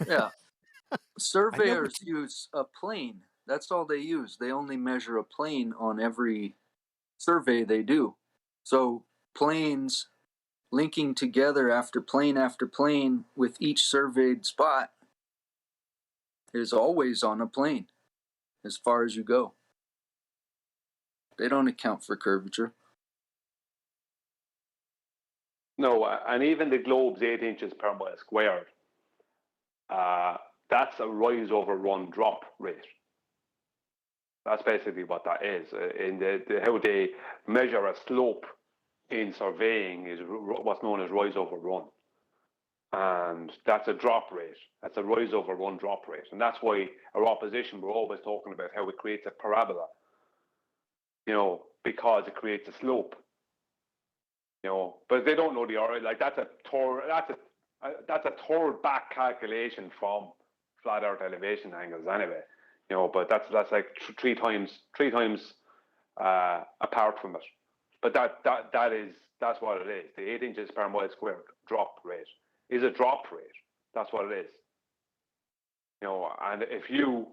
Yeah. Surveyors use a plane. That's all they use. They only measure a plane on every survey they do. So planes linking together after plane with each surveyed spot is always on a plane as far as you go. They don't account for curvature. No, and even the globe's 8 inches per mile squared. That's a rise over run drop rate. That's basically what that is. In how they measure a slope in surveying is what's known as rise over run. And that's a drop rate. That's a rise over run drop rate. And that's why our opposition, we're always talking about how it creates a parabola, because it creates a slope. But they don't know that's a third back calculation from flat Earth elevation angles anyway. But that's like three times apart from it. But that's what it is. The 8 inches per mile squared drop rate is a drop rate. That's what it is. And if you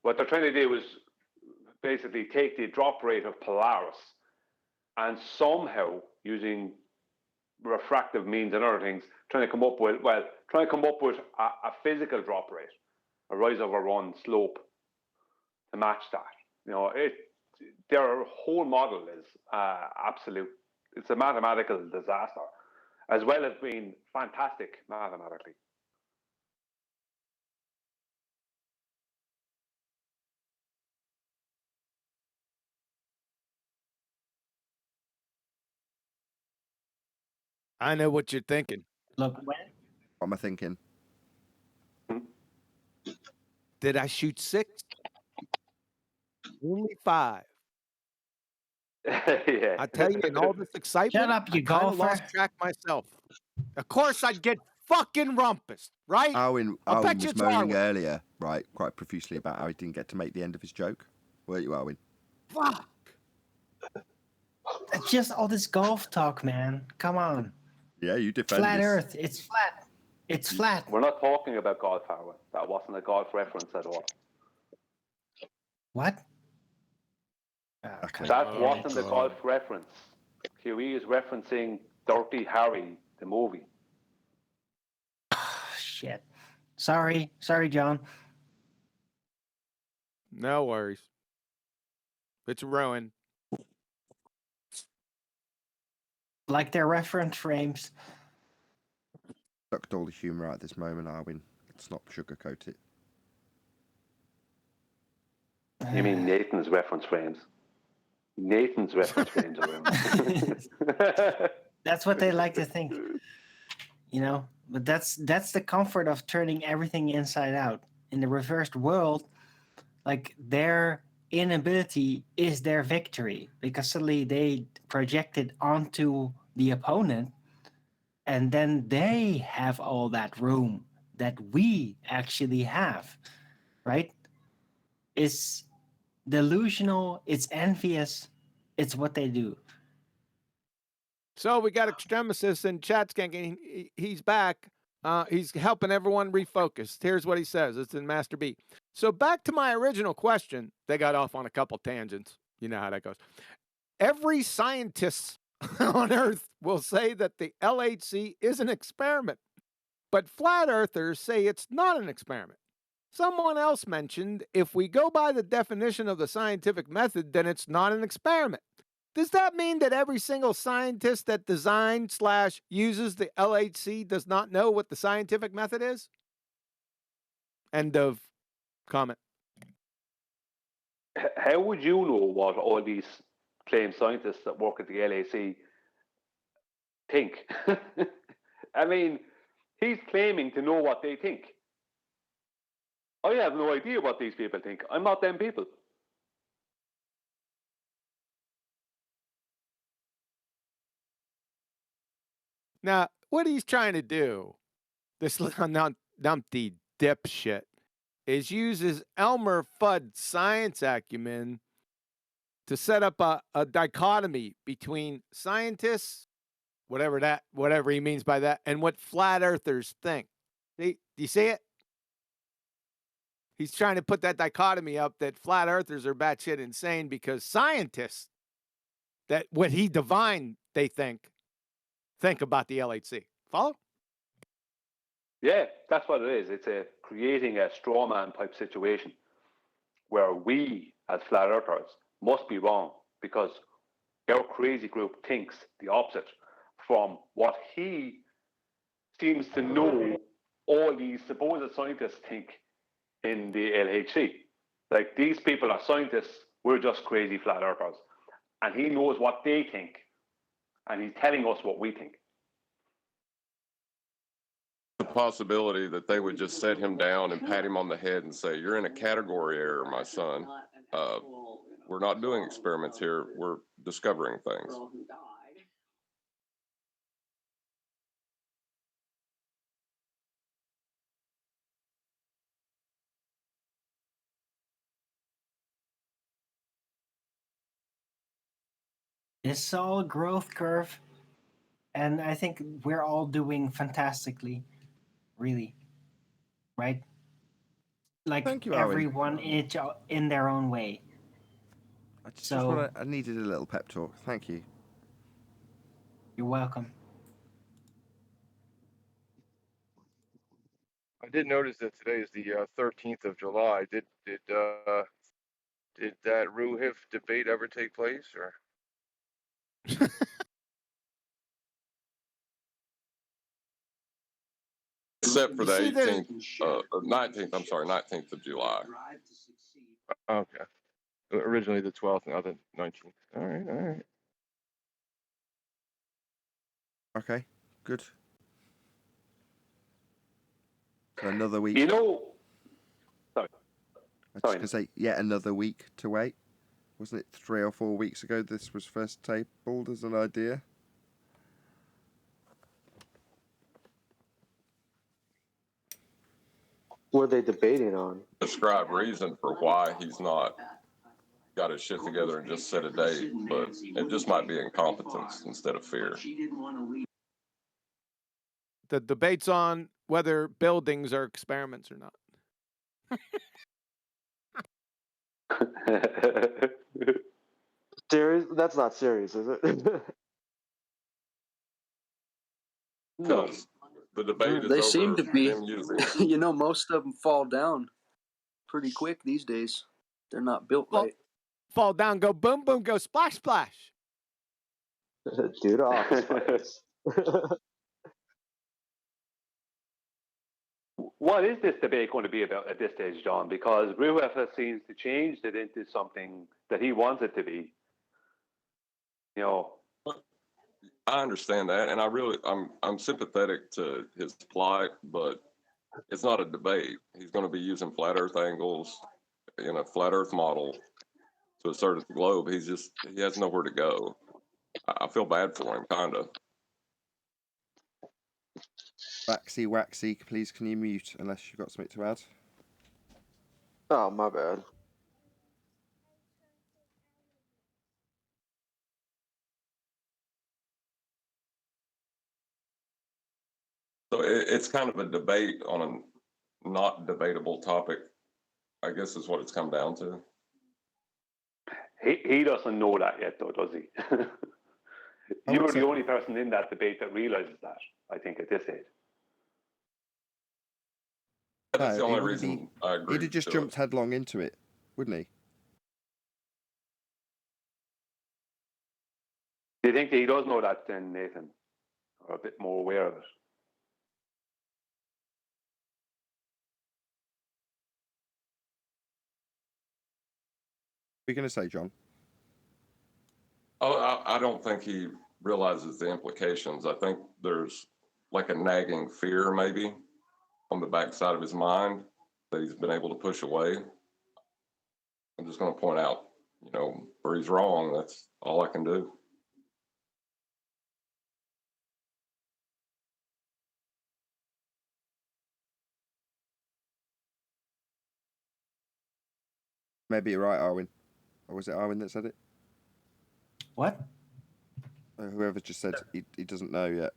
what they're trying to do is basically take the drop rate of Polaris and somehow using refractive means and other things, trying to come up with a physical drop rate, a rise over run slope to match that. Their whole model is absolute. It's a mathematical disaster, as well as being fantastic mathematically. I know what you're thinking. Look, what am I thinking? Did I shoot 6? Only 5. Yeah. I tell you, in all this excitement, Shut up, you I kind of golfer. lost track myself. Of course, I'd get fucking rumpus, right? Owen was moaning earlier, right, quite profusely about how he didn't get to make the end of his joke. Weren't you, Owen? Fuck. It's just all this golf talk, man. Come on. Yeah, you defend Flat this. Earth. It's flat. It's flat. We're not talking about golf, Howard. That wasn't a golf reference at all. What? That wasn't a golf reference. QE is referencing Dirty Harry, the movie. Shit. Sorry, John. No worries. It's ruined. Like their reference frames. Sucked all the humour out at this moment, Arwin. Let's not sugarcoat it. You mean Nathan's reference frames? Nathan's reference frames are ruined. That's what they like to think. But that's the comfort of turning everything inside out. In the reversed world, like their inability is their victory, because suddenly they project it onto the opponent, and then they have all that room that we actually have, right? It's delusional, it's envious, it's what they do. So we got Extremistus in chat skanking. He's back. He's helping everyone refocus. Here's what he says. It's in Master B. So back to my original question. They got off on a couple tangents. You know how that goes. Every scientist on Earth will say that the LHC is an experiment, but flat earthers say it's not an experiment. Someone else mentioned if we go by the definition of the scientific method, then it's not an experiment. Does that mean that every single scientist that designs/uses the LHC does not know what the scientific method is? End of comment. How would you know what all these claimed scientists that work at the LHC think? I mean, he's claiming to know what they think. I have no idea what these people think. I'm not them people. Now, what he's trying to do, this numpty dipshit, is use his Elmer Fudd science acumen to set up a dichotomy between scientists, whatever he means by that, and what flat earthers think. Do you see it? He's trying to put that dichotomy up that flat earthers are batshit insane because scientists, that what he divined, they think about the LHC. Follow? Yeah, that's what it is. It's creating a straw man type situation where we, as flat earthers, must be wrong because our crazy group thinks the opposite from what he seems to know all these supposed scientists think in the LHC. Like, these people are scientists, we're just crazy flat earthers. And he knows what they think, and he's telling us what we think. The possibility that they would just set him down and pat him on the head and say, "You're in a category error, my son. We're not doing experiments here. We're discovering things." It's all a growth curve, and I think we're all doing fantastically, really, right? Like, thank you, everyone each in their own way. I needed a little pep talk. Thank you. You're welcome. I did notice that today is the 13th of July. Did that Ruhif debate ever take place, or? Except for the 18th, or 19th. I'm sorry, 19th of July. Okay. Originally the 12th, now the 19th. All right. Okay, good. So another week. Sorry. I was just going to say, yet another week to wait. Wasn't it 3 or 4 weeks ago this was first tabled as an idea? What are they debating on? Describe reason for why he's not got his shit together and just set a date, but it just might be incompetence instead of fear. The debate's on whether buildings are experiments or not. Serious? That's not serious, is it? No. The debate is They over seem to be. them using. You know, most of them fall down pretty quick these days. They're not built right. Fall down, go boom, boom, go splash, splash. Do the office. What is this debate going to be about at this stage, John? Because Ruhif seems to change it into something that he wants it to be. You know. I understand that, and I'm sympathetic to his plight, but it's not a debate. He's going to be using flat Earth angles in a flat Earth model to assert the globe. He has nowhere to go. I feel bad for him, kind of. Waxy, please can you mute unless you've got something to add? Oh, my bad. So it's kind of a debate on a not debatable topic, I guess is what it's come down to. He doesn't know that yet, though, does he? You're the only person in that debate that realizes that, I think, at this age. That's the only reason I agree. He'd have just jumped headlong into it, wouldn't he? Do you think that he does know that then, Nathan? Or a bit more aware of it? What are you going to say, John? Oh, I don't think he realizes the implications. I think there's like a nagging fear maybe on the backside of his mind that he's been able to push away. I'm just going to point out, where he's wrong. That's all I can do. Maybe you're right, Arwin. Or was it Arwin that said it? What? Whoever just said he doesn't know yet.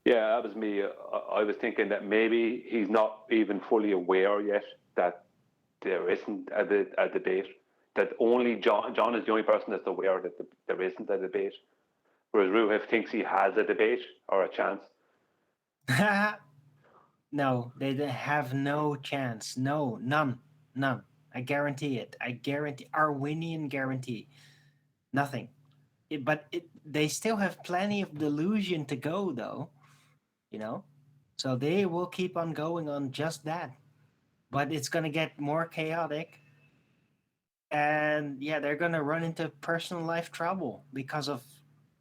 Yeah, that was me. I was thinking that maybe he's not even fully aware yet that there isn't a debate. That only John is the only person that's aware that there isn't a debate. Whereas Ruhif thinks he has a debate or a chance. No, they have no chance. No, none. I guarantee it. Arwinian guarantee. Nothing. They still have plenty of delusion to go, though. So they will keep on going on just that. but it's going to get more chaotic. And yeah, they're going to run into personal life trouble because of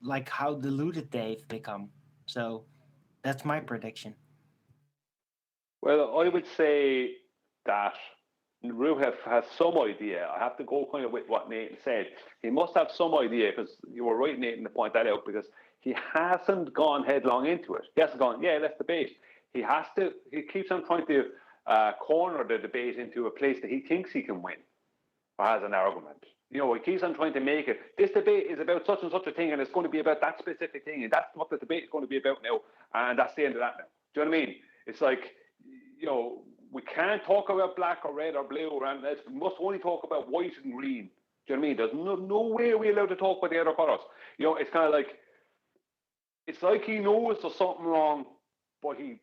like how deluded they've become. So that's my prediction. Well, I would say that Ruhef has some idea. I have to go kind of with what Nathan said. He must have some idea, because you were right, Nathan, to point that out, because he hasn't gone headlong into it. He hasn't gone, yeah, let's debate. He keeps on trying to corner the debate into a place that he thinks he can win or has an argument. You know, he keeps on trying to make it, this debate is about such and such a thing, and it's going to be about that specific thing, and that's what the debate is going to be about now, and that's the end of that now. Do you know what I mean? It's like, you know, we can't talk about black or red or blue, and we must only talk about white and green. Do you know what I mean? There's no way we're allowed to talk about the other colours. You know, it's kind of like, it's like he knows there's something wrong, but he's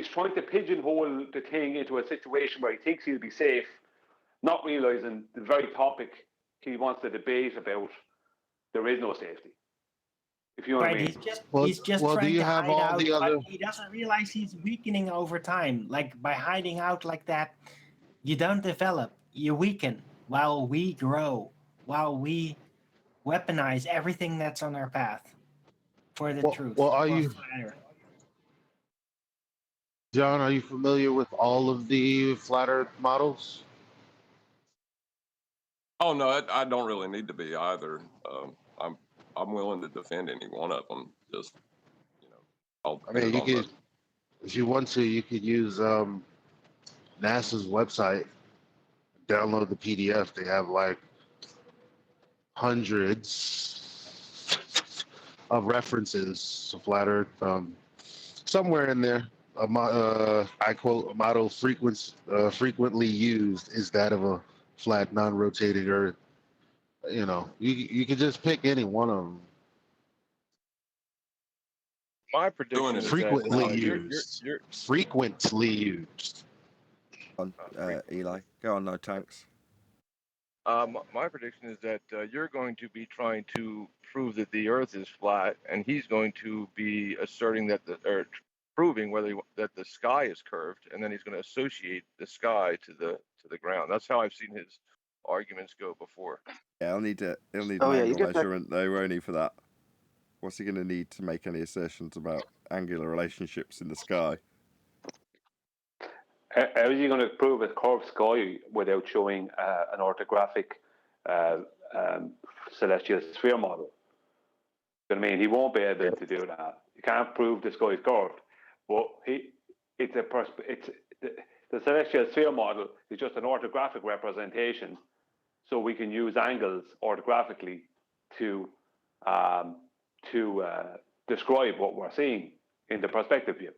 trying to pigeonhole the thing into a situation where he thinks he'll be safe, not realising the very topic he wants to debate about, there is no safety. If you know what I mean. He's just trying to hide out, but he doesn't realize he's weakening over time. Like, by hiding out like that, you don't develop, you weaken while we grow, while we weaponize everything that's on our path for the truth. Well, John, are you familiar with all of the flat Earth models? Oh no, I don't really need to be either. I'm willing to defend any one of them. Just, you know, I mean, you could, if you want to, you could use NASA's website, download the PDF. They have like hundreds of references to flat Earth. Somewhere in there, I quote, a model frequently used is that of a flat, non-rotating Earth. You know, you could just pick any one of them. My prediction is frequently used. Frequently used. Eli, go on, no tanks. My prediction is that you're going to be trying to prove that the Earth is flat, and he's going to be asserting that proving that the sky is curved, and then he's going to associate the sky to the ground. That's how I've seen his arguments go before. Yeah, he'll need an angle measurement though, won't he, for that? What's he going to need to make any assertions about angular relationships in the sky? How is he going to prove a curved sky without showing an orthographic celestial sphere model? You know what I mean? He won't be able to do that. You can't prove the sky is curved. But the celestial sphere model is just an orthographic representation, so we can use angles orthographically to describe what we're seeing in the perspective view.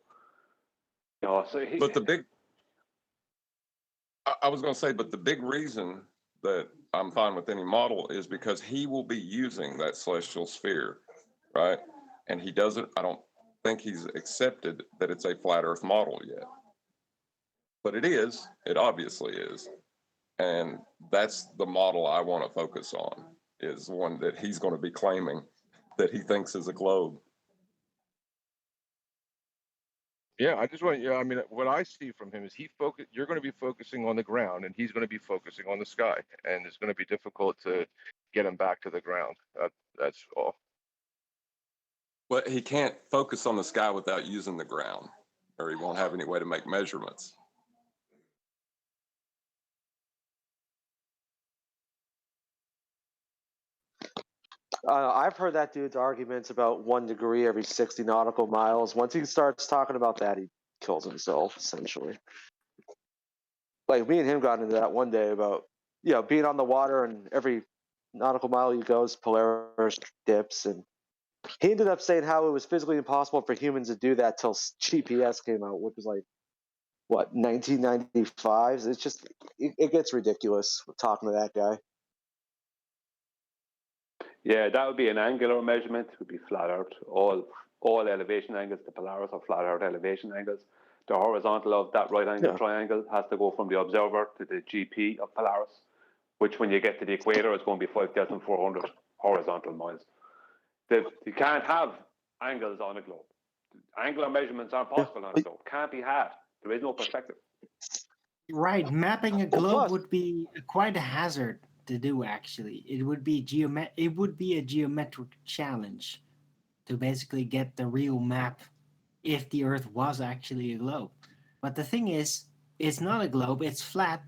You know, I was going to say, but the big reason that I'm fine with any model is because he will be using that celestial sphere, right? And he doesn't, I don't think he's accepted that it's a flat Earth model yet. But it obviously is. And that's the model I want to focus on, is one that he's going to be claiming that he thinks is a globe. Yeah, I mean, what I see from him is you're going to be focusing on the ground, and he's going to be focusing on the sky, and it's going to be difficult to get him back to the ground. That's all. Well, he can't focus on the sky without using the ground, or he won't have any way to make measurements. I've heard that dude's arguments about 1 degree every 60 nautical miles. Once he starts talking about that, he kills himself, essentially. Like, me and him got into that one day about, being on the water, and every nautical mile he goes, Polaris dips, and he ended up saying how it was physically impossible for humans to do that till GPS came out, which was like, 1995? It's just, it gets ridiculous talking to that guy. Yeah, that would be an angular measurement. It would be flat Earth. All elevation angles, the Polaris are flat Earth elevation angles. The horizontal of that right angle triangle has to go from the observer to the GP of Polaris, which when you get to the equator is going to be 5,400 horizontal miles. You can't have angles on a globe. Angular measurements aren't possible on a globe. Can't be had. There is no perspective. Right, mapping a globe would be quite a hazard to do. Actually, it would be a geometric challenge to basically get the real map if the Earth was actually a globe. But the thing is, it's not a globe; it's flat,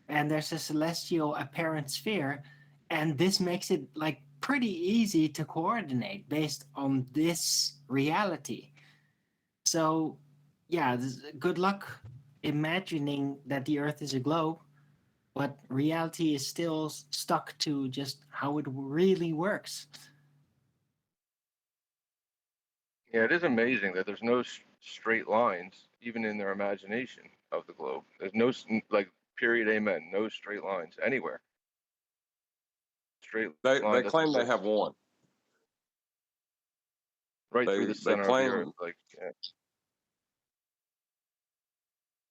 and there's a celestial apparent sphere, and this makes it like pretty easy to coordinate based on this reality. So, yeah, good luck imagining that the Earth is a globe, but reality is still stuck to just how it really works. Yeah, it is amazing that there's no straight lines, even in their imagination of the globe. There's no, like, period, amen, no straight lines anywhere. Straight They line claim they exist. have one. Right through the center of the Earth. Like, yeah.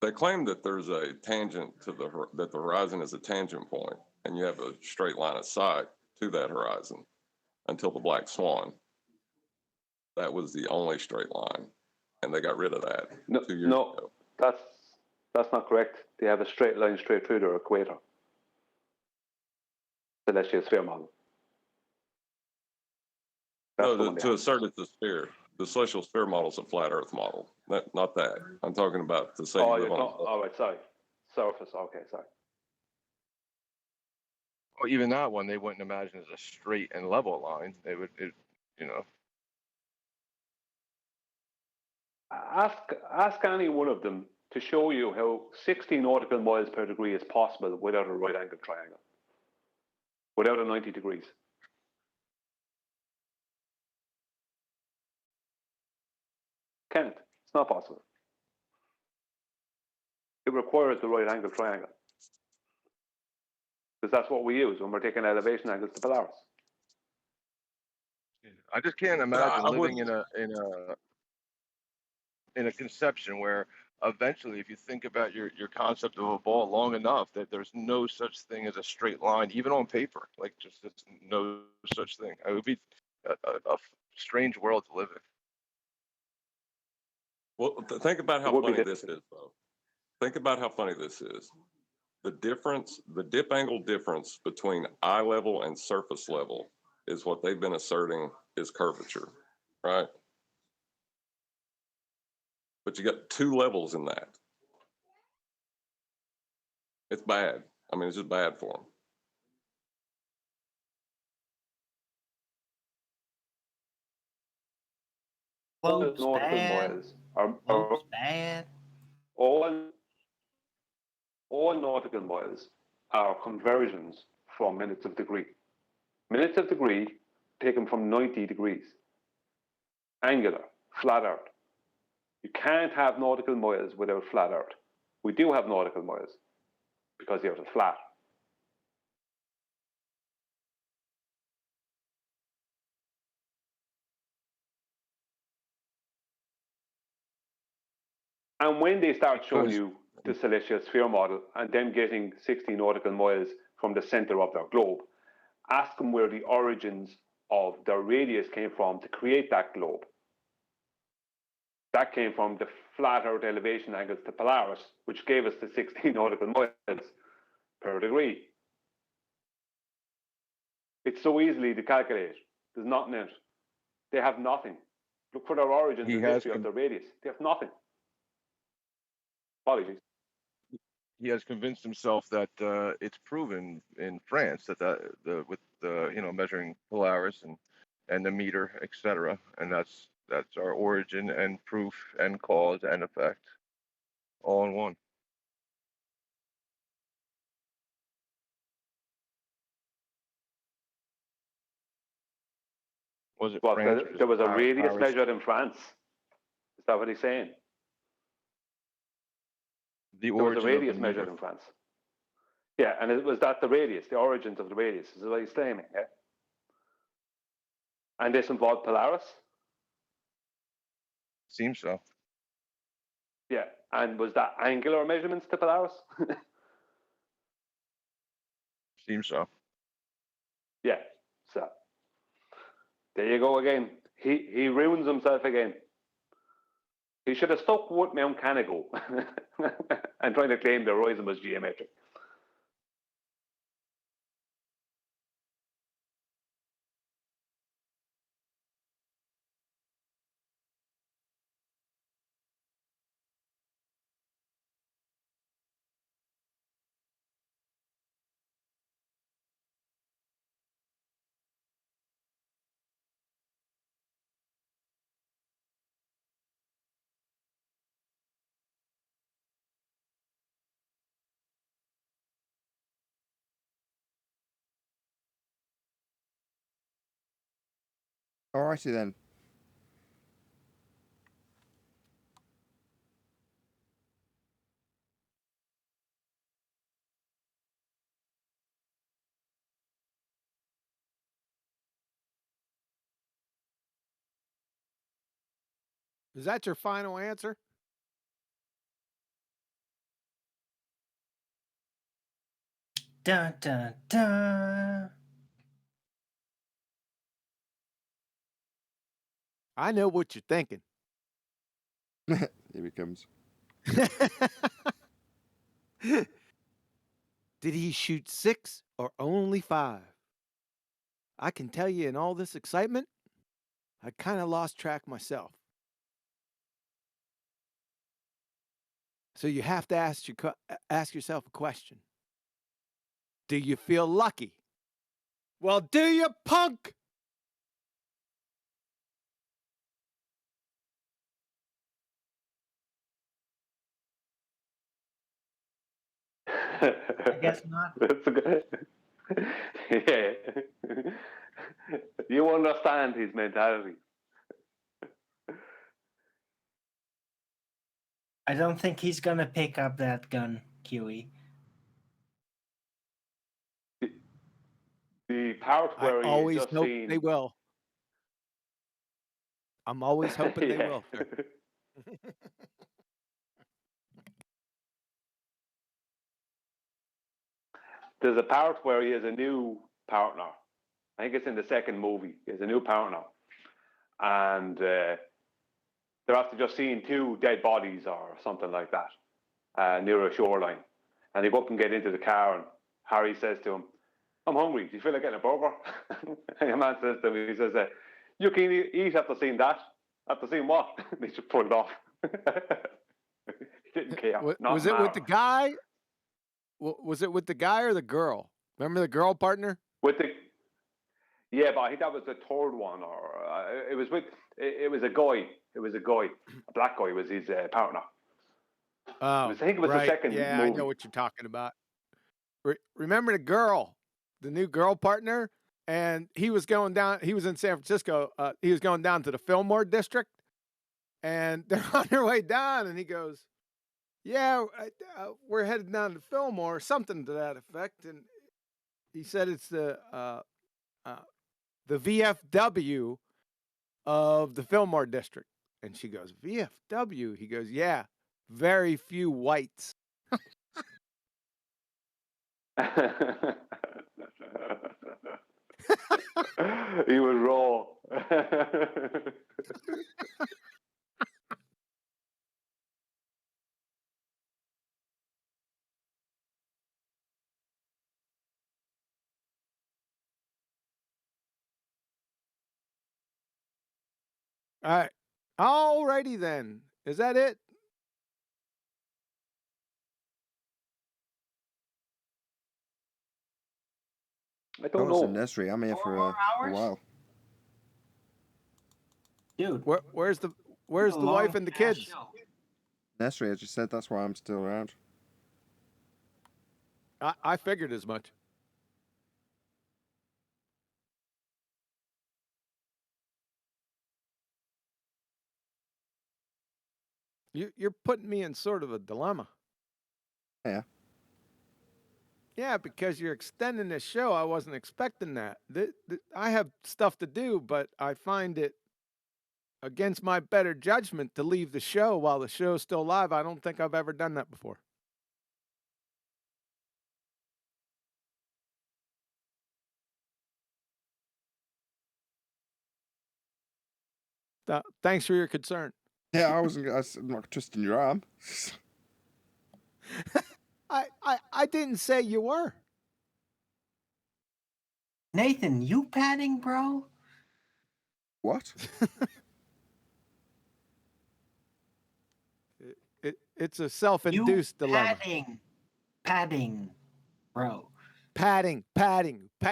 They claim that there's a tangent to that the horizon is a tangent point, and you have a straight line of sight to that horizon until the black swan. That was the only straight line, and they got rid of that 2 years ago. That's not correct. They have a straight line straight through their equator. Celestial sphere model. No, to assert it's a sphere. The celestial sphere model is a flat Earth model. Not that. I'm talking about to say you live on. All right, sorry. Surface. Okay, sorry. Well, even that one, they wouldn't imagine as a straight and level line. They would, you know. Ask any one of them to show you how 60 nautical miles per degree is possible without a right angle triangle, without a 90 degrees. Can't. It's not possible. It requires the right angle triangle. Because that's what we use when we're taking elevation angles to Polaris. I just can't imagine living in a conception where eventually, if you think about your concept of a ball long enough, that there's no such thing as a straight line, even on paper. Like, just no such thing. It would be a strange world to live in. Well, think about how funny this is, though. Think about how funny this is. The difference, the dip angle difference between eye level and surface level is what they've been asserting is curvature, right? But you got 2 levels in that. It's bad. I mean, it's just bad for them. Nautical miles are bad. All nautical miles are conversions from minutes of degree. Minutes of degree taken from 90 degrees. Angular, flat Earth. You can't have nautical miles without flat Earth. We do have nautical miles because the Earth is flat. And when they start showing you the celestial sphere model and them getting 60 nautical miles from the center of their globe, ask them where the origins of their radius came from to create that globe. That came from the flat Earth elevation angles to Polaris, which gave us the 60 nautical miles per degree. It's so easily to calculate. There's nothing in it. They have nothing. Look for their origins and history of their radius. They have nothing. Apologies. He has convinced himself that it's proven in France that with measuring Polaris and the meter, etc., and that's our origin and proof and cause and effect all in one. Was it France? There was a radius measured in France. Is that what he's saying? There was a radius measured in France. Yeah, and was that the radius, the origins of the radius? Is what he's claiming, yeah? And this involved Polaris? Seems so. Yeah, and was that angular measurements to Polaris? Seems so. Yeah, so there you go again. He ruins himself again. He should have stuck with Mount Canago and trying to claim the horizon was geometric. Alrighty then. Is that your final answer? Dun, dun, dun. I know what you're thinking. Here he comes. Did he shoot 6 or only 5? I can tell you in all this excitement, I kind of lost track myself. So you have to ask yourself a question. Do you feel lucky? Well, do you, punk? I guess not. That's a good. Yeah. You understand his mentality. I don't think he's gonna pick up that gun, QE. The part I where he always just hope seen. they will. I'm always hoping they Yeah. will, sir. There's a part where he has a new partner. I think it's in the second movie. He has a new partner. And they're after just seeing 2 dead bodies or something like that near a shoreline. And they go up and get into the car, and Harry says to him, I'm hungry. Do you feel like getting a burger? And the man says to him, he says, you can eat after seeing that. After seeing what? They just pulled it off. He didn't care. Was it with the guy? Was it with the guy or the girl? Remember the girl partner? With the Yeah, but I think that was the third one, or it was with. It was a guy. It was a guy. A black guy was his partner. Oh, I think it was right. the second Yeah, movie. I know what you're talking about. Remember the girl, the new girl partner, and he was going down. He was in San Francisco. He was going down to the Fillmore district, and they're on their way down. And he goes, "Yeah, we're headed down to Fillmore, something to that effect." And he said it's the VFW of the Fillmore district. And she goes, VFW? He goes, yeah, very few whites. He was raw. All right. All righty then. Is that it? I don't know. It's a nursery. I'm here for a while. Dude, where's the wife and the kids? Nursery, as you said, that's why I'm still around. I figured as much. You're putting me in sort of a dilemma. Yeah. Yeah, because you're extending this show. I wasn't expecting that. I have stuff to do, but I find it against my better judgment to leave the show while the show's still live. I don't think I've ever done that before. Thanks for your concern. Yeah, I'm not twisting your arm. I didn't say you were. Nathan, you padding, bro? What? It's a self-induced dilemma. Padding, bro. Padding.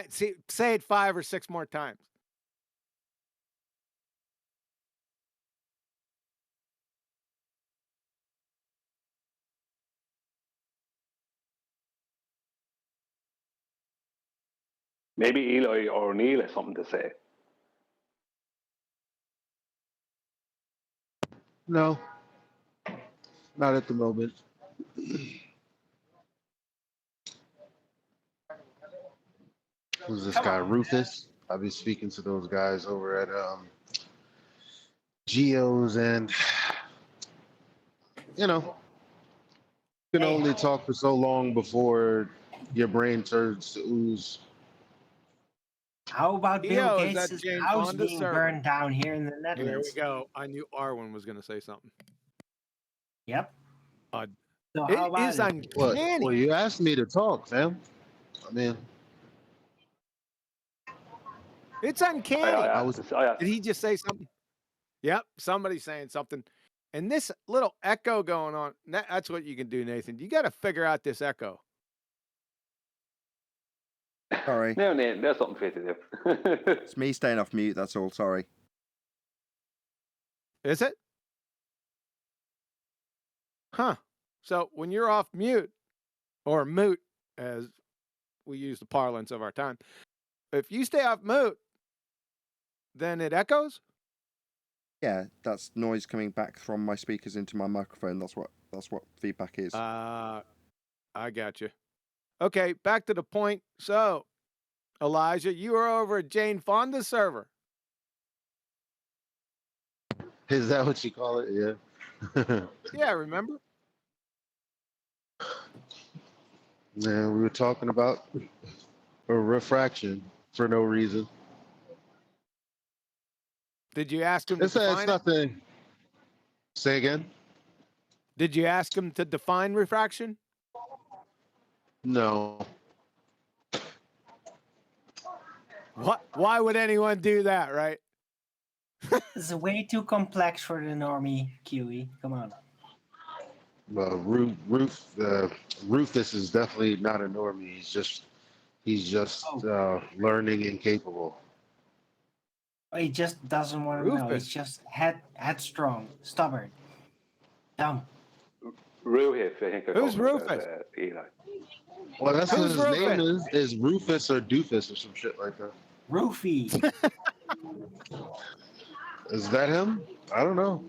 Say it 5 or 6 more times. Maybe Eli or Neil has something to say. No, not at the moment. Who's this guy, Rufus? I've been speaking to those guys over at Geos, and you can only talk for so long before your brain turns to ooze. How about Bill Gates' Jane house Fonda being server? burned down here in the Netherlands? Here we go. I knew Arwen was going to say something. Yep. So It how about is it? uncanny. Well, you asked me to talk, fam. I mean, It's uncanny. I Did he just say something? Yep, somebody's saying something. And this little echo going on, that's what you can do, Nathan. You got to figure out this echo. Sorry. No, Nathan, there's something for you to do. It's me staying off mute, that's all. Sorry. Is it? Huh. So when you're off mute, or mute, as we use the parlance of our time, if you stay off mute, then it echoes? Yeah, that's noise coming back from my speakers into my microphone. That's what feedback is. I got you. Okay, back to the point. So, Elijah, you are over at Jane Fonda's server. is that what you call it? Yeah. Yeah, remember? Yeah, we were talking about a refraction for no reason. Did you ask him to It's define it? nothing. Say again? Did you ask him to define refraction? No. What? Why would anyone do that, right? It's way too complex for the normie, Kiwi. Come on. Well, Rufus is definitely not a normie. He's just learning and capable. He just doesn't want to know. He's just headstrong, stubborn, dumb. Rufus, I think. Who's Rufus? Eli. Well, that's what Who's his Rufus? name is Rufus or Doofus or some shit like that. Roofy. Is that him? I don't know.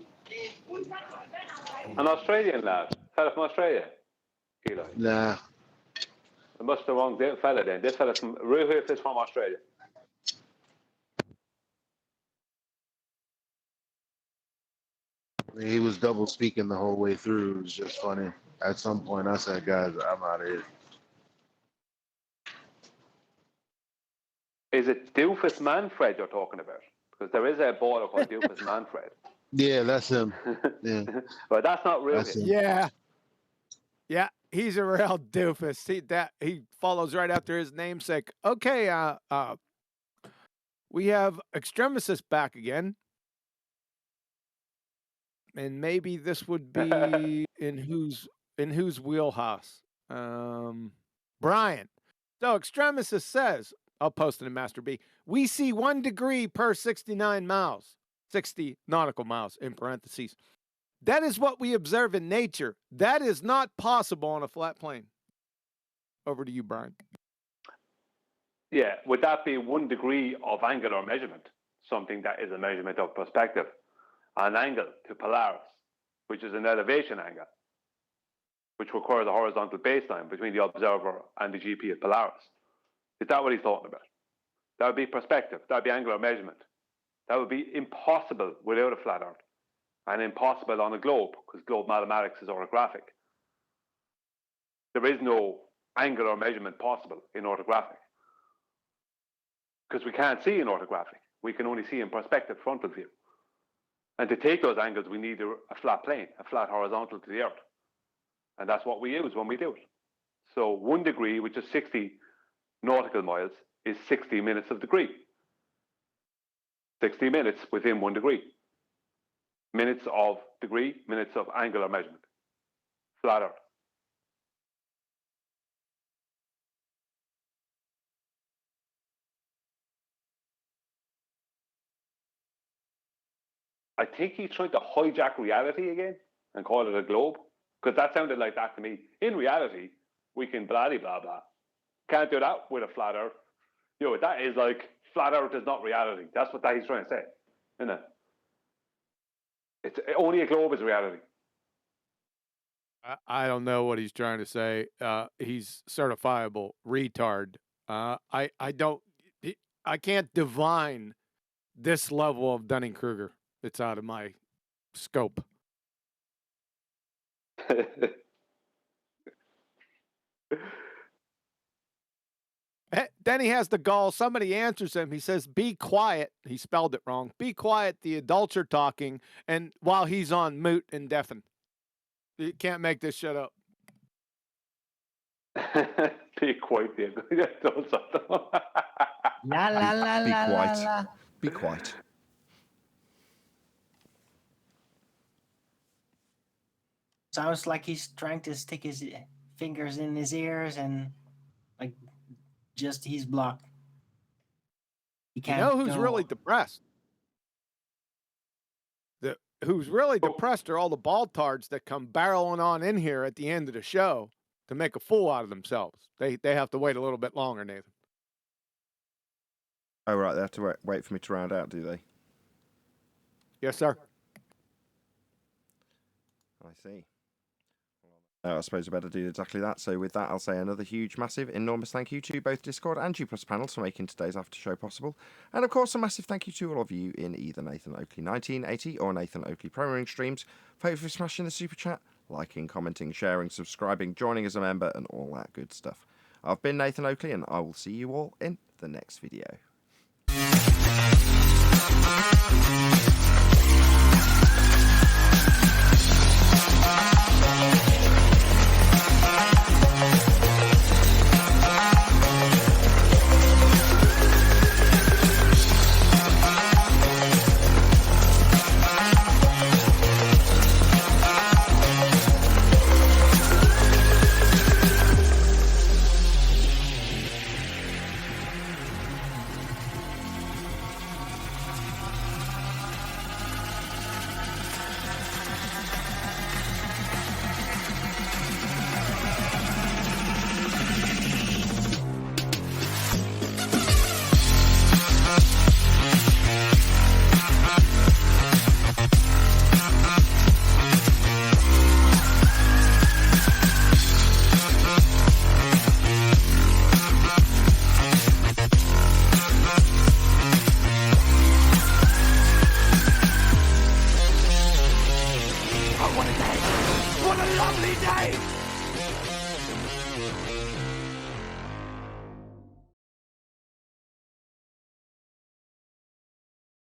An Australian lad. Fella from Australia. Eli. Nah. I must have the wrong fella then. This fella from Rufus is from Australia. He was double speaking the whole way through. It was just funny. At some point, I said, guys, I'm out of here. Is it Doofus Manfred you're talking about? Because there is a baller called Doofus Manfred. Yeah, that's him. Yeah. But that's not Rufus. Yeah. Yeah, he's a real doofus. He follows right after his namesake. Okay, we have Extremistus back again. And maybe this would be in whose wheelhouse? Brian. So Extremistus says, I'll post it in Master B. We see 1 degree per 69 miles, 60 nautical miles in parentheses. That is what we observe in nature. That is not possible on a flat plane. Over to you, Brian. Yeah, would that be 1 degree of angular measurement? Something that is a measurement of perspective. An angle to Polaris, which is an elevation angle, which requires a horizontal baseline between the observer and the GP at Polaris. Is that what he's talking about? That would be perspective. That would be angular measurement. That would be impossible without a flat Earth, and impossible on a globe, because globe mathematics is orthographic. There is no angular measurement possible in orthographic, because we can't see in orthographic. We can only see in perspective frontal view. And to take those angles, we need a flat plane, a flat horizontal to the Earth. And that's what we use when we do it. So 1 degree, which is 60 nautical miles, is 60 minutes of degree. 60 minutes within 1 degree. Minutes of degree, minutes of angular measurement. Flat Earth. I think he's trying to hijack reality again and call it a globe, because that sounded like that to me. In reality, we can blah blah blah. Can't do that with a flat Earth. That is like flat Earth is not reality. That's what he's trying to say, isn't it? It's only a globe is reality. I don't know what he's trying to say. He's certifiable retard. I can't divine this level of Dunning-Kruger. It's out of my scope. Then he has the gall. Somebody answers him. He says, "Be quiet." He spelled it wrong. "Be quiet. The adults are talking." And while he's on mute and deafen. You can't make this shit up. Be quiet. The adults are talking. La la la Be la quiet. la la. Be quiet. Sounds like he's trying to stick his fingers in his ears and like just he's blocked. He You can't know who's go. really depressed? Who's really depressed are all the baltards that come barreling on in here at the end of the show to make a fool out of themselves. They have to wait a little bit longer, Nathan. Oh, right. They have to wait for me to round out, do they? Yes, sir. I see. I suppose I better do exactly that. So with that, I'll say another huge, massive, enormous thank you to both Discord and G+ panels for making today's after show possible. And of course, a massive thank you to all of you in either Nathan Oakley 1980 or Nathan Oakley Programming streams for hopefully smashing the super chat, liking, commenting, sharing, subscribing, joining as a member, and all that good stuff. I've been Nathan Oakley, and I will see you all in the next video. What a lovely day!